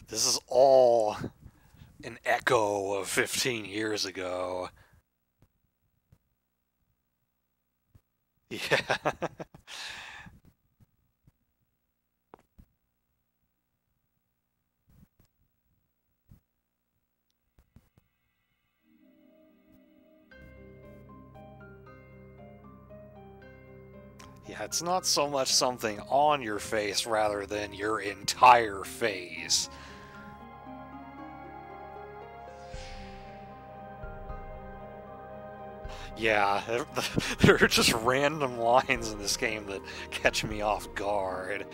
This is all an echo of 15 years ago. Yeah. Yeah, it's not so much something on your face rather than your entire face. Yeah, there are just random lines in this game that catch me off guard.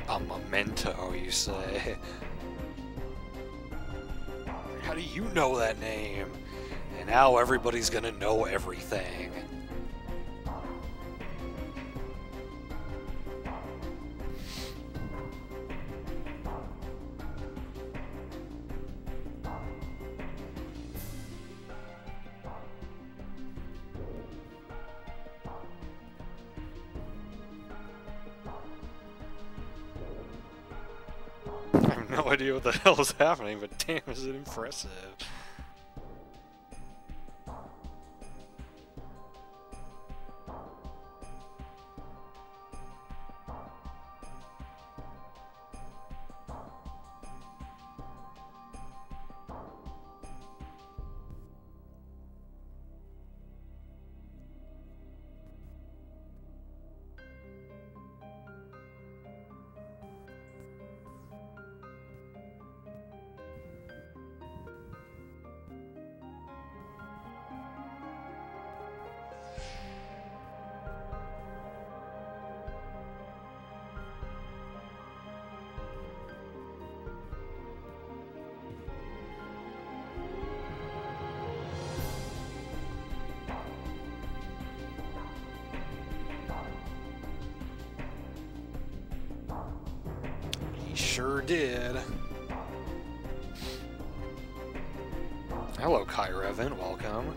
A memento, you say? How do you know that name? And now everybody's gonna know everything. I have no idea what the hell is happening, but damn, is it impressive. Sure did. Hello, Kyrevan, welcome.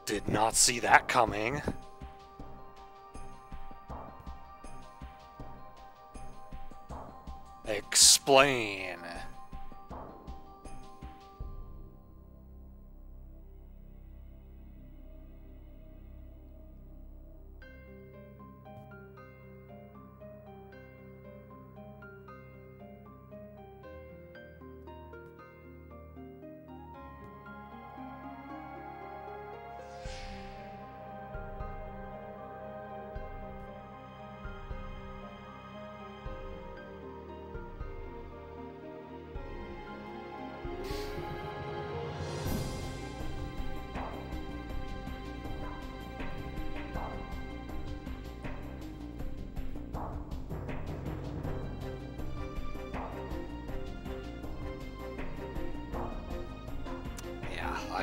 Did not see that coming. Explain.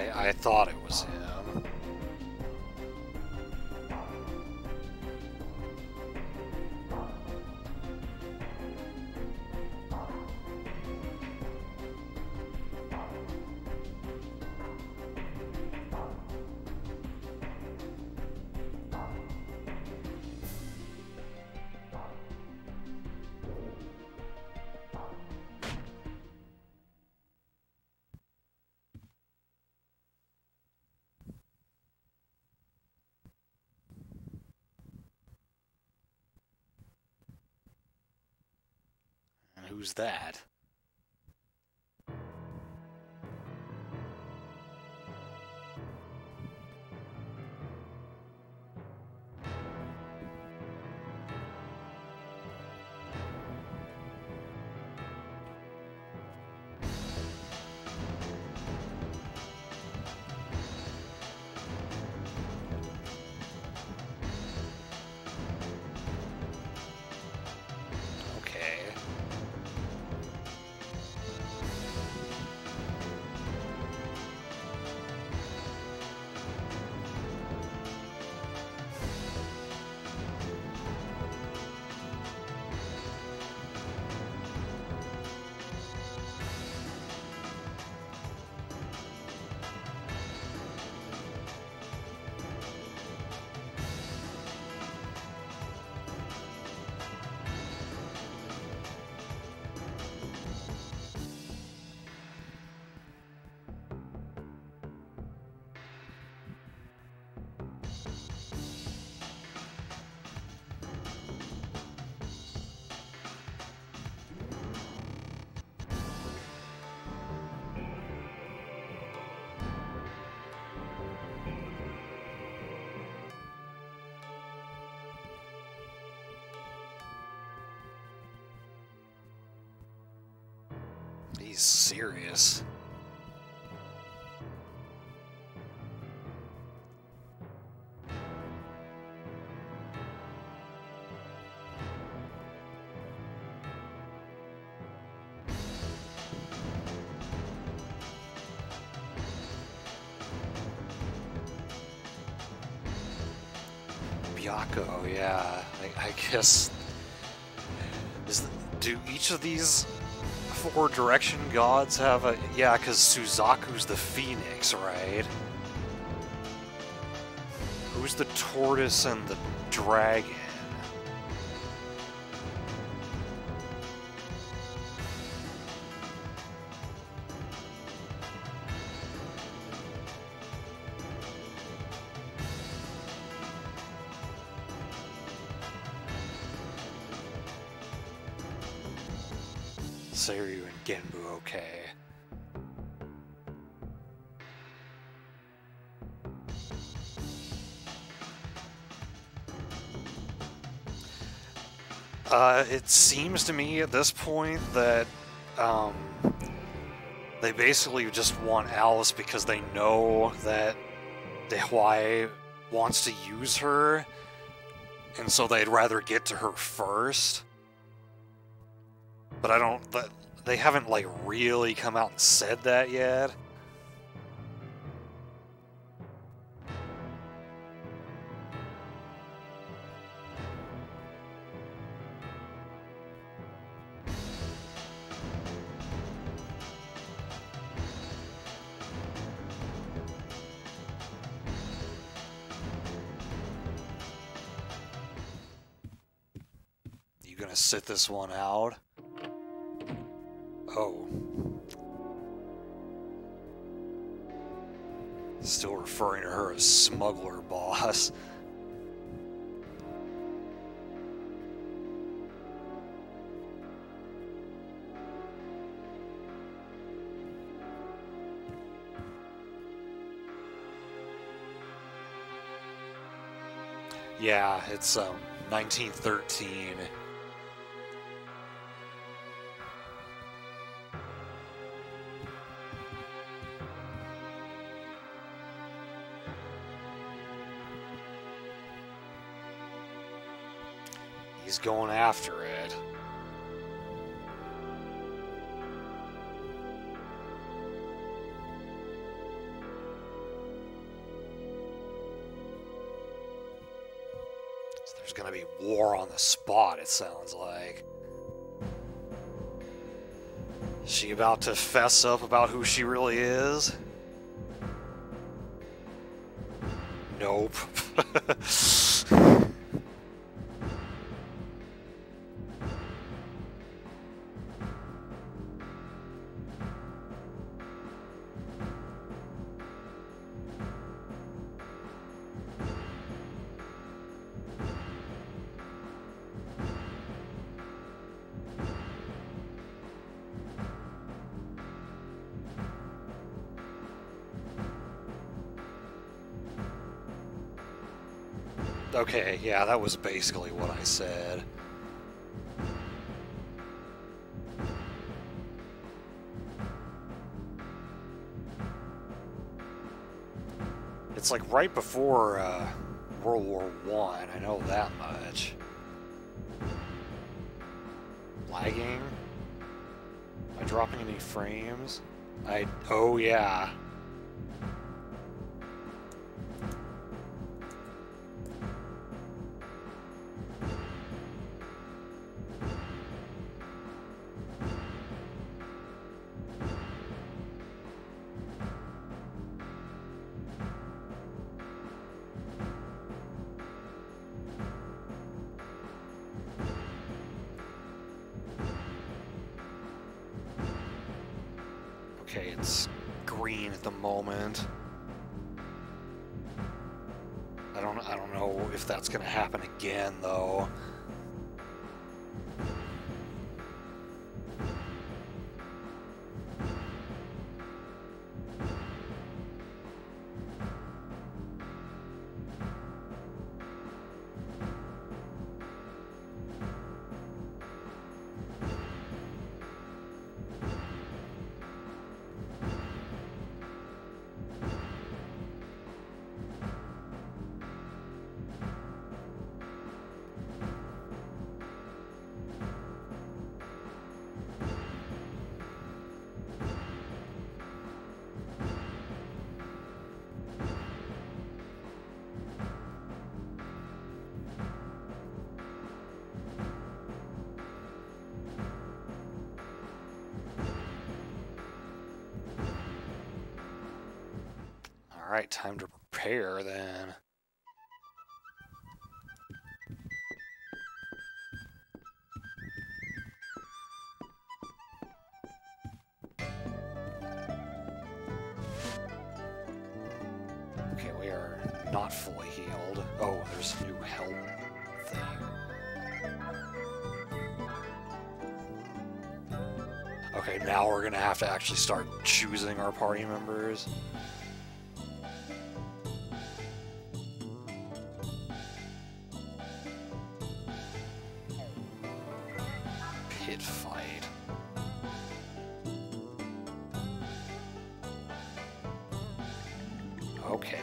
I thought it was him. And who's that? Okay. He's serious. Byakko, yeah. I guess... do each of these 4 direction gods have a... Yeah, because Suzaku's the phoenix, right? Who's the tortoise and the dragon? Seiryu and Genbu, okay. It seems to me at this point that they basically just want Alice because they know that Dehwai wants to use her, and so they'd rather get to her first. But I don't... They haven't, like, really come out and said that yet. You gonna sit this one out? Oh. Still referring to her as smuggler boss. Yeah, it's 1913. He's going after it. So there's gonna be war on the spot, it sounds like. Is she about to fess up about who she really is? Nope. Okay, yeah, that was basically what I said. It's like right before World War I know that much. Lagging? Am I dropping any frames? Oh yeah. Okay, it's green at the moment. I don't know if that's gonna happen again though. Alright, time to prepare then. Okay, we are not fully healed. Oh, there's a new help thing. Okay, now we're gonna have to actually start choosing our party members. Pit fight. Okay.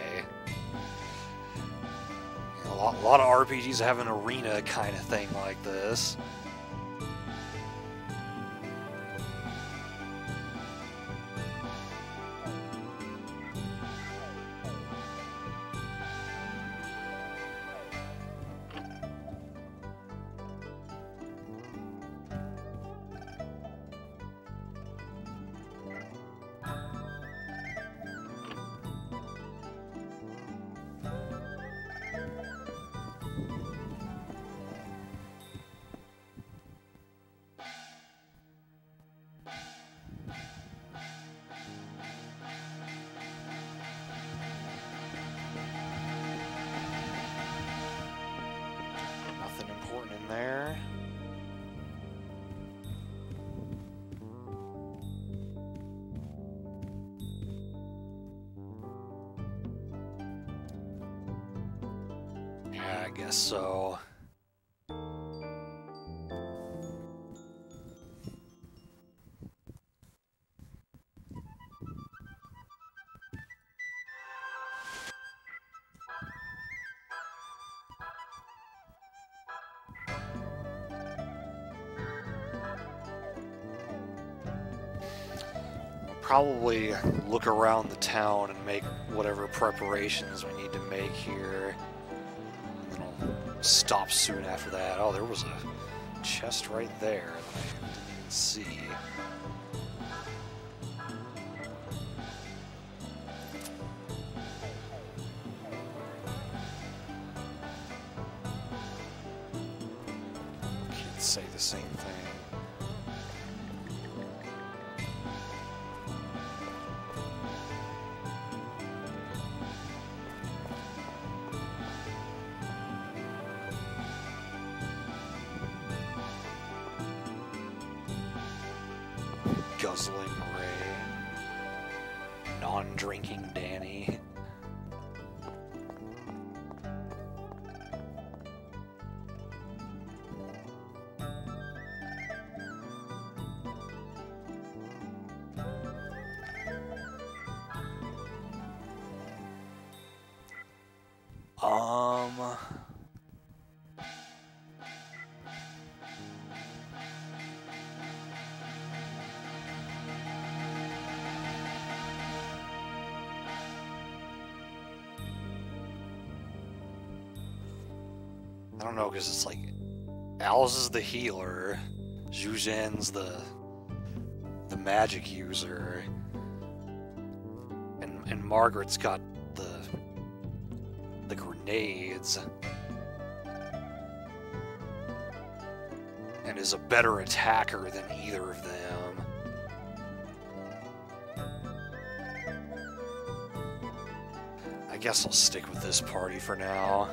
A lot of RPGs have an arena kind of thing like this. Nothing important in there. Yeah, I guess so. Probably look around the town and make whatever preparations we need to make here. And then I'll stop soon after that. Oh, there was a chest right there that I didn't even see. Kids say the same thing. Guzzling Ray, non-drinking Danny. I don't know, because it's like Alice is the healer, Zhu Zhen's the magic user, and Margaret's got the grenades, and is a better attacker than either of them. I guess I'll stick with this party for now.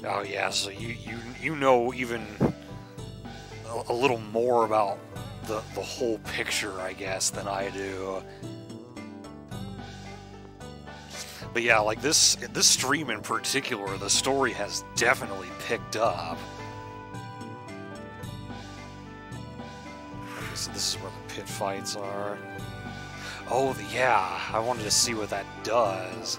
Oh yeah, so you know even a little more about the whole picture, I guess, than I do. But yeah, like this stream in particular, the story has definitely picked up. So this is where the pit fights are. Oh yeah, I wanted to see what that does.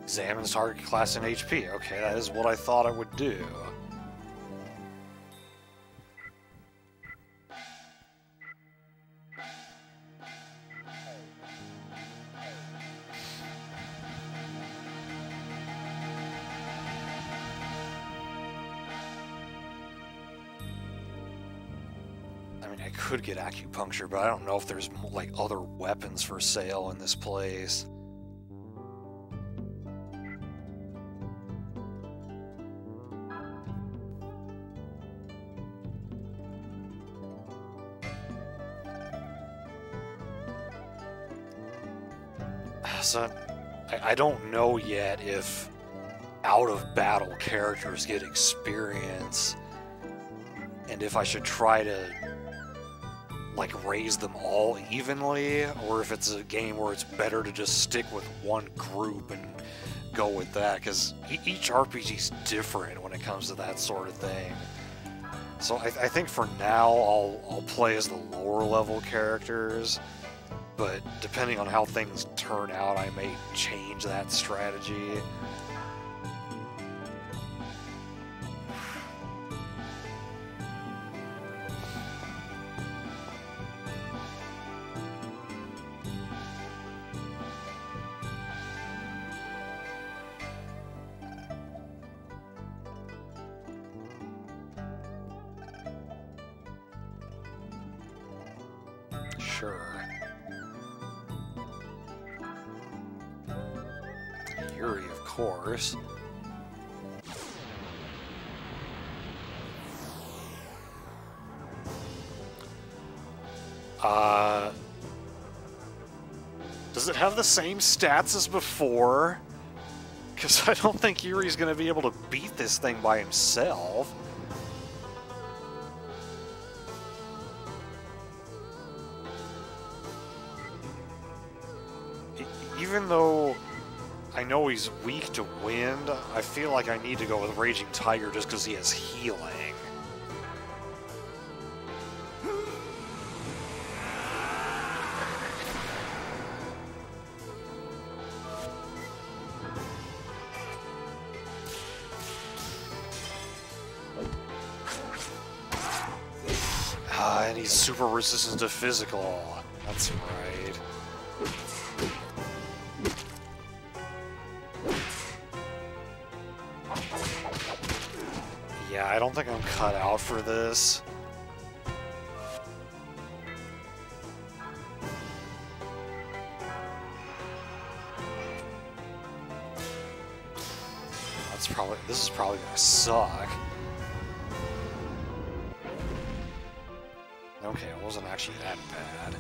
Examines target class and HP. Okay, that is what I thought it would do. I mean, I could get acupuncture, but I don't know if there's like other weapons for sale in this place. So, I don't know yet if out-of-battle characters get experience, and if I should try to, like, raise them all evenly, or if it's a game where it's better to just stick with one group and go with that, because each RPG's different when it comes to that sort of thing. So I think for now I'll play as the lower-level characters, but depending on how things turn out, I may change that strategy. Sure. Yuri, of course. Does it have the same stats as before? Because I don't think Yuri's going to be able to beat this thing by himself. Even though I know he's weak to wind, I feel like I need to go with Raging Tiger just because he has healing. And he's super resistant to physical. That's right. Yeah, I don't think I'm cut out for this. This is probably gonna suck. Okay, it wasn't actually that bad.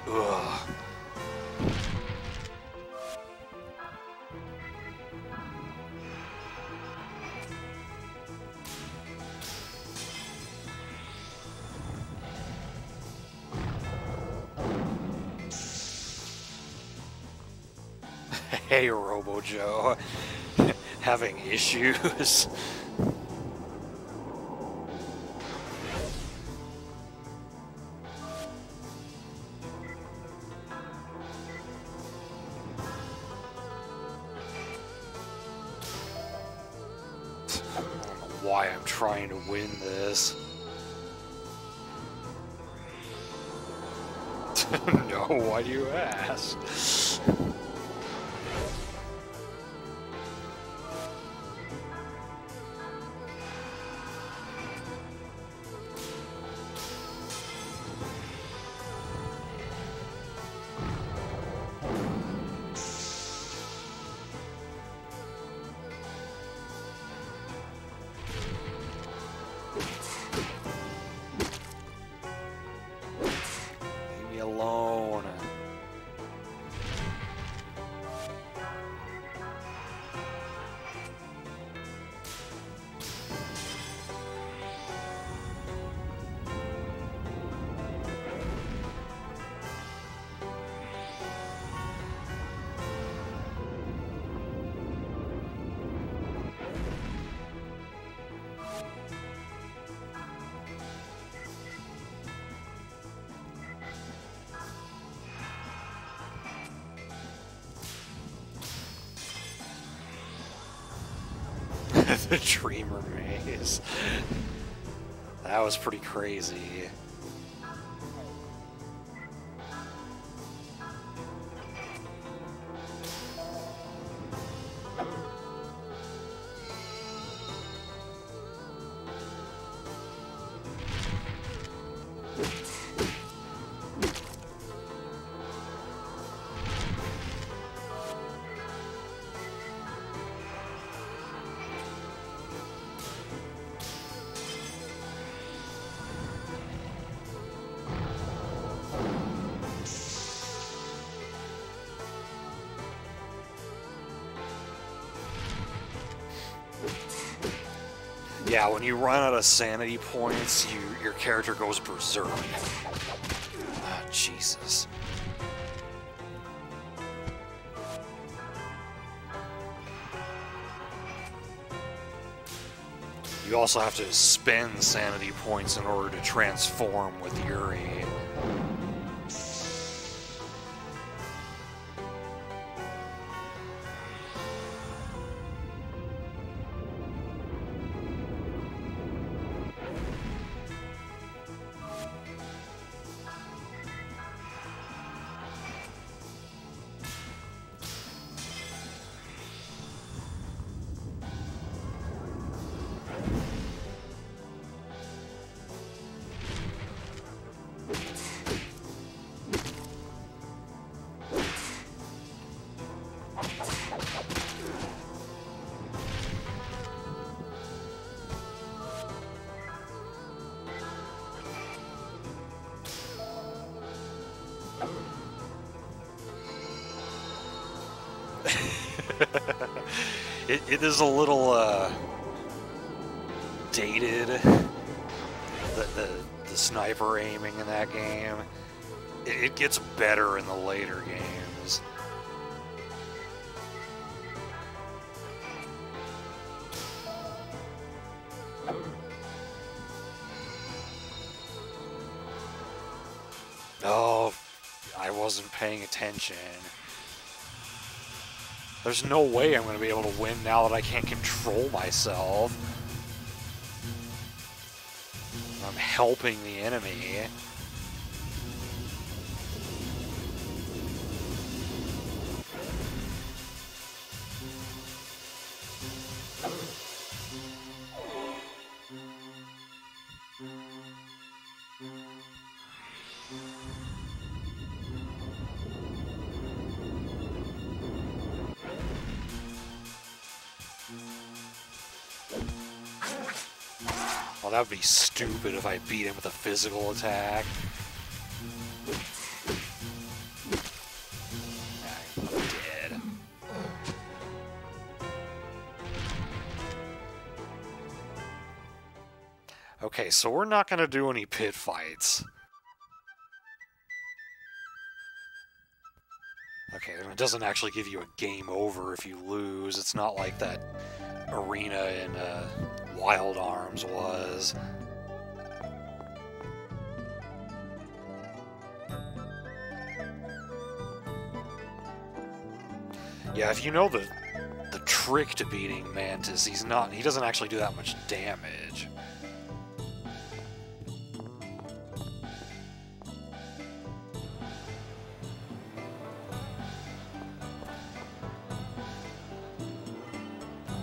Ugh. Hey, Robo Joe. Having issues? Why I'm trying to win this. No, why do you ask? Leave me alone. The Dreamer Maze. That was pretty crazy. Yeah, when you run out of sanity points, your character goes berserk. Ah, Jesus. You also have to spend sanity points in order to transform with Yuri. It is a little dated. The sniper aiming in that game. It gets better in the later games. Oh, I wasn't paying attention. There's no way I'm going to be able to win now that I can't control myself. I'm helping the enemy. Well, that would be stupid if I beat him with a physical attack. I'm dead. Okay, so we're not going to do any pit fights. Okay, it doesn't actually give you a game over if you lose. It's not like that arena in Wild Arms was. Yeah, if you know the trick to beating Mantis, he doesn't actually do that much damage.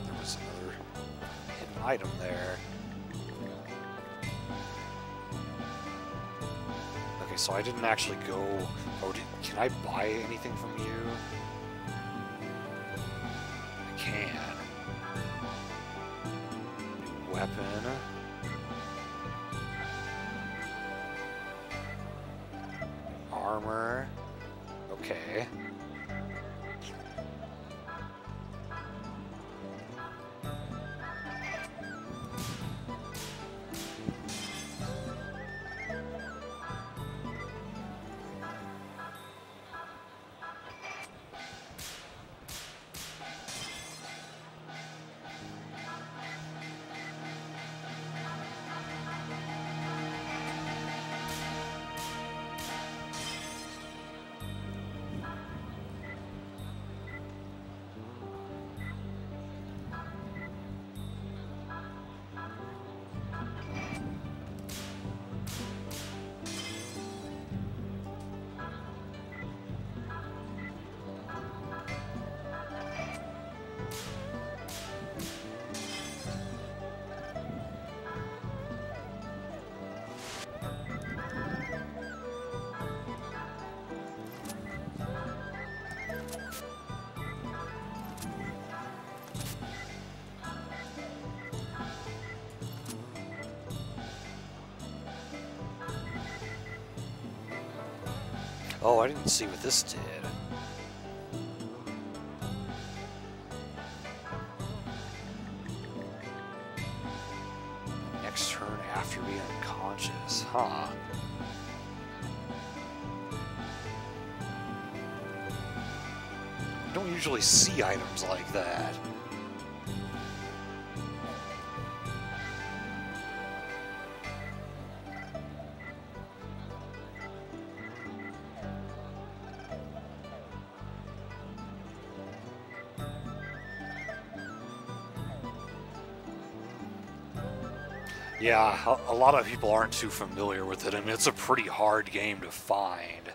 There was another hidden item there. Okay, so I didn't actually go... Oh, can I buy anything from you? Can. New weapon. Armor. Okay. Oh, I didn't see what this did. Next turn after being unconscious, huh? You don't usually see items like that. Yeah, a lot of people aren't too familiar with it, and it's a pretty hard game to find.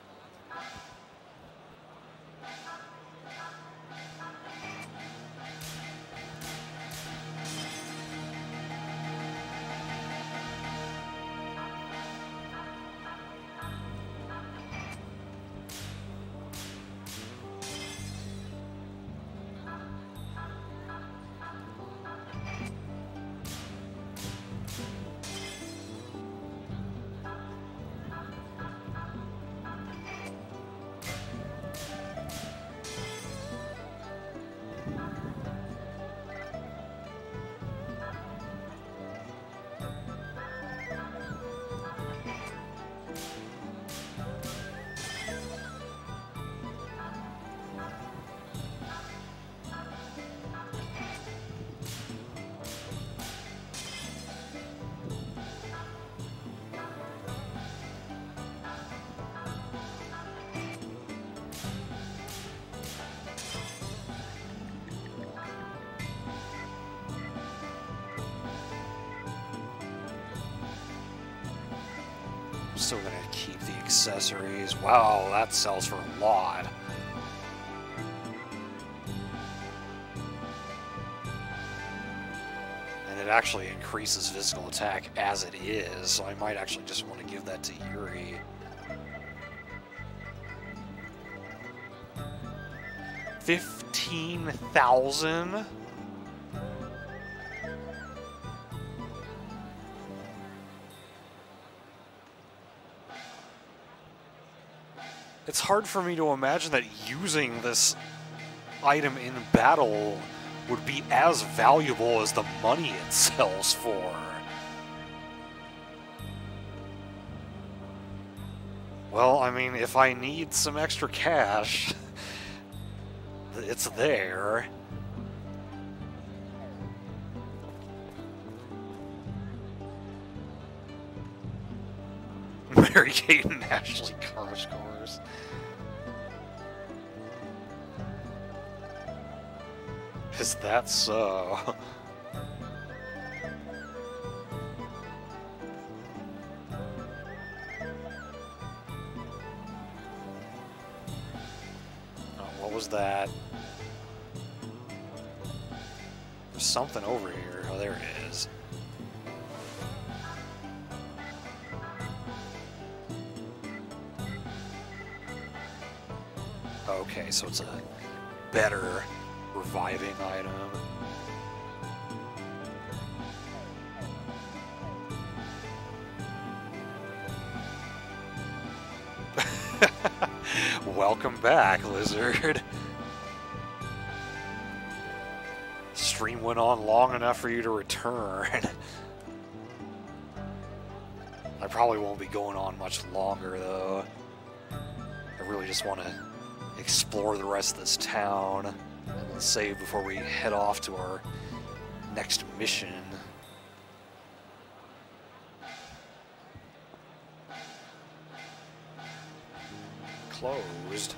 I'm still gonna keep the accessories. Wow, that sells for a lot. And it actually increases physical attack as it is, so I might actually just want to give that to Yuri. 15,000? It's hard for me to imagine that using this item in battle would be as valuable as the money it sells for. Well, I mean, if I need some extra cash, it's there. Mary-Kate and Ashley crush cars. Is that so? Oh, what was that? There's something over here. Oh, there it is. Okay, so it's a better reviving item. Welcome back, Lizard. Stream went on long enough for you to return. I probably won't be going on much longer, though. I really just want to explore the rest of this town and then save before we head off to our next mission. Closed.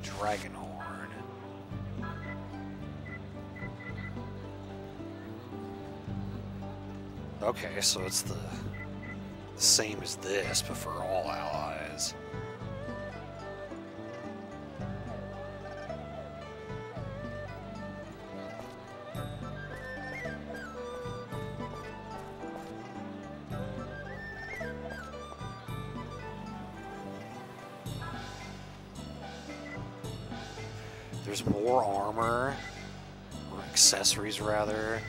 Dragonhorn. Okay, so it's the same as this, but for all allies. There's more armor, or accessories rather.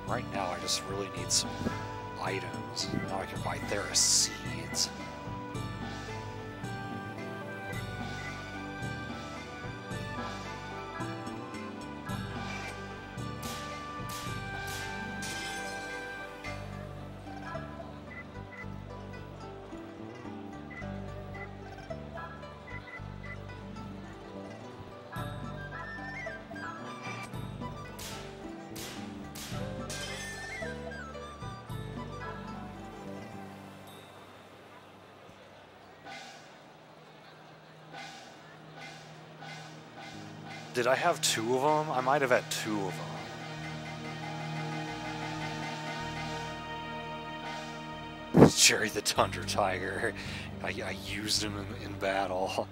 Right now I just really need some items. Now I can buy Theris seeds. Did I have two of them? I might have had two of them. Jerry the Tundra Tiger. I used him in battle.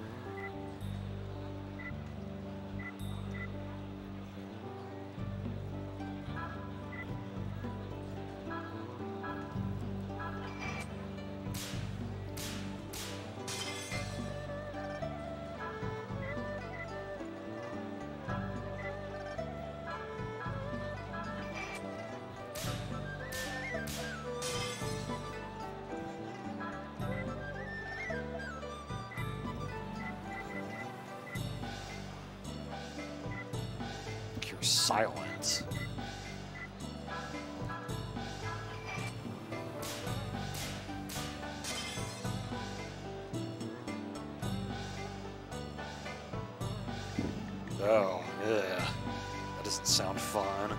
Silence. Oh, yeah. That doesn't sound fun.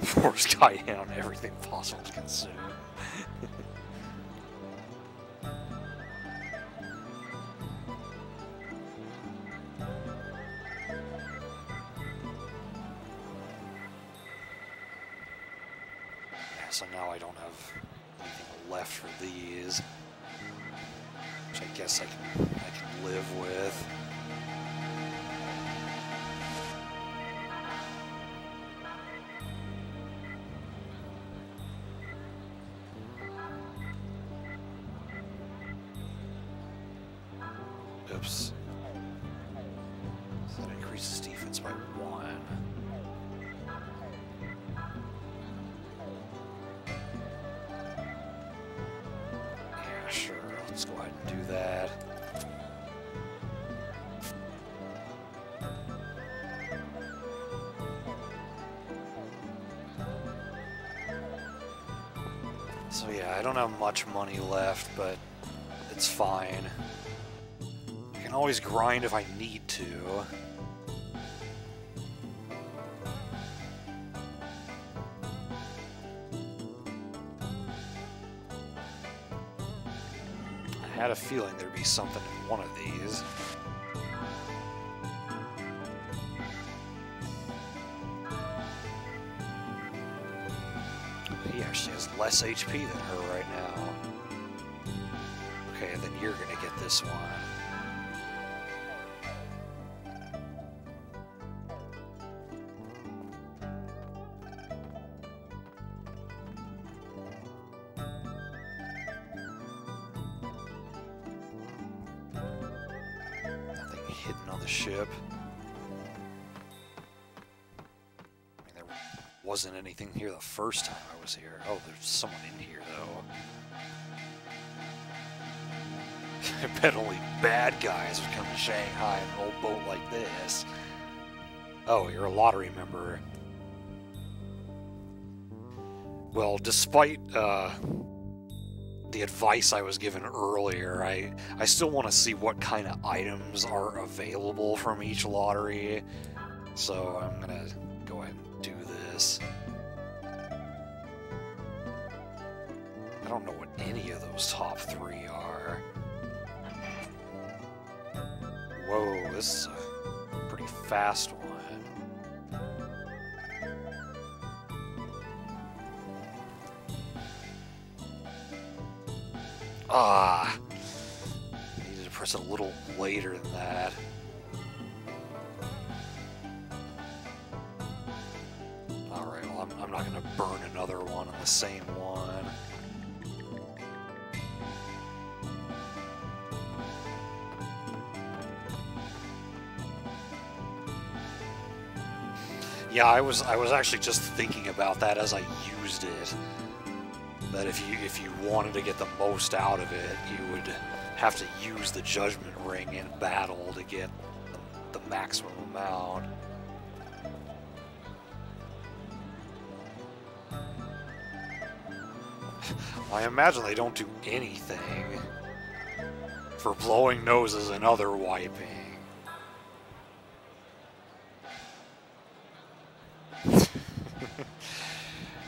Force guy in on everything possible to consume. Yeah, so now I don't have anything left for these, which I guess I can live with. Oops. So that increases defense by 1. Yeah, sure. Let's go ahead and do that. So yeah, I don't have much money left, but it's fine. I can always grind if I need to. I had a feeling there'd be something in one of these. He actually has less HP than her right now. Okay, then you're gonna get this one. Nothing hidden on the ship. I mean, there wasn't anything here the first time I was here. Oh, there's someone in here, though. I bet only bad guys would come to Shanghai in an old boat like this. Oh, you're a lottery member. Well, despite the advice I was given earlier, I still want to see what kind of items are available from each lottery. So I'm gonna go ahead and do this. I don't know what any of those top 3 are. Whoa, this is a pretty fast one. Ah! I needed to press it a little later than that. Alright, well, I'm not going to burn another one on the same one. Yeah, I was actually just thinking about that as I used it. That if you wanted to get the most out of it, you would have to use the Judgment Ring in battle to get the maximum amount. I imagine they don't do anything for blowing noses and other wiping.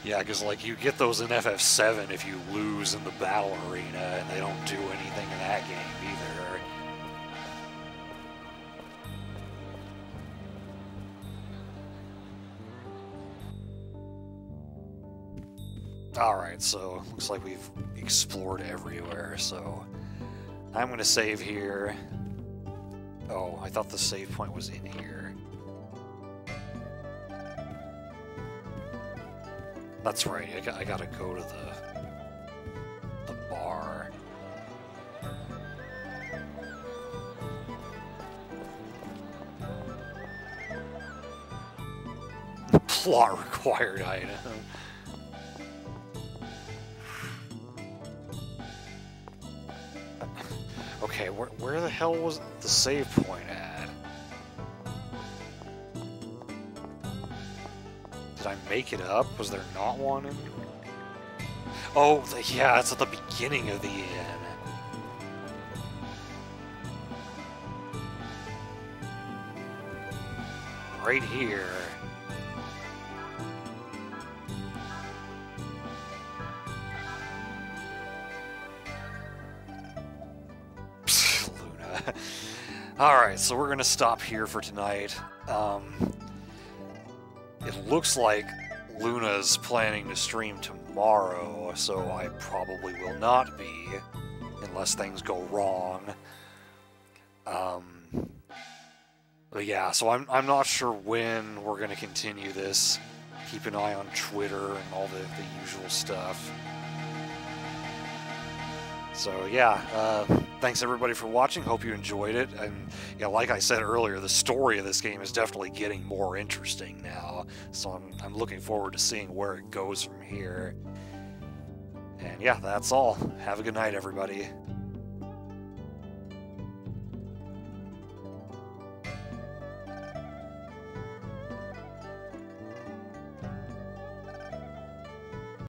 Yeah, because, like, you get those in FF7 if you lose in the battle arena, and they don't do anything in that game either. Alright, so looks like we've explored everywhere, so I'm going to save here. Oh, I thought the save point was in here. That's right, I gotta go to the bar. Plot required item. Okay, where the hell was the save point at? Did I make it up? Was there not one in? Oh, yeah, it's at the beginning of the inn. Right here. Luna. Alright, so we're gonna stop here for tonight. It looks like Luna's planning to stream tomorrow, so I probably will not be, unless things go wrong. But yeah, so I'm not sure when we're going to continue this. Keep an eye on Twitter and all the usual stuff. So yeah, thanks everybody for watching. Hope you enjoyed it. And yeah, like I said earlier, the story of this game is definitely getting more interesting now. So I'm looking forward to seeing where it goes from here. And yeah, that's all. Have a good night, everybody.